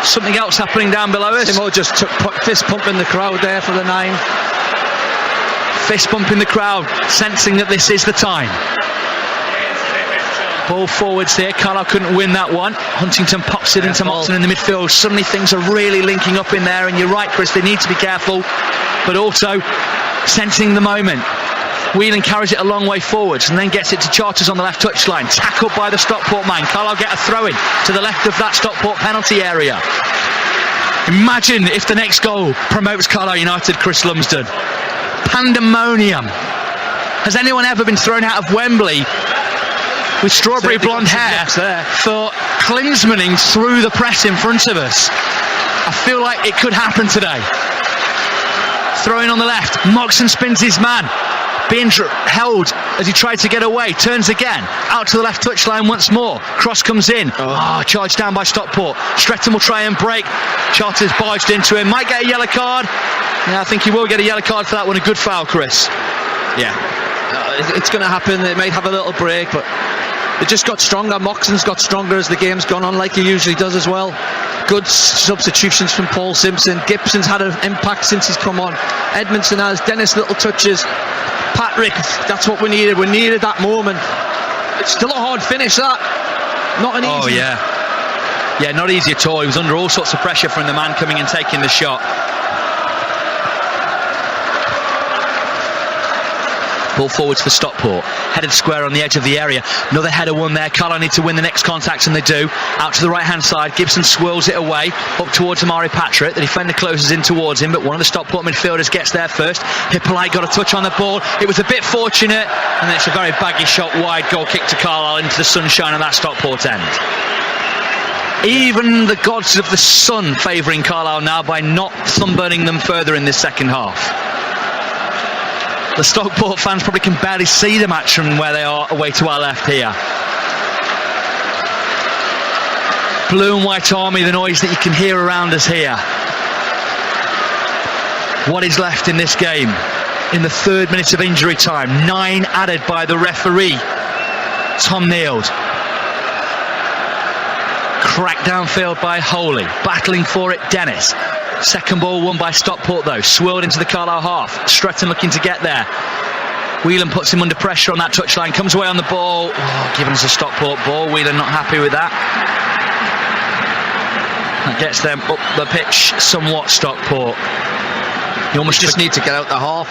Something else happening down below us.
Timo just took fist pumping the crowd there for the 9.
Fist pumping the crowd, sensing that this is the time. Ball forwards here. Carlisle couldn't win that one. Huntington pops it into Moxon in the midfield. Suddenly things are really linking up in there, and you're right, Chris, they need to be careful, but also sensing the moment. Whelan carries it a long way forwards and then gets it to Charters on the left touchline. Tackled by the Stockport man. Carlisle get a throw in to the left of that Stockport penalty area. Imagine if the next goal promotes Carlisle United, Chris Lumsden. Pandemonium. Has anyone ever been thrown out of Wembley with strawberry blonde hair for Klinsmanning through the press in front of us? I feel like it could happen today. Throwing on the left, Moxon spins his man, being held as he tried to get away, turns again, out to the left touchline once more, cross comes in, charged down by Stockport. Stretton will try and break, Charters barged into him, might get a yellow card. Yeah, I think he will get a yellow card for that one. A good foul, Chris.
Yeah, it's going to happen. They might have a little break, but they just got stronger. Moxon's got stronger as the game's gone on, like he usually does as well. Good substitutions from Paul Simpson. Gibson's had an impact since he's come on. Edmondson has. Dennis little touches. Patrick, that's what we needed. We needed that moment. it's still a hard finish, that. Not an easy.
Oh, yeah. Yeah, not easy at all. He was under all sorts of pressure from the man coming and taking the shot. Ball forwards for Stockport. Headed square on the edge of the area. Another header won there. Carlisle need to win the next contact, and they do. Out to the right-hand side. Gibson swirls it away. Up towards Amari Patrick. The defender closes in towards him, but one of the Stockport midfielders gets there first. Hippolyte got a touch on the ball. It was a bit fortunate, and then it's a very baggy shot wide. Goal kick to Carlisle into the sunshine of that Stockport end. Even the gods of the sun favouring Carlisle now by not sunburning them further in this second half. The Stockport fans probably can barely see the match from where they are away to our left here. Blue and white army, the noise that you can hear around us here. What is left in this game? In the 3rd minute of injury time, 9 added by the referee, Tom Neild. Cracked downfield by Holy, battling for it Dennis. Second ball won by Stockport though, swirled into the Carlisle half. Stretton looking to get there. Whelan puts him under pressure on that touchline, comes away on the ball. Giving us a Stockport ball. Whelan not happy with that. That gets them up the pitch somewhat, Stockport. You almost
just need to get out the half.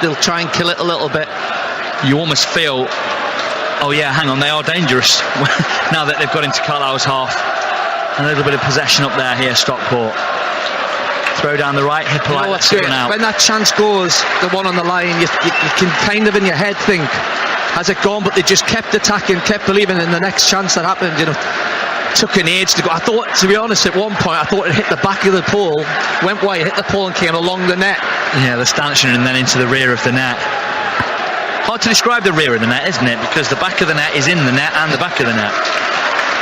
They'll try and kill it a little bit.
You almost feel, oh yeah, hang on, they are dangerous now that they've got into Carlisle's half. A little bit of possession up there here, Stockport. Throw down the right, Hippolyte, let's run out.
When that chance goes, the one on the line, you can kind of in your head think, has it gone? But they just kept attacking, kept believing in the next chance that happened. You know, took an age to go. I thought, to be honest, at one point, I thought it hit the back of the pole, went wide, hit the pole and came along the net.
Yeah, the stanchion and then into the rear of the net. Hard to describe the rear of the net, isn't it? Because the back of the net is in the net and the back of the net.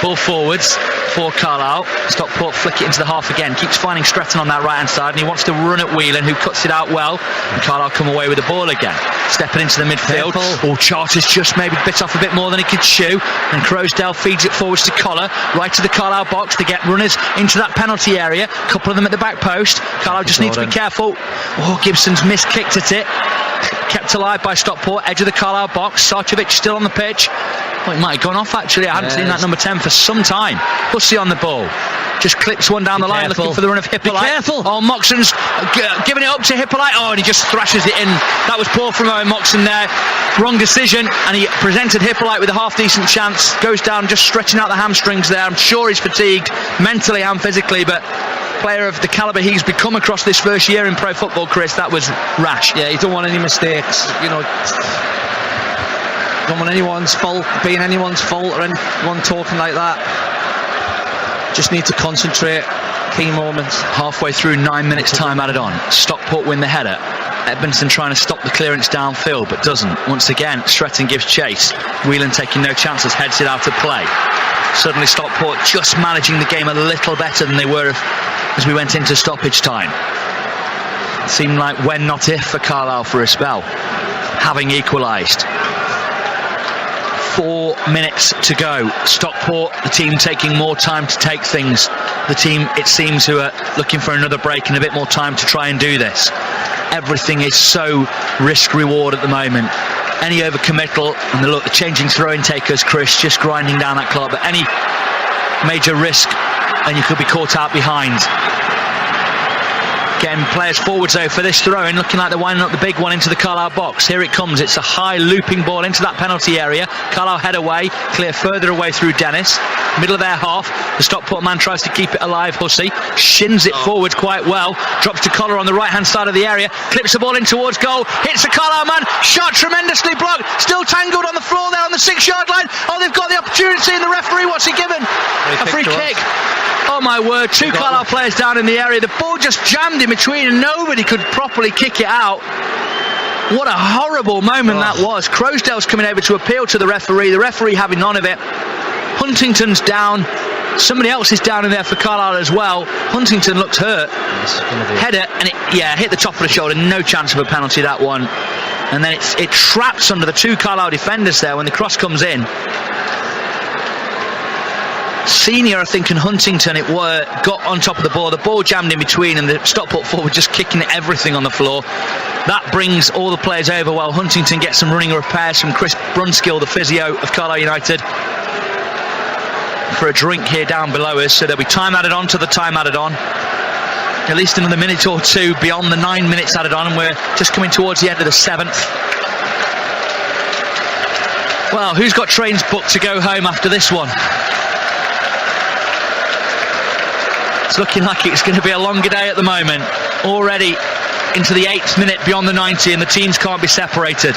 Ball forwards for Carlisle. Stockport flick it into the half again. Keeps finding Stretton on that right hand side, and he wants to run at Whelan, who cuts it out well. And Carlisle come away with the ball again. Stepping into the midfield. Charters just maybe bit off a bit more than he could chew. And Crowsdale feeds it forwards to Collar, right to the Carlisle box. They get runners into that penalty area. A couple of them at the back post. Carlisle just needs to be careful. Gibson's miskicked at it. Kept alive by Stockport, edge of the Carlisle box. Sarcevic still on the pitch. It might have gone off actually. I haven't seen that number 10 for some time. Hussey on the ball. Just clips one down the line, looking for the run of Hippolyte.
Be careful.
Moxon's giving it up to Hippolyte. And he just thrashes it in. That was poor from Owen Moxon there. Wrong decision. And he presented Hippolyte with a half-decent chance. Goes down, just stretching out the hamstrings there. I'm sure he's fatigued, mentally and physically, but player of the calibre he's become across this first year in pro football, Chris, that was rash.
Yeah, you don't want any mistakes. You know, don't want anyone's fault, being anyone's fault or anyone talking like that. Just need to concentrate. Key moments.
Halfway through 9 minutes time added on. Stockport win the header. Edmondson trying to stop the clearance downfield but doesn't. Once again Stretton gives chase. Whelan taking no chances, heads it out of play. Suddenly Stockport just managing the game a little better than they were as we went into stoppage time. It seemed like when not if for Carlisle for a spell, having equalised. 4 minutes to go. Stockport, the team taking more time to take things. The team, it seems, who are looking for another break and a bit more time to try and do this. Everything is so risk-reward at the moment. Any overcommittal, and the changing throw-in takers, Chris, just grinding down that clock. But any major risk, and you could be caught out behind. Getting players forwards though for this throw-in, looking like they're winding up the big one into the Carlisle box. Here it comes. It's a high looping ball into that penalty area. Carlisle head away, clear further away through Dennis. Middle of their half. The Stockport man tries to keep it alive. Hussey shins it forward quite well. Drops to Collar on the right-hand side of the area. Clips the ball in towards goal. Hits the Carlisle man. Shot tremendously blocked. Still tangled on the floor there on the 6-yard line. Oh, they've got the opportunity, and the referee, what's he given? A free kick. Oh my word, 2 Carlisle players down in the area. The ball just jammed in between and nobody could properly kick it out. What a horrible moment that was. Crowsdale's coming over to appeal to the referee having none of it. Huntington's down. Somebody else is down in there for Carlisle as well. Huntington looked hurt. Header, and it hit the top of the shoulder. No chance of a penalty, that one. And then it traps under the 2 Carlisle defenders there when the cross comes in. Senior, I think, and Huntington got on top of the ball jammed in between, and the Stockport forward just kicking everything on the floor. That brings all the players over while Huntington gets some running repairs from Chris Brunskill, the physio of Carlisle United, for a drink here down below us. So there'll be time added on to the time added on, at least another minute or two beyond the 9 minutes added on, and we're just coming towards the end of the 7th. Well, who's got trains booked to go home after this one? It's looking like it's going to be a longer day at the moment. Already into the 8th minute beyond the 90, and the teams can't be separated.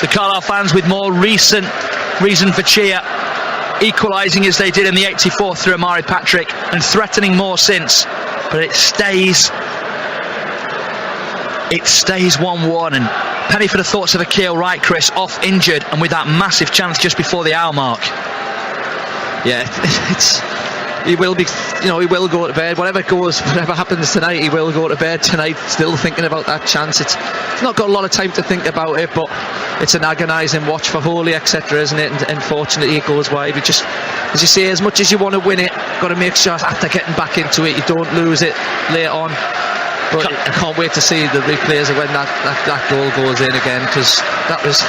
The Carlisle fans with more recent reason for cheer, equalising as they did in the 84th through Amari Patrick, and threatening more since. But it stays 1-1, and penny for the thoughts of Akil, right, Chris, off injured, and with that massive chance just before the hour mark.
Yeah, he will be, he will go to bed. Whatever happens tonight, he will go to bed tonight still thinking about that chance. It's not got a lot of time to think about it, but it's an agonising watch for Holy, etc., isn't it? And unfortunately it goes wide. But just, as you say, as much as you want to win it, got to make sure after getting back into it you don't lose it later on. But I can't wait to see the replays of when that goal goes in again, because that was...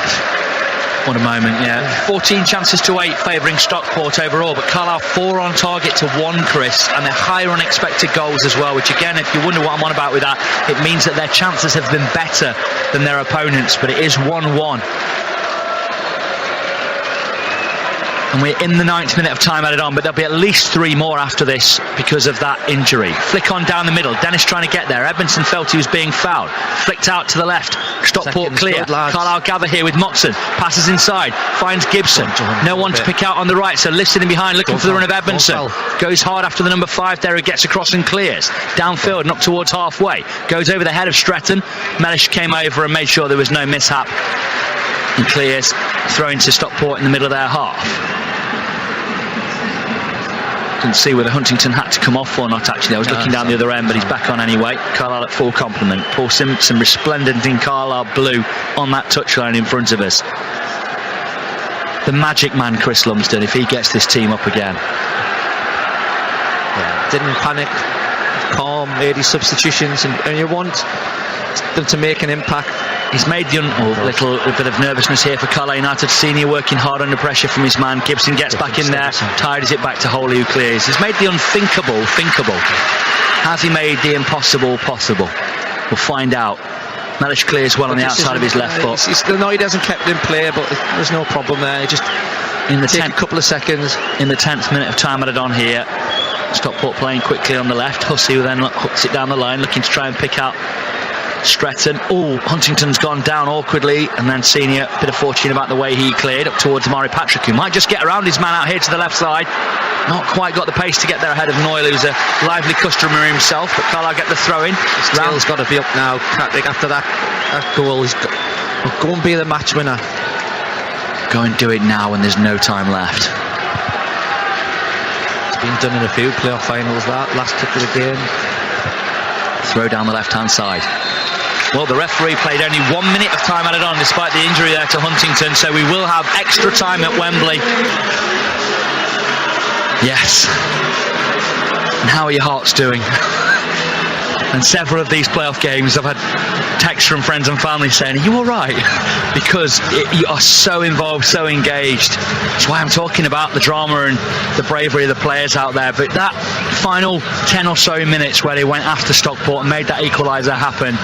What a moment, yeah. 14 chances to 8 favouring Stockport overall, but Carlisle 4 on target to 1, Chris, and they're higher on expected goals as well, which again, if you wonder what I'm on about with that, it means that their chances have been better than their opponents, but it is 1-1. And we're in the 9th minute of time added on, but there'll be at least 3 more after this because of that injury. Flick on down the middle, Dennis trying to get there. Edmondson felt he was being fouled. Flicked out to the left, Stockport clear. Carlisle gather here with Moxon, passes inside, finds Gibson. No one to pick out on the right, so lifting behind, looking for the run of Edmondson. Goes hard after the number 5 there, who gets across and clears. Downfield and up towards halfway. Goes over the head of Stretton. Mellish came over and made sure there was no mishap. And clears, throwing to Stockport in the middle of their half. Didn't see whether Huntington had to come off or not, actually. I was looking down the other end, but he's back on anyway. Carlisle at full complement. Paul Simpson resplendent in Carlisle blue on that touchline in front of us. The magic man, Chris Lumsden, if he gets this team up again.
Yeah, didn't panic, calm, made his substitutions, and you want them to make an impact.
He's made the little bit of nervousness here for Carlisle United. Senior working hard under pressure from his man. Gibson gets back in there, tidies it back to Holy, who clears. He's made the unthinkable thinkable. Has he made the impossible possible? We'll find out. Mellish clears well on the outside of his left foot.
He's he hasn't kept in play, but there's no problem there. He just
in the
take a couple of seconds.
In the 10th minute of time added on here. Stockport playing quickly on the left. Hussey, who then hooks it down the line, looking to try and pick out Stretton. Huntington's gone down awkwardly, and then Senior, a bit of fortune about the way he cleared up towards Amari Patrick, who might just get around his man out here to the left side. Not quite got the pace to get there ahead of Noyle, who's a lively customer himself, but Carlisle get the throw in.
Steele's got to be up now, Patrick, after that goal. He's go and be the match winner.
Go and do it now when there's no time left.
It's been done in a few playoff finals, that last kick of the game.
Throw down the left hand side. Well, the referee played only 1 minute of time added on despite the injury there to Huntington, so we will have extra time at Wembley. Yes. And how are your hearts doing? And several of these playoff games I've had texts from friends and family saying, are you alright? Because you are so involved, so engaged. That's why I'm talking about the drama and the bravery of the players out there. But that final 10 or so minutes where they went after Stockport and made that equaliser happen,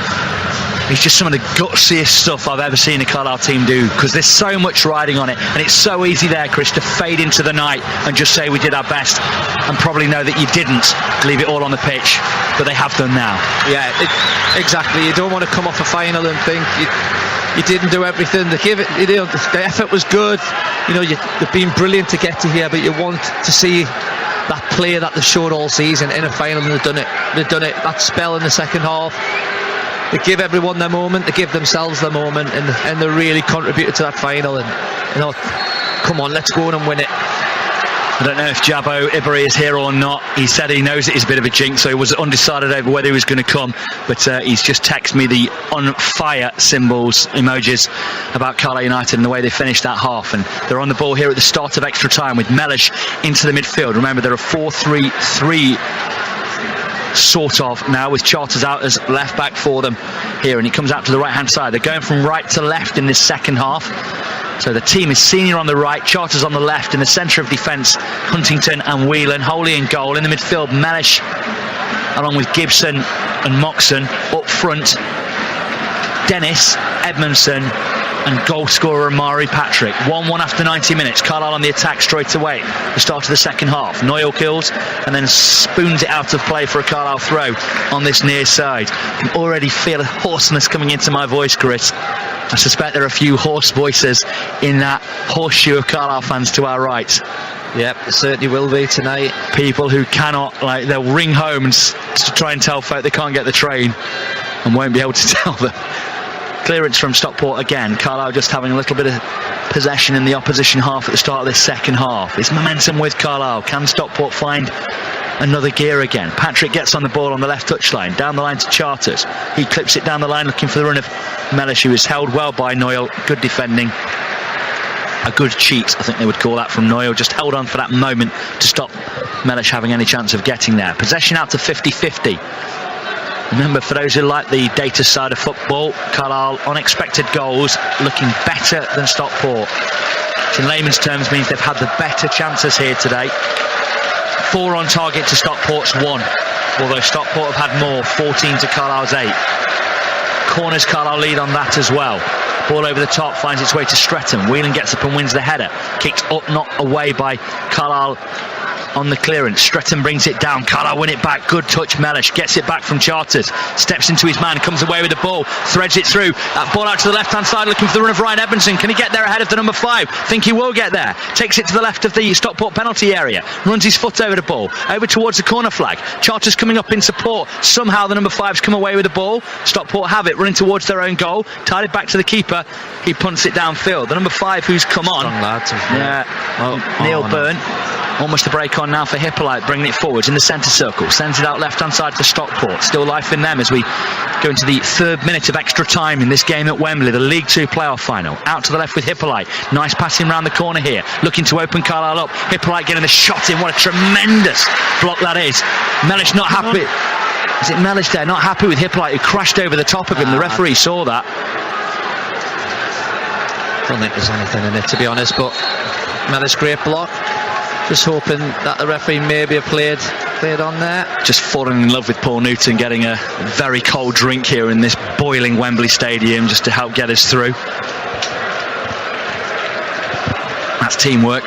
it's just some of the gutsiest stuff I've ever seen a Carlisle team do, because there's so much riding on it, and it's so easy there, Chris, to fade into the night and just say we did our best and probably know that you didn't leave it all on the pitch, but they have done now.
Yeah, exactly. You don't want to come off a final and think you didn't do everything. The effort was good. They've been brilliant to get to here, but you want to see that play that they showed all season in a final, and they've done it. They've done it. That spell in the second half. They give everyone their moment, they give themselves their moment, and they really contributed to that final. And come on, let's go on and win it.
I don't know if Jabbo Ibari is here or not. He said he knows it is a bit of a jinx, so he was undecided over whether he was going to come. But he's just texted me the on fire symbols, emojis, about Carlisle United and the way they finished that half. And they're on the ball here at the start of extra time with Mellish into the midfield. Remember, they're a 4-3-3 sort of now, with Charters out as left back for them here, and he comes out to the right hand side. They're going from right to left in this second half. So the team is Senior on the right, Charters on the left. In the centre of defence, Huntington and Whelan. Holy in goal. In the midfield, Mellish along with Gibson and Moxon. Up front, Dennis, Edmondson and goal scorer Mari Patrick. 1-1 after 90 minutes. Carlisle on the attack straight away. The start of the second half. Noyle kills and then spoons it out of play for a Carlisle throw on this near side. I can already feel a hoarseness coming into my voice, Chris. I suspect there are a few hoarse voices in that horseshoe of Carlisle fans to our right.
Yep, it certainly will be tonight.
People who cannot, like, they'll ring home and to try and tell folk they can't get the train and won't be able to tell them. Clearance from Stockport again. Carlisle just having a little bit of possession in the opposition half at the start of this second half. It's momentum with Carlisle. Can Stockport find another gear again? Patrick gets on the ball on the left touchline, down the line to Charters. He clips it down the line looking for the run of Mellish, who is held well by Noyle. Good defending. A good cheat, I think they would call that, from Noyle. Just held on for that moment to stop Mellish having any chance of getting there. Possession out to 50-50. Remember, for those who like the data side of football, Carlisle unexpected goals looking better than Stockport, which in layman's terms means they've had the better chances here today. 4 on target to Stockport's 1, although Stockport have had more, 14 to Carlisle's 8. Corners, Carlisle lead on that as well. Ball over the top, finds its way to Stretton. Whelan gets up and wins the header. Kicked up, not away by Carlisle on the clearance. Stretton brings it down. Carlisle win it back. Good touch. Mellish gets it back from Charters. Steps into his man. Comes away with the ball. Threads it through. That ball out to the left-hand side, looking for the run of Ryan Edmondson. Can he get there ahead of the number 5? Think he will get there. Takes it to the left of the Stockport penalty area. Runs his foot over the ball. Over towards the corner flag. Charters coming up in support. Somehow the number 5's come away with the ball. Stockport have it. Running towards their own goal. Tied it back to the keeper. He punts it downfield. The number 5 who's come on.
Strong lad.
Neil Byrne. Almost a break on now for Hippolyte, bringing it forwards in the centre circle. Sends it out left-hand side for Stockport. Still life in them as we go into the 3rd minute of extra time in this game at Wembley, the League 2 playoff final. Out to the left with Hippolyte. Nice passing round the corner here. Looking to open Carlisle up. Hippolyte getting the shot in. What a tremendous block that is. Mellish not happy. Is it Mellish there? Not happy with Hippolyte, who crashed over the top of him. The referee saw that.
I don't think there's anything in it, to be honest, but Mellish, great block. Just hoping that the referee maybe have played on there. Just
falling in love with Paul Newton, getting a very cold drink here in this boiling Wembley Stadium just to help get us through. That's teamwork.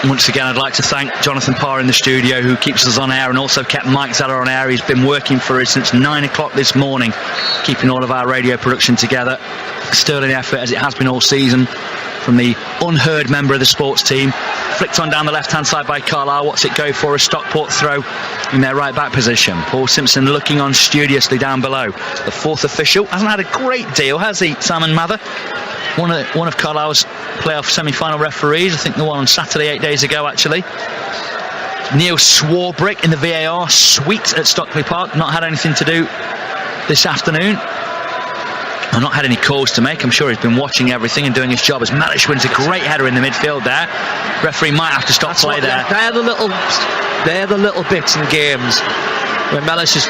Once again, I'd like to thank Jonathan Parr in the studio, who keeps us on air and also kept Mike Zeller on air. He's been working for us since 9 o'clock this morning, keeping all of our radio production together. Sterling effort, as it has been all season, from the unheard member of the sports team. Flicked on down the left-hand side by Carlisle. What's it go for? A Stockport throw in their right-back position. Paul Simpson looking on studiously down below. The 4th official hasn't had a great deal, has he, Simon Mather? One of Carlisle's playoff semi-final referees. I think the one on Saturday 8 days ago, actually. Neil Swarbrick in the VAR suite at Stockley Park. Not had anything to do this afternoon. I've not had any calls to make. I'm sure he's been watching everything and doing his job, as Mellish wins a great header in the midfield there. Referee might have to stop play there.
They're the little bits in games where Mellish has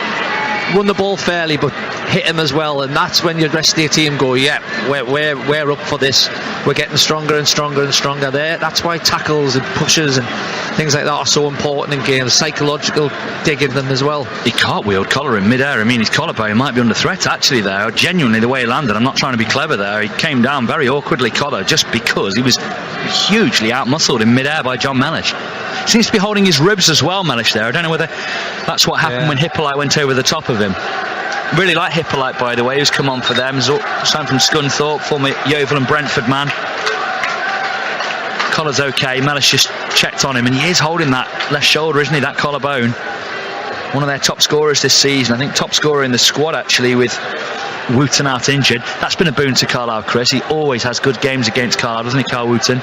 won the ball fairly but hit him as well, and that's when your rest of your team go, yeah, we're up for this. We're getting stronger and stronger and stronger there. That's why tackles and pushes and things like that are so important in games. Psychological digging them as well.
He cartwheeled Collar in mid-air. I mean, his collarbone might be under threat actually there. Genuinely, the way he landed, I'm not trying to be clever there. He came down very awkwardly, Collar, just because he was hugely out-muscled in mid-air by John Mellish. Seems to be holding his ribs as well, Mellish there. I don't know whether that's what happened when Hippolyte went over the top of him. Really like Hippolyte, by the way, who's come on for them. Signed from Scunthorpe, former Yeovil and Brentford man. Collar's okay. Mellish just checked on him, and he is holding that left shoulder, isn't he? That collarbone. One of their top scorers this season. I think top scorer in the squad, actually, with Wooten out injured. That's been a boon to Carlisle, Chris. He always has good games against Carlisle, doesn't he, Carl Wooten?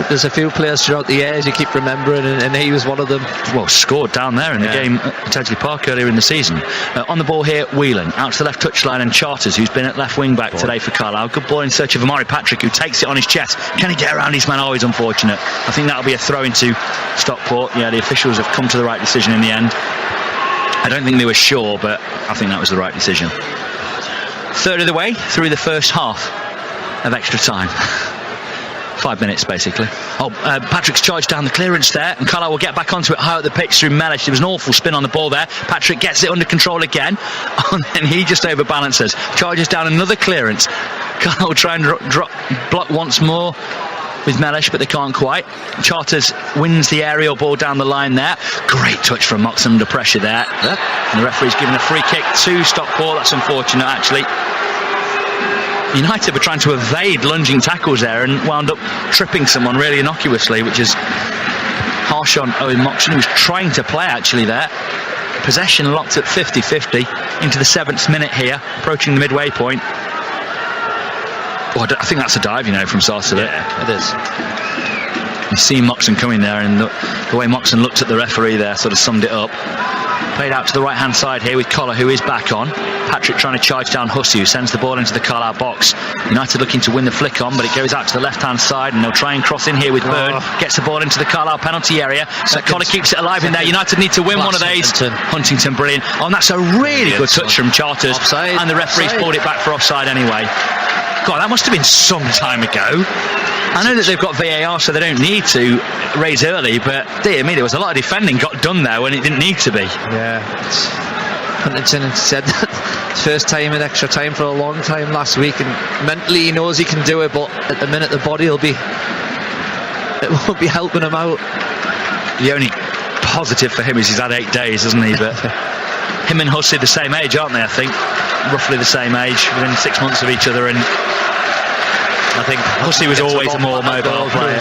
There's a few players throughout the years you keep remembering, and he was one of them.
Well, scored down there in the game at Tedgley Park earlier in the season. On the ball here, Whelan out to the left touchline, and Charters, who's been at left wing back today for Carlisle. Good ball in search of Amari Patrick, who takes it on his chest. Can he get around his man? Oh, he's unfortunate. I think that'll be a throw into Stockport. Yeah, the officials have come to the right decision in the end. I don't think they were sure, but I think that was the right decision. Third of the way through the first half of extra time. 5 minutes basically. Patrick's charged down the clearance there, and Carlisle will get back onto it high up the pitch through Mellish. There was an awful spin on the ball there. Patrick gets it under control again, and then he just overbalances, charges down another clearance. Carlisle will try and block once more with Mellish, but they can't quite. Charters wins the aerial ball down the line there. Great touch from Moxon under pressure there. And the referee's given a free kick to Stockport. That's unfortunate actually. United were trying to evade lunging tackles there and wound up tripping someone really innocuously, which is harsh on Owen Moxon, who was trying to play actually there. Possession locked at 50-50 into the 7th minute here, approaching the midway point. I think that's a dive, from Sarsfield.
Yeah, it is.
You see Moxon coming there, and the way Moxon looked at the referee there sort of summed it up. Played out to the right hand side here with Collar, who is back on. Patrick trying to charge down Hussey, who sends the ball into the Carlisle box. United looking to win the flick on, but it goes out to the left hand side, and they'll try and cross in here with Byrne. Gets the ball into the Carlisle penalty area, so Collar keeps it alive in there. United need to win one of these. Huntington, brilliant. And that's a really good touch from Charters.
Offside.
And the referee's pulled it back for offside anyway. God, that must have been some time ago. I know that they've got VAR, so they don't need to raise early, but dear me, there was a lot of defending got done there when it didn't need to be.
Yeah. Huntington said that first time in extra time for a long time last week, and mentally he knows he can do it, but at the minute the body won't be helping him out.
The only positive for him is he's had 8 days, hasn't he? But him and Hussey the same age, aren't they? I think roughly the same age, within 6 months of each other, and I think Hussey was always a more mobile player.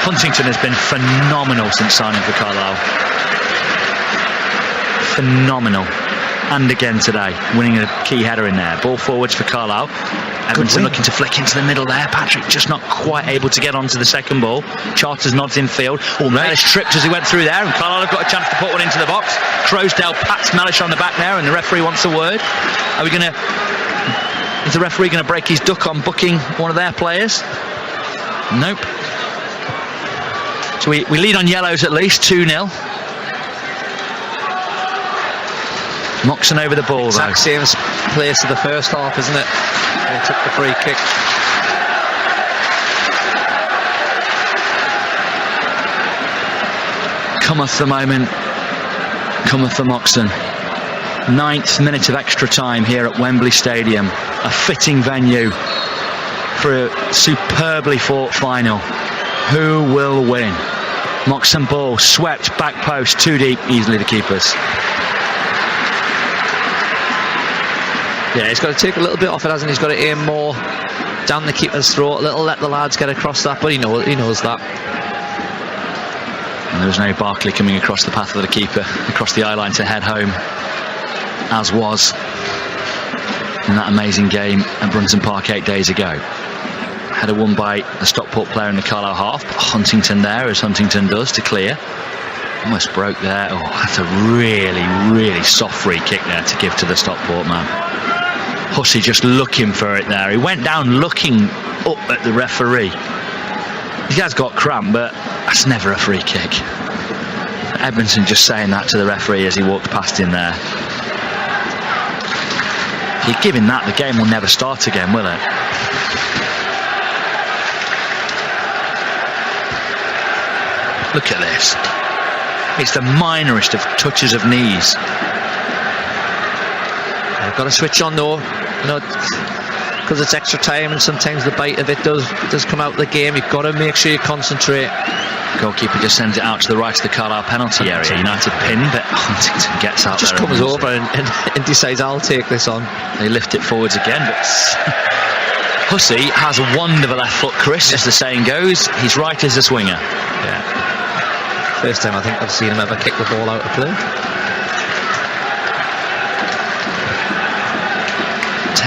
Huntington has been phenomenal since signing for Carlisle. Phenomenal. And again today, winning a key header in there. Ball forwards for Carlisle. Edmondson looking to flick into the middle there. Patrick just not quite able to get onto the second ball. Charters nods in field. Mellish tripped as he went through there, and Carlisle have got a chance to put one into the box. Crowsdale pats Mellish on the back there, and the referee wants a word. Is the referee going to break his duck on booking one of their players? Nope. So we lead on yellows at least, 2-0. Moxon over the ball, though.
Exact same place to the first half, isn't it? They took the free kick.
Cometh the moment. Cometh for Moxon. 9th minute of extra time here at Wembley Stadium. A fitting venue for a superbly fought final. Who will win? Moxon ball swept back post, too deep, easily the keepers.
Yeah, he's got to take a little bit off it, hasn't he? He's got to aim more down the keeper's throat, let the lads get across that, but he knows that.
And there was no Barkley coming across the path of the keeper, across the eye line to head home, as was in that amazing game at Brunton Park 8 days ago. Header won by the Stockport player in the Carlisle half. Huntington there, as Huntington does, to clear. Almost broke there. Oh, that's a really, really soft free kick there to give to the Stockport man. Hussey just looking for it there. He went down looking up at the referee. He has got cramp, but that's never a free kick. Edmondson just saying that to the referee as he walked past him there. If you give him that, the game will never start again, will it? Look at this. It's the minorest of touches of knees.
They've got to switch on though, because it's extra time and sometimes the bite of it does come out of the game. You've got to make sure you concentrate.
Goalkeeper just sends it out to the right of the Carlisle penalty area. United pin, but Huntington gets out
just
there.
Just comes over and decides, I'll take this on.
They lift it forwards again, but Hussey has a wonderful left foot, Chris, as the saying goes. He's right as a swinger.
Yeah. First time I think I've seen him ever kick the ball out of play.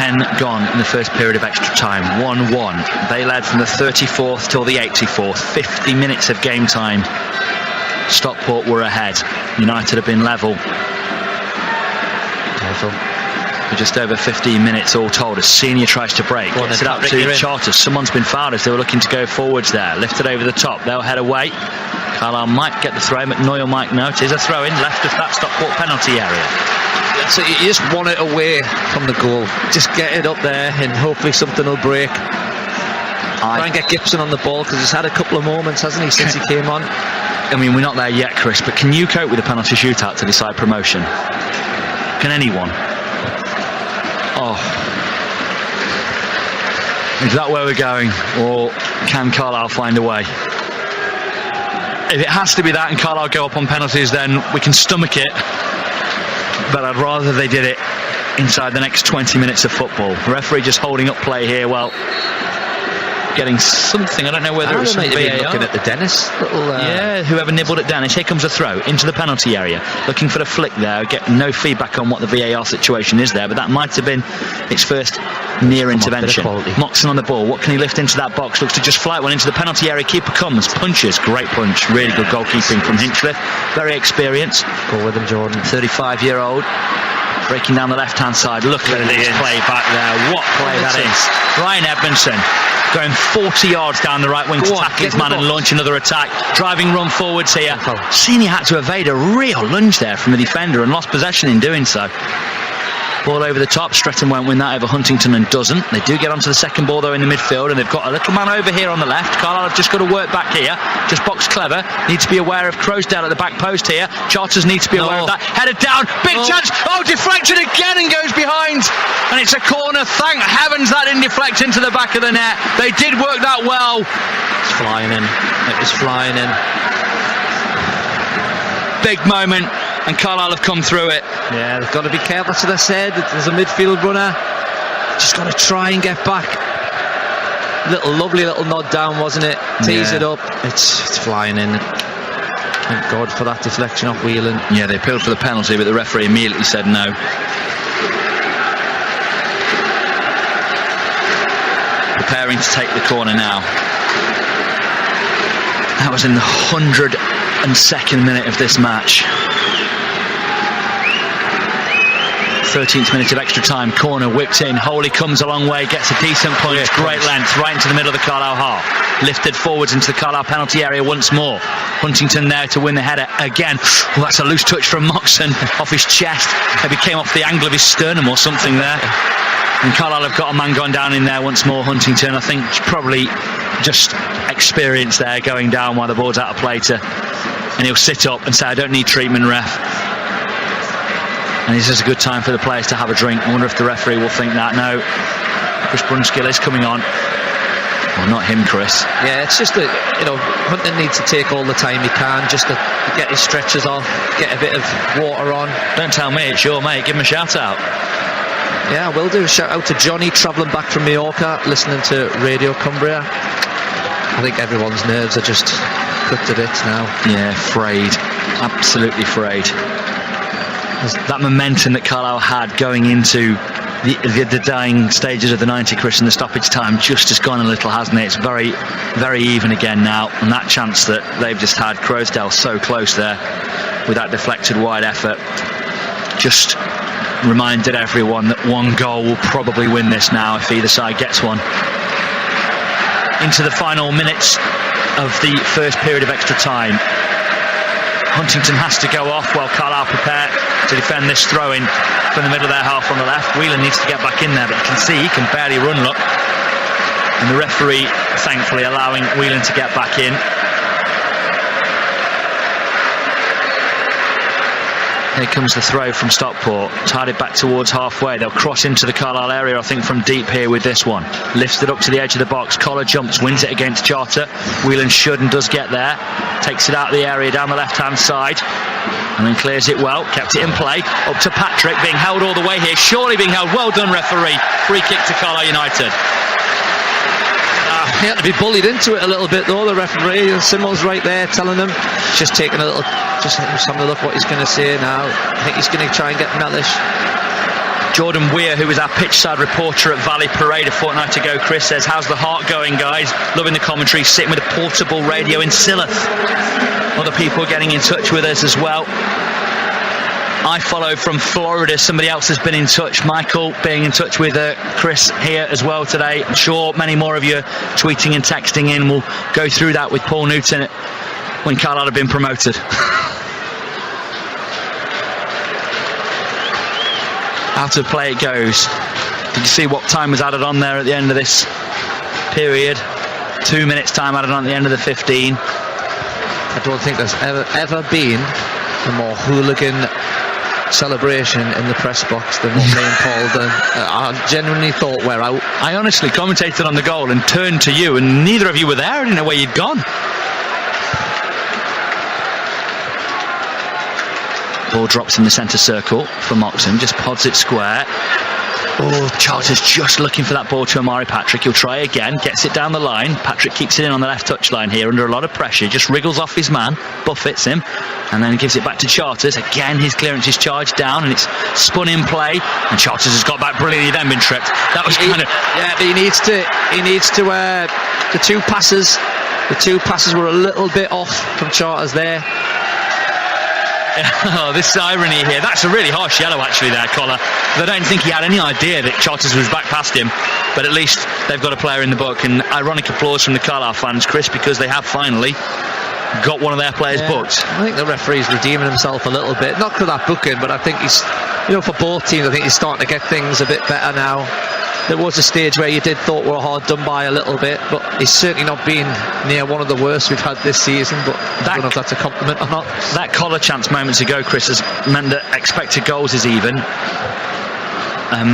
10 gone in the first period of extra time. 1-1. They led from the 34th till the 84th. 50 minutes of game time. Stockport were ahead. United have been level. For just over 15 minutes all told. As Senior tries to break. Gets it up to Charters. Someone's been fouled as they were looking to go forwards there. Lifted over the top. They'll head away. Carlisle might get the throw. McNoyle might know. It is a throw in left of that Stockport penalty area.
So you just want it away from the goal. Just get it up there and hopefully something will break. Try and get Gibson on the ball because he's had a couple of moments, hasn't he, since he came on.
I mean, we're not there yet, Chris, but can you cope with a penalty shootout to decide promotion? Can anyone? Oh. Is that where we're going? Or can Carlisle find a way? If it has to be that and Carlisle go up on penalties, then we can stomach it. But I'd rather they did it inside the next 20 minutes of football. The referee just holding up play here, well, getting something. I don't know whether it was some VAR.
Looking at the Dennis.
Yeah, whoever nibbled at Dennis. Here comes a throw into the penalty area. Looking for the flick there. Get no feedback on what the VAR situation is there, but that might have been its first near intervention. Moxon on the ball. What can he lift into that box? Looks to just flight one into the penalty area. Keeper comes. Punches. Great punch. Really good goalkeeping from Hinchliffe. Very experienced.
Go with him, Jordan.
35-year-old. Breaking down the left-hand side. Look at this play back there. What play that is. Ryan Edmondson going 40 yards down the right wing to tackle his man and launch another attack. Driving run forwards here. Senior had to evade a real lunge there from the defender and lost possession in doing so. Ball over the top. Stretton won't win that over Huntington and doesn't. They do get onto the second ball though in the midfield, and they've got a little man over here on the left. Carlisle have just got to work back here. Just box clever. Need to be aware of Croasdale at the back post here. Charters need to be aware of that. Headed down. Big chance. Oh, deflected again and goes behind. And it's a corner. Thank heavens that didn't deflect into the back of the net. They did work that well.
It's flying in. It was flying in.
Big moment. And Carlisle have come through it.
Yeah, they've got to be careful, as I said. There's a midfield runner. Just got to try and get back. Lovely little nod down, wasn't it? Tease it up. It's flying in. Thank God for that deflection off Whelan.
Yeah, they appealed for the penalty, but the referee immediately said no. Preparing to take the corner now. That was in the 102nd minute of this match. 13th minute of extra time. Corner whipped in. Holy comes a long way, gets a decent punch. Great length right into the middle of the Carlisle half. Lifted forwards into the Carlisle penalty area once more. Huntington there to win the header again. Well, that's a loose touch from Moxon off his chest. Maybe came off the angle of his sternum or something there. And Carlisle have got a man gone down in there once more. Huntington, I think, probably just experience there, going down while the ball's out of play and he'll sit up and say, I don't need treatment, ref. And this is a good time for the players to have a drink. I wonder if the referee will think that. No, Chris Brunskill is coming on. Well, not him, Chris.
Yeah, it's just that, Hunter needs to take all the time he can just to get his stretchers off, get a bit of water on.
Don't tell me, it's your mate. Give him a shout out.
Yeah, I will do. A shout out to Johnny, travelling back from Mallorca, listening to Radio Cumbria. I think everyone's nerves are just put to bits now.
Yeah, frayed. Absolutely frayed. That momentum that Carlisle had going into the dying stages of the 90, Chris, and the stoppage time just has gone a little, hasn't it? It's very, very even again now. And that chance that they've just had, Croasdale so close there with that deflected wide effort, just reminded everyone that one goal will probably win this now if either side gets one. Into the final minutes of the first period of extra time. Huntington has to go off while Carlisle prepare to defend this throw-in from the middle of their half on the left. Whelan needs to get back in there, but you can see he can barely run, look. And the referee, thankfully, allowing Whelan to get back in. Here comes the throw from Stockport. Tied it back towards halfway. They'll cross into the Carlisle area, I think, from deep here with this one. Lifts it up to the edge of the box. Collar jumps, wins it against Charter. Whelan should and does get there. Takes it out of the area down the left-hand side. And then clears it well. Kept it in play. Up to Patrick, being held all the way here. Surely being held. Well done, referee. Free kick to Carlisle United.
He had to be bullied into it a little bit though, the referee. And Simmel's right there telling him, just taking a little, just having a look what he's going to say now. I think he's going to try and get Mellish.
Jordan Weir, who was our pitch side reporter at Valley Parade a fortnight ago, Chris, says, how's the heart going, guys? Loving the commentary, sitting with a portable radio in Syleth. Other people getting in touch with us as well. I follow from Florida. Somebody else has been in touch. Michael being in touch with Chris here as well today. I'm sure many more of you are tweeting and texting in. We'll go through that with Paul Newton when Carlisle had been promoted. Out of play it goes. Did you see what time was added on there at the end of this period? 2 minutes time added on at the end of the 15.
I don't think there's ever been a more hooligan celebration in the press box than what me and Paul done. I genuinely thought we're out.
I honestly commentated on the goal and turned to you, and neither of you were there. I didn't know where you'd gone. Ball drops in the centre circle for Moxham, just pods it square. Oh, Charters just looking for that ball to Amari Patrick. He'll try again, gets it down the line. Patrick keeps it in on the left touchline here under a lot of pressure, just wriggles off his man, buffets him, and then gives it back to Charters. Again, his clearance is charged down and it's spun in play, and Charters has got back brilliantly, then been tripped. That was kind of...
Yeah, but he needs to the two passes were a little bit off from Charters there.
Oh, this irony here. That's a really harsh yellow actually there, Collar. I don't think he had any idea that Charters was back past him, but at least they've got a player in the book. And ironic applause from the Carlisle fans, Chris, because they have finally got one of their players booked.
I think the referee's redeeming himself a little bit, not for that booking, but I think he's, for both teams, I think he's starting to get things a bit better now. There was a stage where you did thought we were hard done by a little bit, but he's certainly not been near one of the worst we've had this season. But I don't know if that's a compliment or not.
That collar chance moments ago, Chris, has meant that expected goals is even,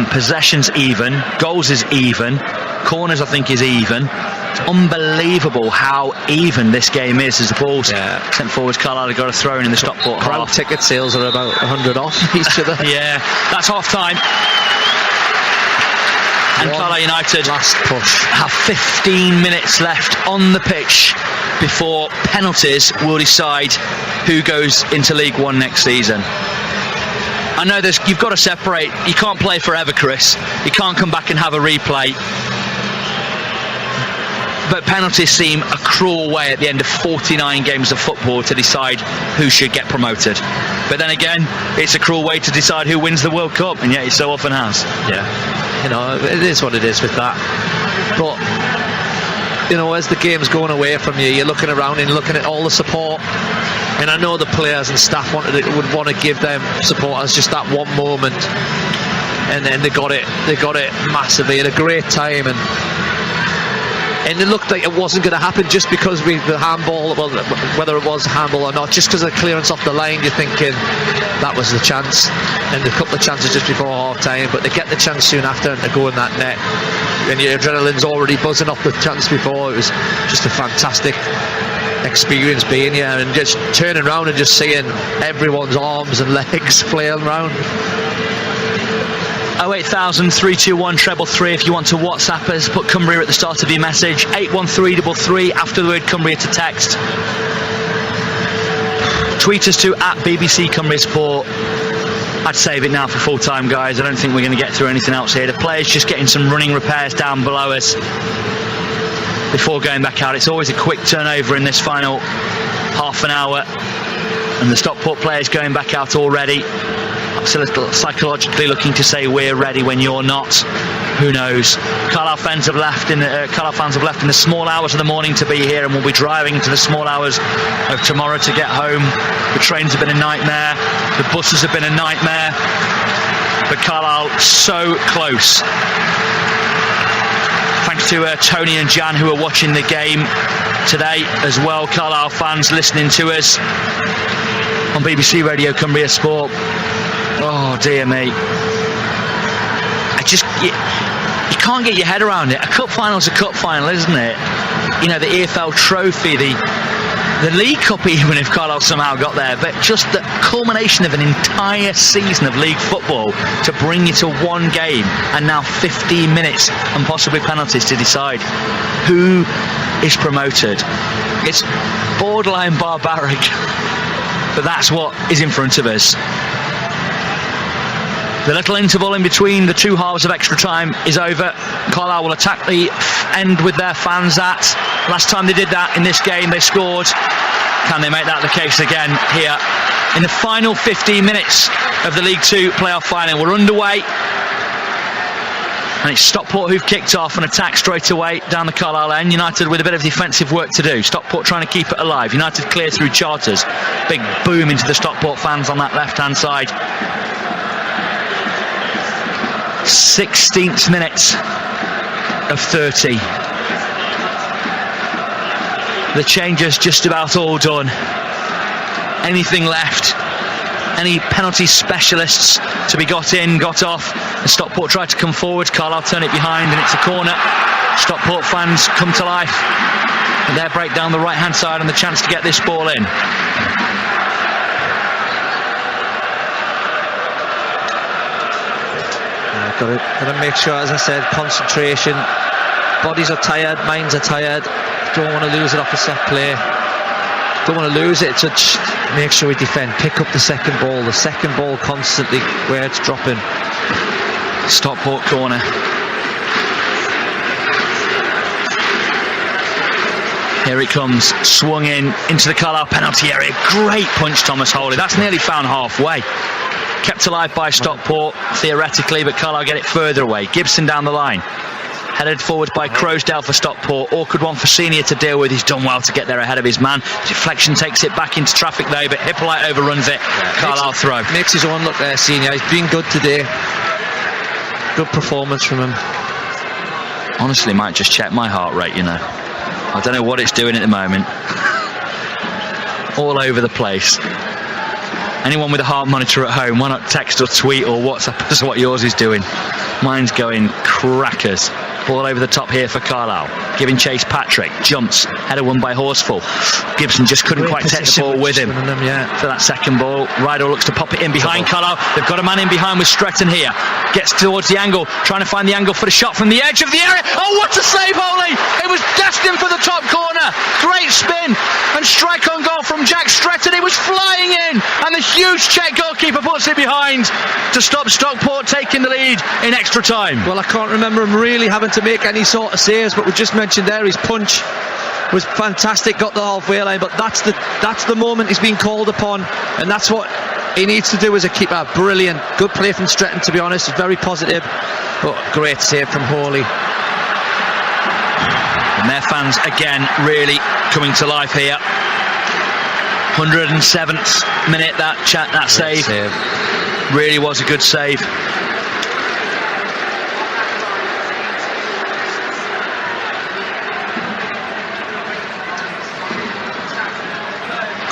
possessions even, goals is even, corners I think is even. It's unbelievable how even this game is as the ball's sent forwards. Carlisle have got a throw in the Stockport
half. Ticket sales are about 100 off each other.
Yeah, that's half time. And Carlisle United
last push
have 15 minutes left on the pitch before penalties will decide who goes into League One next season. I know you've got to separate. You can't play forever, Chris. You can't come back and have a replay. But penalties seem a cruel way at the end of 49 games of football to decide who should get promoted. But then again, it's a cruel way to decide who wins the World Cup, and yet it so often has.
Yeah. It is what it is with that. But, as the game's going away from you, you're looking around and looking at all the support. And I know the players and staff would want to give them supporters just that one moment. And then they got it massively at a great time. And it looked like it wasn't going to happen just because the handball, well, whether it was handball or not, just because of the clearance off the line, you're thinking that was the chance. And a couple of chances just before half time, but they get the chance soon after and to go in that net. And your adrenaline's already buzzing off the chance before. It was just a fantastic experience being here and just turning around and just seeing everyone's arms and legs flailing around.
08000 321 333 if you want to WhatsApp us. Put Cumbria at the start of your message. 81333 after the word Cumbria to text. Tweet us to @BBC Cumbria Sport. I'd save it now for full time, guys. I don't think we're going to get through anything else here. The players just getting some running repairs down below us before going back out. It's always a quick turnover in this final half an hour, and the Stockport players going back out already. Psychologically looking to say we're ready when you're not. Who knows? Carlisle fans have left in the small hours of the morning to be here, and we'll be driving into the small hours of tomorrow to get home. The trains have been a nightmare. The buses have been a nightmare. But Carlisle so close. Thanks to Tony and Jan who are watching the game today as well. Carlisle fans listening to us on BBC Radio Cumbria Sport. Oh dear me. You can't get your head around it. A cup final's a cup final, isn't it? The EFL trophy, the League Cup, even if Carlisle somehow got there, but just the culmination of an entire season of league football to bring you to one game and now 15 minutes and possibly penalties to decide who is promoted. It's borderline barbaric, but that's what is in front of us. The little interval in between the two halves of extra time is over. Carlisle will attack the end with their fans at. Last time they did that in this game, they scored. Can they make that the case again here in the final 15 minutes of the League Two playoff final? We're underway. And it's Stockport who've kicked off and attacked straight away down the Carlisle end. United with a bit of defensive work to do. Stockport trying to keep it alive. United clear through Charters. Big boom into the Stockport fans on that left-hand side. 16th minute of 30. The changes just about all done. Anything left? Any penalty specialists to be got in, got off? And Stockport tried to come forward. Carlisle turn it behind and it's a corner. Stockport fans come to life. And their break down the right hand side and the chance to get this ball in.
Got to make sure, as I said, concentration. Bodies are tired, minds are tired. Don't want to lose it off a set play. Don't want to lose it, so just make sure we defend. Pick up the second ball constantly where it's dropping.
Stockport corner. Here it comes, swung in into the Carlisle penalty area. Great punch, Thomas Holy. That's nearly found halfway. Kept alive by Stockport, theoretically, but Carlisle get it further away. Gibson down the line. Headed forward by Crowsdale for Stockport. Awkward one for Senior to deal with. He's done well to get there ahead of his man. Deflection takes it back into traffic though, but Hippolyte overruns it. Carlisle throw.
Makes his own look there, Senior. He's been good today. Good performance from him.
Honestly, might just check my heart rate, you know. I don't know what it's doing at the moment. All over the place. Anyone with a heart monitor at home, why not text or tweet or WhatsApp us what yours is doing? Mine's going crackers. Ball over the top here for Carlisle. Giving chase Patrick. Jumps. Header won by Horsfall. Gibson just couldn't quite take the ball with him for that second ball. Rideau looks to pop it in behind Carlisle. They've got a man in behind with Stretton here. Gets towards the angle. Trying to find the angle for the shot from the edge of the area. Oh, what a save, Holy! It was destined for the top corner. Great spin. And strike on goal from Jack Stretton. It was flying in. And the huge Czech goalkeeper puts it behind to stop Stockport taking the lead in extra time.
Well, I can't remember him really having to make any sort of saves, but we just mentioned there his punch was fantastic, got the halfway line, but that's the moment he's been called upon, and that's what he needs to do as a keeper. Brilliant, good play from Stretton, to be honest. It's very positive, but great save from Hawley.
And their fans again really coming to life here. 107th minute, that save really was a good save.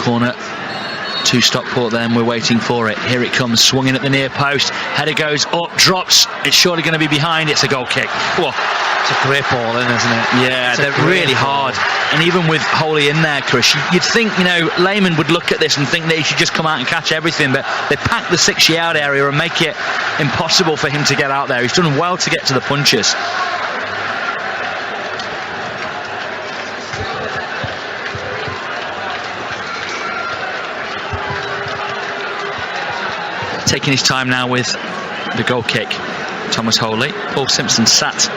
Corner to Stockport then, we're waiting for it. Here it comes, swung in at the near post. Header goes up, drops. It's surely going to be behind. It's a goal kick. Whoa.
It's a great ball in, isn't it?
Yeah, they're really hard. And even with Holy in there, Chris, you'd think, you know, Lehman would look at this and think that he should just come out and catch everything, but they pack the 6-yard area and make it impossible for him to get out there. He's done well to get to the punches. Taking his time now with the goal kick. Thomas Holy. Paul Simpson sat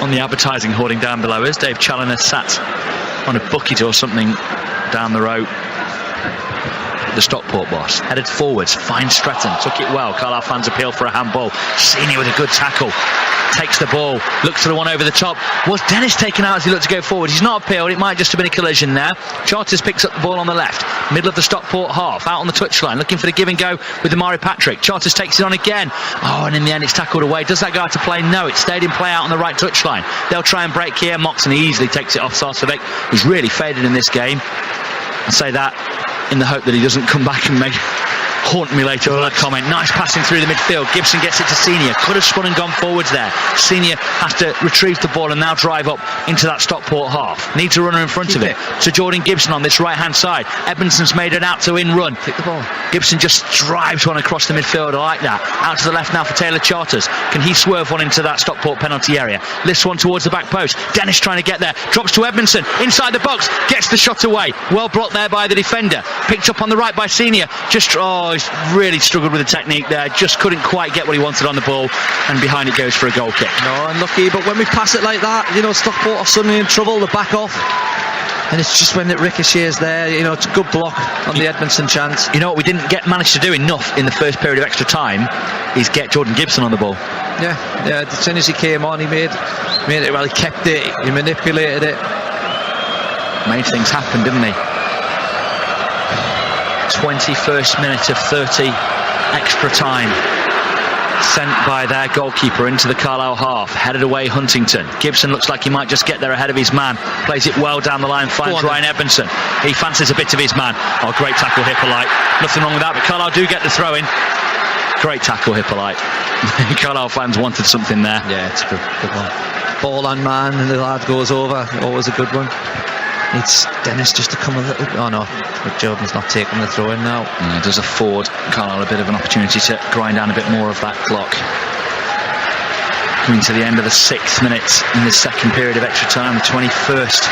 on the advertising hoarding down below us. Dave Challoner sat on a bucket or something down the road. The Stockport boss headed forwards, finds Stretton, took it well. Carlisle fans appeal for a handball. Senior with a good tackle, takes the ball, looks for the one over the top. Was Dennis taken out as he looked to go forward? He's not appealed, it might just have been a collision there. Charters picks up the ball on the left, middle of the Stockport half, out on the touchline, looking for the give and go with Amari Patrick. Charters takes it on again. Oh, and in the end it's tackled away. Does that go out to play? No, it stayed in play out on the right touchline. They'll try and break here. Moxon easily takes it off Sarcevic, who's really faded in this game. I say that in the hope that he doesn't come back and haunt me later with that comment. Nice passing through the midfield. Gibson gets it to Senior. Could have spun and gone forwards there. Senior has to retrieve the ball and now drive up into that Stockport half. Needs a runner in front of it. To Jordan Gibson on this right hand side. Edmondson's made it out to in run.
Take the ball.
Gibson just drives one across the midfield. I like that. Out to the left now for Taylor Charters. Can he swerve one into that Stockport penalty area? Lifts one towards the back post. Dennis trying to get there. Drops to Edmondson. Inside the box. Gets the shot away. Well blocked there by the defender. Picked up on the right by Senior. Just Carlisle really struggled with the technique there, just couldn't quite get what he wanted on the ball, and behind it goes for a goal kick.
No, unlucky, but when we pass it like that, Stockport are suddenly in trouble, they back off. And it's just when it ricochets there, it's a good block on the Edmondson chance.
You know what we didn't manage to do enough in the first period of extra time is get Jordan Gibson on the ball.
Yeah, as soon as he came on, he made it well, he kept it, he manipulated it.
Made things happen, didn't he? 21st minute of 30 extra time. Sent by their goalkeeper into the Carlisle half, headed away Huntington. Gibson looks like he might just get there ahead of his man, plays it well down the line, finds Ryan Edmondson. He fancies a bit of his man. Oh, great tackle, Hippolyte. Nothing wrong with that, but Carlisle do get the throw in. Great tackle, Hippolyte. Carlisle fans wanted something there.
Yeah, it's a good one. Ball on man, and the lad goes over. Always a good one. Needs Dennis just to come a little. Oh no, but Jordan's not taking the throw in now.
Yeah, does afford Carlisle a bit of an opportunity to grind down a bit more of that clock. Coming to the end of the 6th minute in the second period of extra time, the 21st.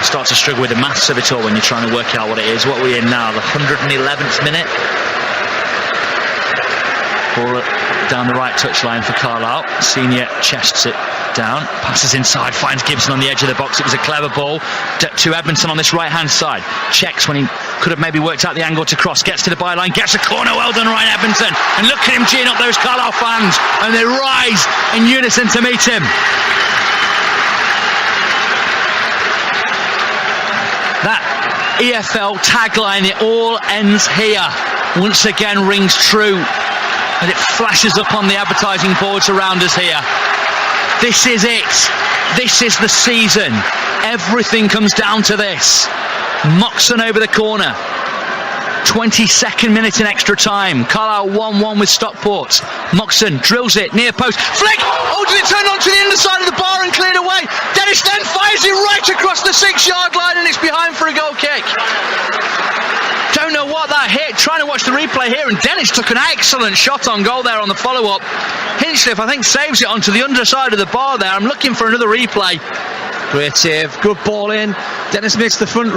Start to struggle with the maths of it all when you're trying to work out what it is. What are we in now? The 111th minute. Ball down the right touchline for Carlisle. Senior chests it down, passes inside, finds Gibson on the edge of the box. It was a clever ball to Edmondson on this right hand side. Checks when he could have maybe worked out the angle to cross, gets to the byline, gets a corner. Well done, Ryan Edmondson. And look at him geeing up those Carlisle fans, and they rise in unison to meet him. That EFL tagline, "It all ends here," once again rings true, and it flashes up on the advertising boards around us here. This is it. This is the season. Everything comes down to this. Moxon over the corner. 22nd minute in extra time. Carlisle 1-1 with Stockport. Moxon drills it near post. Flick! Oh, did it turn onto the underside of the bar and cleared away? Dennis then fires it right across the 6-yard line, and it's behind for a goal kick. Don't know what that hit. Trying to watch the replay here, and Dennis took an excellent shot on goal there on the follow-up. Hinchliffe, I think, saves it onto the underside of the bar there. I'm looking for another replay.
Great save, good ball in. Dennis makes the front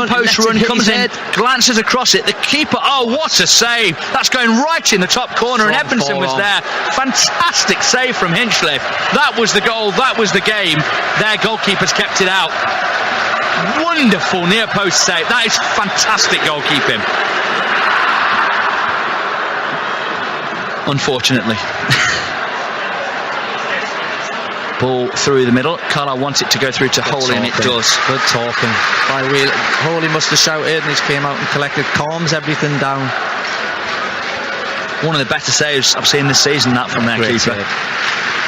post run, comes in, glances across it. The keeper, oh, what a save. That's going right in the top corner, and Edmondson was there. Fantastic save from Hinchliffe. That was the goal, that was the game. Their goalkeepers kept it out. Wonderful near post save. That is fantastic goalkeeping. Unfortunately. Ball through the middle. Carlisle wants it to go through to Holy, and it does.
Good talking. Holy must have shouted, and he came out and collected, calms everything down.
One of the better saves I've seen this season, that from their keeper.
Save.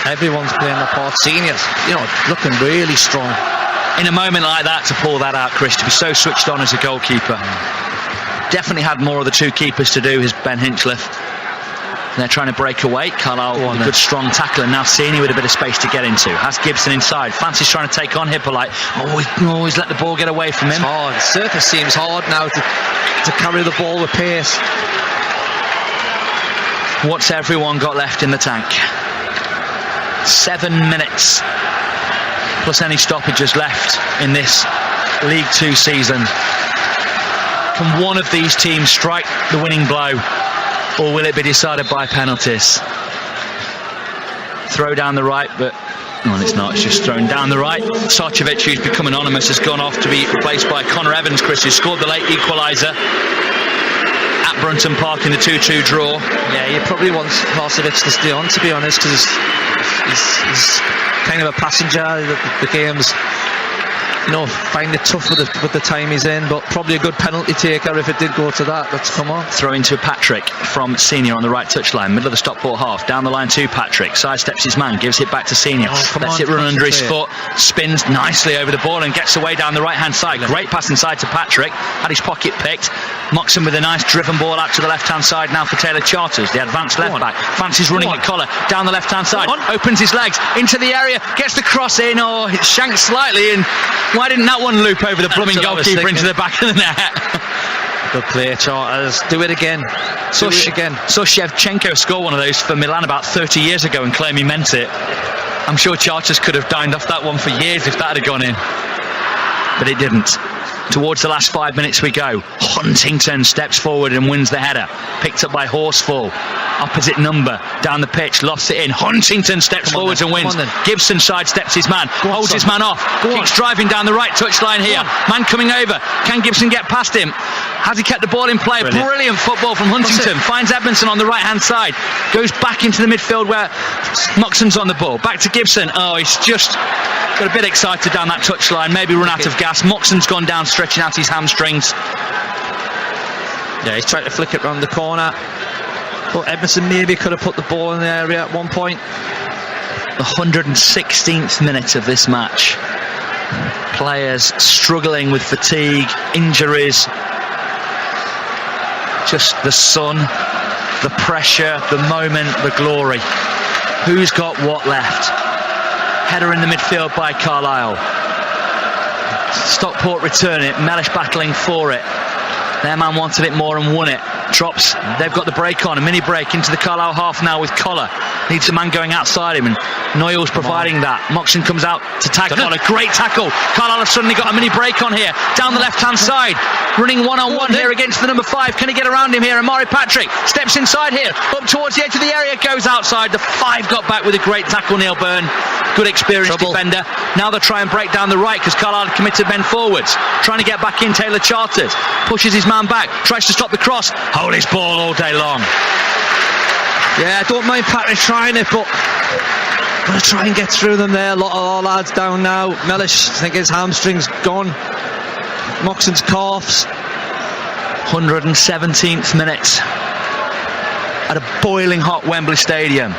Everyone's playing their part. Seniors, looking really strong.
In a moment like that, to pull that out, Chris, to be so switched on as a goalkeeper. Definitely had more of the two keepers to do, is Ben Hinchliffe. They're trying to break away. Carlisle with a good strong tackle, and now Senior with a bit of space to get into. Has Gibson inside. Fancy's trying to take on Hippolyte. Always let the ball get away from him.
It's hard. The surface seems hard now to carry the ball with pace.
What's everyone got left in the tank? 7 minutes. Plus any stoppages left in this League 2 season. Can one of these teams strike the winning blow, or will it be decided by penalties? Throw down the right, but no, it's not. It's just thrown down the right. Sarcevic, who's become anonymous, has gone off to be replaced by Connor Evans, Chris, who scored the late equaliser at Brunton Park in the 2-2 draw.
Yeah, he probably wants Sarcevic to stay on, to be honest, because he's kind of a passenger. The game's, find it tough with the time he's in, but probably a good penalty taker if it did go to that. Let's come on.
Throw into Patrick from Senior on the right touchline, middle of the Stockport half, down the line to Patrick, sidesteps his man, gives it back to Senior, lets it run under his foot, spins nicely over the ball and gets away down the right hand side. Great pass inside to Patrick, had his pocket picked. Moxon with a nice driven ball out to the left hand side now for Taylor Charters, the advanced left back. Fancy's running at collar down the left hand side, opens his legs into the area, gets the cross in, it's shanked slightly, and why didn't that one loop over the blooming goalkeeper into the back of the net?
Good play, Charters. Do it again.
Saw Shevchenko score one of those for Milan about 30 years ago and claim he meant it. I'm sure Charters could have dined off that one for years if that had gone in, but it didn't. Towards the last 5 minutes we go. Huntington steps forward and wins the header. Picked up by Horsfall. Opposite number down the pitch, lost it in. Huntington steps forwards and wins. Gibson sidesteps his man, holds his man off, keeps driving down the right touchline here. Man coming over. Can Gibson get past him? Has he kept the ball in play? Brilliant football from Huntington. Finds Edmondson on the right hand side. Goes back into the midfield where Moxon's on the ball. Back to Gibson. Oh, he's just got a bit excited down that touchline. Maybe run out of gas. Moxon's gone down, stretching out his hamstrings.
Yeah, he's trying to flick it round the corner. But Edmondson maybe could have put the ball in the area at one point.
The 116th minute of this match. Players struggling with fatigue, injuries. Just the sun, the pressure, the moment, the glory. Who's got what left? Header in the midfield by Carlisle. Stockport return it. Mellish battling for it. Their man wanted it more and won it. Drops. They've got the break on. A mini break into the Carlisle half now with Collar. Needs a man going outside him, and Noyle's providing that. Moxon comes out to tag Collar. Great tackle. Carlisle have suddenly got a mini break on here. Down the left-hand side. Running one-on-one here against the number 5. Can he get around him here? And Maury Patrick steps inside here. Up towards the edge of the area. Goes outside. The 5 got back with a great tackle, Neil Byrne. Good experienced defender. Now they'll try and break down the right because Carlisle committed men forwards. Trying to get back in. Taylor Charters pushes his man back. Tries to stop the cross. Hold his ball all day long.
Yeah, I don't mind Patrick trying it, but gonna try and get through them there. A lot of our lads down now. Mellish, I think his hamstring's gone. Moxon's coughs.
117th minute at a boiling hot Wembley Stadium.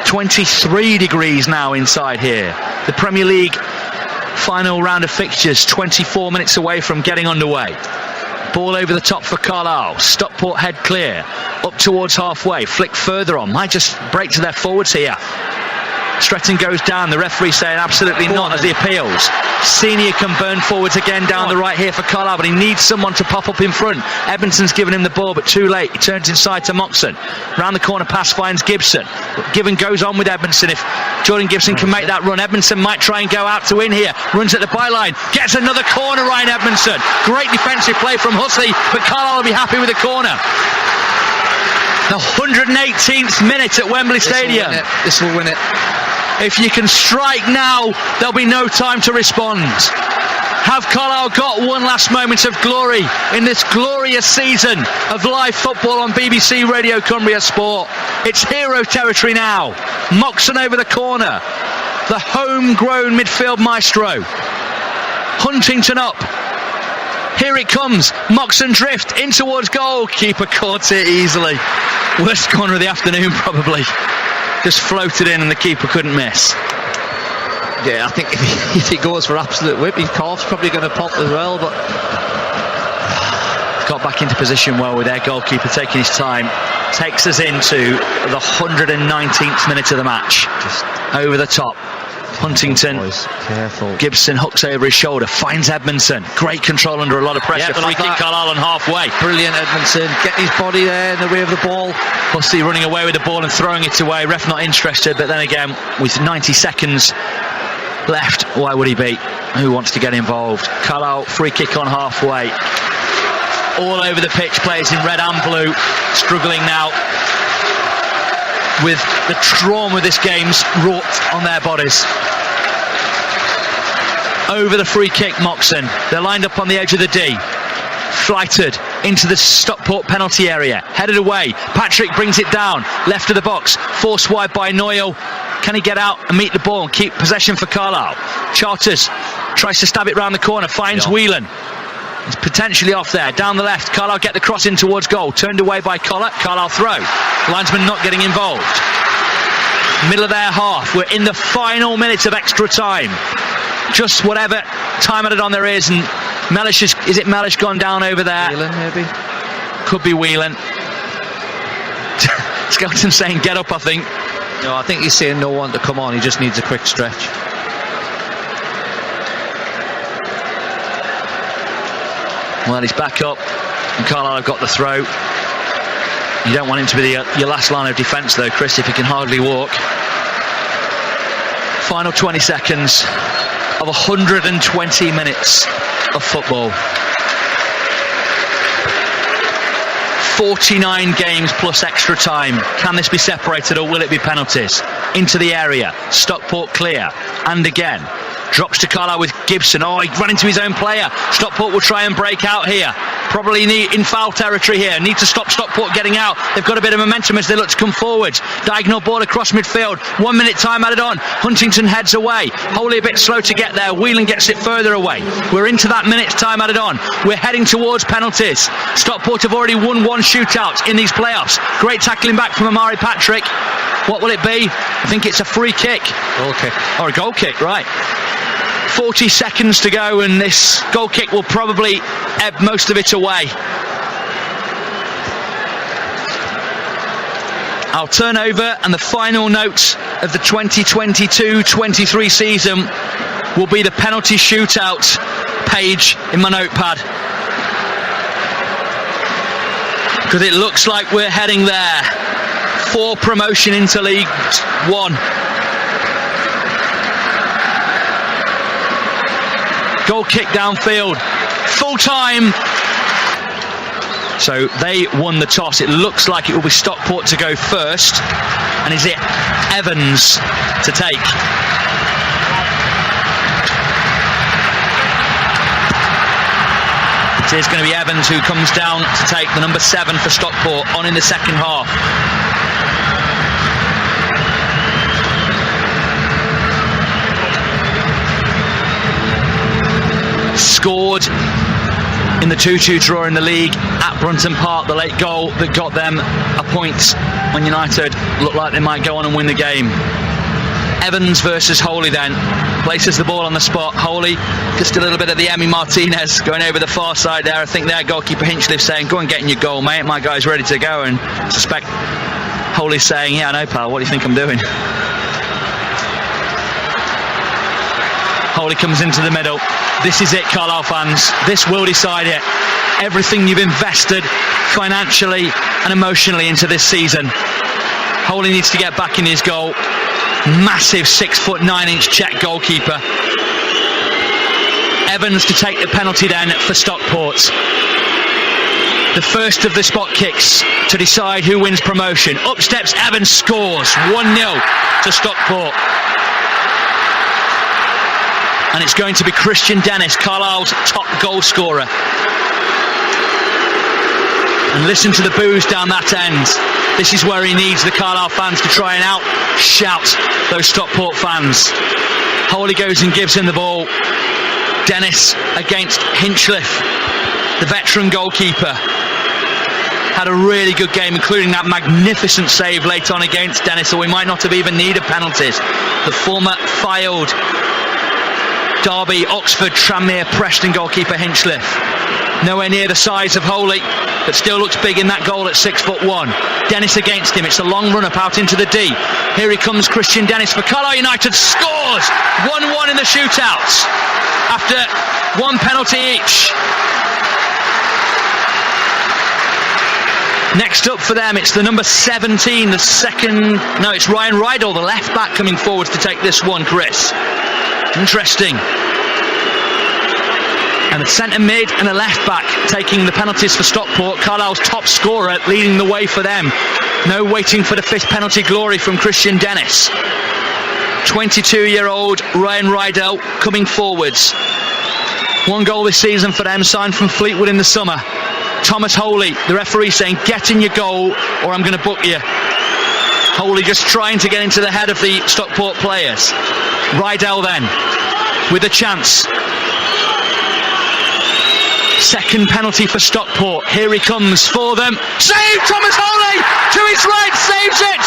23 degrees now inside here. The Premier League final round of fixtures 24 minutes away from getting underway. Ball over the top for Carlisle. Stockport head clear. Up towards halfway. Flick further on. Might just break to their forwards here. Stretton goes down. The referee saying absolutely not as he appeals. Senior can burn forwards again down the right here for Carlisle, but he needs someone to pop up in front. Edmondson's given him the ball, but too late. He turns inside to Moxon. Round the corner pass finds Gibson. But Given goes on with Edmondson. If Jordan Gibson can make that run, Edmondson might try and go out to win here. Runs at the byline. Gets another corner, Ryan Edmondson. Great defensive play from Hussey, but Carlisle will be happy with the corner. The 118th minute at Wembley Stadium.
This will win it.
If you can strike now, there'll be no time to respond. Have Carlisle got one last moment of glory in this glorious season of live football on BBC Radio Cumbria Sport? It's hero territory now. Moxon over the corner. The homegrown midfield maestro. Huntington up. Here it comes. Moxon drift in towards goal. Keeper caught it easily. Worst corner of the afternoon probably. Just floated in and the keeper couldn't miss.
Yeah, I think if he goes for absolute whip, his calf's probably going to pop as well. But
got back into position well with their goalkeeper taking his time. Takes us into the 119th minute of the match. Just over the top. Huntington,
careful.
Gibson hooks over his shoulder, finds Edmondson. Great control under a lot of pressure. Free kick Carlisle on halfway.
Brilliant Edmondson, getting his body there in the way of the ball.
Hussey running away with the ball and throwing it away. Ref not interested, but then again, with 90 seconds left, why would he be? Who wants to get involved? Carlisle, free kick on halfway. All over the pitch, players in red and blue, struggling now with the trauma this game's wrought on their bodies. Over the free kick, Moxon. They're lined up on the edge of the D. Flighted into the Stockport penalty area. Headed away. Patrick brings it down. Left of the box. Forced wide by Noyle. Can he get out and meet the ball and keep possession for Carlisle? Charters tries to stab it round the corner. Finds Whelan. It's potentially off there. Down the left. Carlisle get the cross in towards goal. Turned away by Collar. Carlisle throw. Linesman not getting involved. Middle of their half. We're in the final minutes of extra time. Just whatever time added on there is. And Mellish is it Mellish gone down over there?
Whelan, maybe.
Could be Whelan. Skelton saying get up, I think.
No, I think he's saying no one to come on. He just needs a quick stretch.
Well, he's back up, and Carlisle have got the throw. You don't want him to be your last line of defence, though, Chris, if he can hardly walk. Final 20 seconds of 120 minutes of football. 49 games plus extra time. Can this be separated or will it be penalties? Into the area. Stockport clear. And again. Drops to Carlisle with Gibson. Oh, he ran into his own player. Stockport will try and break out here. Probably in foul territory here. Need to stop Stockport getting out. They've got a bit of momentum as they look to come forward. Diagonal ball across midfield. 1 minute time added on. Huntington heads away. Wholey a bit slow to get there. Whelan gets it further away. We're into that minute's time added on. We're heading towards penalties. Stockport have already won one shootout in these playoffs. Great tackling back from Amari Patrick. What will it be? I think it's a free kick.
Goal kick.
Or a goal kick, right. 40 seconds to go and this goal kick will probably ebb most of it away. I'll turn over and the final note of the 2022-23 season will be the penalty shootout page in my notepad. Because it looks like we're heading there for promotion into League One. Goal kick downfield, full time. So they won the toss. It looks like it will be Stockport to go first. And is it Evans to take? It is going to be Evans who comes down to take the number 7 for Stockport on in the second half. Scored in the 2-2 draw in the league at Brunton Park, the late goal that got them a point when United looked like they might go on and win the game. Evans versus Wholey then. Places the ball on the spot. Wholey, just a little bit of the Emi Martinez going over the far side there. I think their goalkeeper Hinchliffe saying, go and get in your goal, mate. My guy's ready to go. And I suspect Wholey's saying, yeah, I know, pal. What do you think I'm doing? Wholey comes into the middle. This is it, Carlisle fans. This will decide it. Everything you've invested financially and emotionally into this season. Wholey needs to get back in his goal. Massive 6'9" Czech goalkeeper. Evans to take the penalty then for Stockport. The first of the spot kicks to decide who wins promotion. Up steps Evans, scores 1-0 to Stockport. And it's going to be Christian Dennis, Carlisle's top goal scorer. And listen to the boos down that end. This is where he needs the Carlisle fans to try and out-shout those Stockport fans. Wholey goes and gives him the ball. Dennis against Hinchliffe, the veteran goalkeeper. Had a really good game, including that magnificent save late on against Dennis, or we might not have even needed penalties. The former Fylde, Derby, Oxford, Tranmere, Preston goalkeeper Hinchliffe. Nowhere near the size of Wholey, but still looks big in that goal at 6'1". Dennis against him. It's a long run up out into the D. Here he comes, Christian Dennis for Carlisle United. Scores 1-1 in the shootouts after one penalty each. Next up for them, it's the number 17, the second. No, it's Ryan Rydell, the left back, coming forwards to take this one, Chris. Interesting. And a centre mid and a left back taking the penalties for Stockport. Carlisle's top scorer leading the way for them. No waiting for the fifth penalty glory from Christian Dennis. 22-year-old Ryan Rydell coming forwards. One goal this season for them, signed from Fleetwood in the summer. Thomas Wholey, the referee, saying, get in your goal or I'm going to book you. Wholey just trying to get into the head of the Stockport players. Rydell then with a chance. Second penalty for Stockport. Here he comes for them. Save! Thomas Wholey to his right, saves it.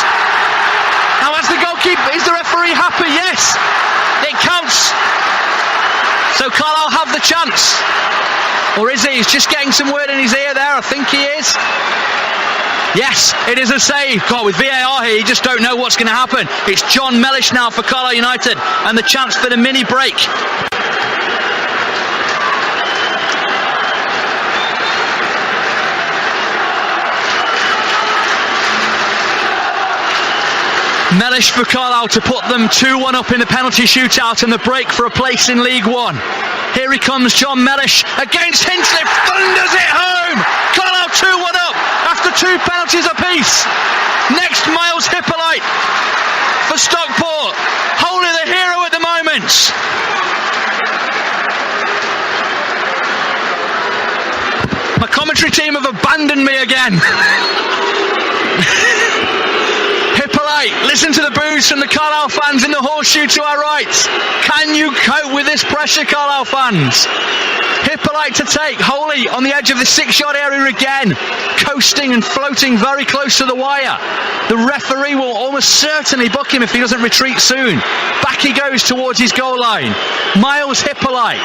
Now, as the goalkeeper, is the referee happy? Yes, it counts. So Carlisle have the chance, or is he? He's just getting some word in his ear there. I think he is. Yes, it is a save. God, with VAR here, you just don't know what's going to happen. It's John Mellish now for Carlisle United, and the chance for the mini break. Mellish for Carlisle to put them 2-1 up in the penalty shootout and the break for a place in League One.
Here he comes, John Mellish against Hinchliffe, thunders it home. Carlisle 2-1 up after 2 penalties apiece. Next, Miles Hippolyte for Stockport. Wholly the hero at the moment. My commentary team have abandoned me again. Hippolyte, listen to the boos from the Carlisle fans in the horseshoe to our right. Can you cope with this pressure, Carlisle fans? Hippolyte to take, Wholey on the edge of the 6-yard area again, coasting and floating very close to the wire. The referee will almost certainly book him if he doesn't retreat soon. Back he goes towards his goal line. Miles Hippolyte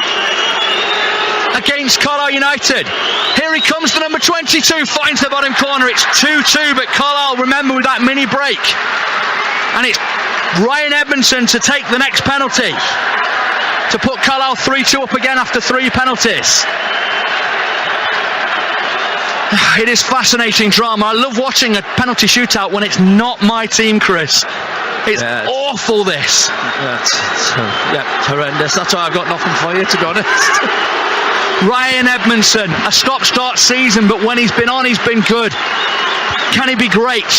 against Carlisle United. Here he comes, the number 22, finds the bottom corner. It's 2-2, but Carlisle, remember, with that mini break. And it's Ryan Edmondson to take the next penalty, to put Carlisle 3-2 up again after 3 penalties. It is fascinating drama. I love watching a penalty shootout when it's not my team, Chris. It's awful, this.
It's horrendous. That's why I've got nothing for you, to be honest.
Ryan Edmondson, a stop-start season, but when he's been on, he's been good. Can he be great?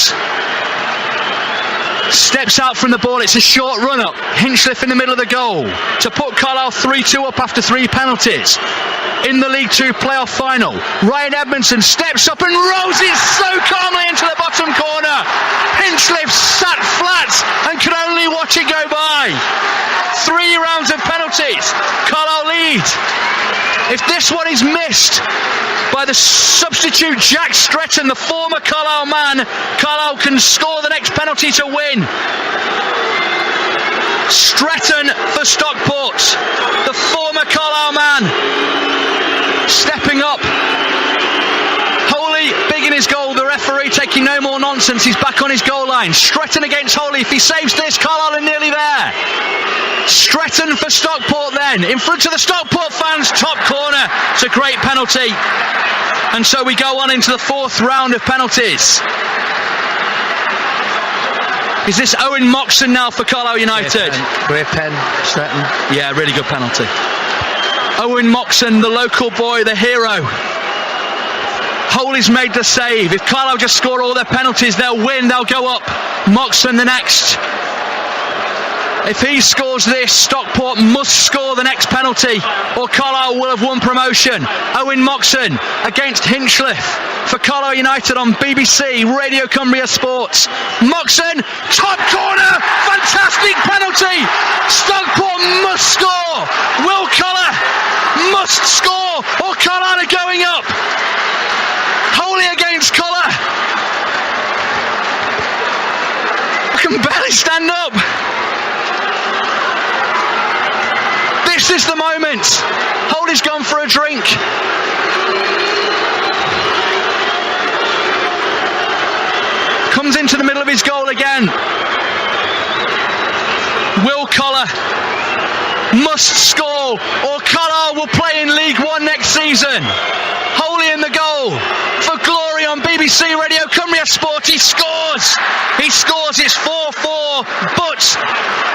Steps out from the ball, it's a short run-up. Hinchliffe in the middle of the goal to put Carlisle 3-2 up after 3 penalties. In the League 2 playoff final, Ryan Edmondson steps up and rolls it so calmly into the bottom corner. Hinchliffe sat flat and could only watch it go by. 3 rounds of penalties, Carlisle lead. If this one is missed by the substitute Jack Stretton, the former Carlisle man, Carlisle can score the next penalty to win. Stretton for Stockport, the former Carlisle man, stepping up. Wholey big in his goal, the referee taking no more nonsense, he's back on his goal line. Stretton against Wholey, if he saves this, Carlisle are nearly there. Stretton for Stockport then, in front of the Stockport fans, top corner. It's a great penalty. And so we go on into the 4th round of penalties. Is this Owen Moxon now for Carlisle United?
Great pen, Stretton.
Yeah, really good penalty. Owen Moxon, the local boy, the hero. Wholey's made the save. If Carlisle just score all their penalties, they'll win, they'll go up. Moxon the next. If he scores this, Stockport must score the next penalty or Carlisle will have won promotion. Owen Moxon against Hinchliffe for Carlisle United on BBC Radio Cumbria Sports. Moxon, top corner, fantastic penalty. Stockport must score. Will Collar must score or Carlisle are going up. Wholey against Collar. I can barely stand up. This is the moment. Wholey's gone for a drink. Comes into the middle of his goal again. Will Collar must score or Carlisle will play in League 1 next season. Wholey in the goal for glory on BBC Radio Cumbria Sport. He scores. He scores. It's 4-4, but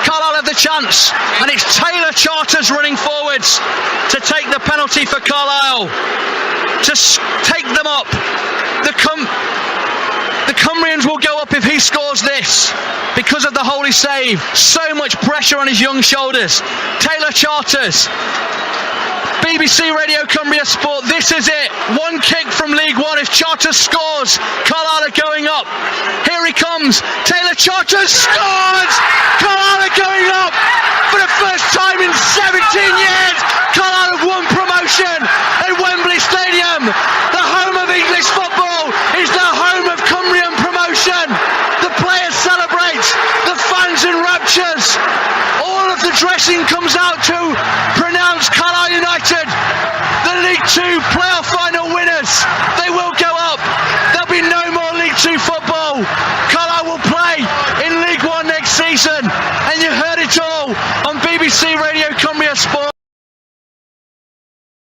Carlisle have the chance, and it's Taylor Charters running forwards to take the penalty for Carlisle, to take them up. The Cumbrians will go up if he scores this because of the Wholey save. So much pressure on his young shoulders. Taylor Charters, BBC Radio Cumbria Sport, this is it. One kick from League 1. If Charters scores, Carlisle are going up. Here he comes. Taylor Charters scores! Carlisle are going up for the first time in 17 years. Carlisle have won promotion at Wembley Stadium. The home of English football is the home of Cumbrian promotion. The players celebrate. The fans in raptures. All of the dressing comes out to pronounce Carlisle United the League 2 play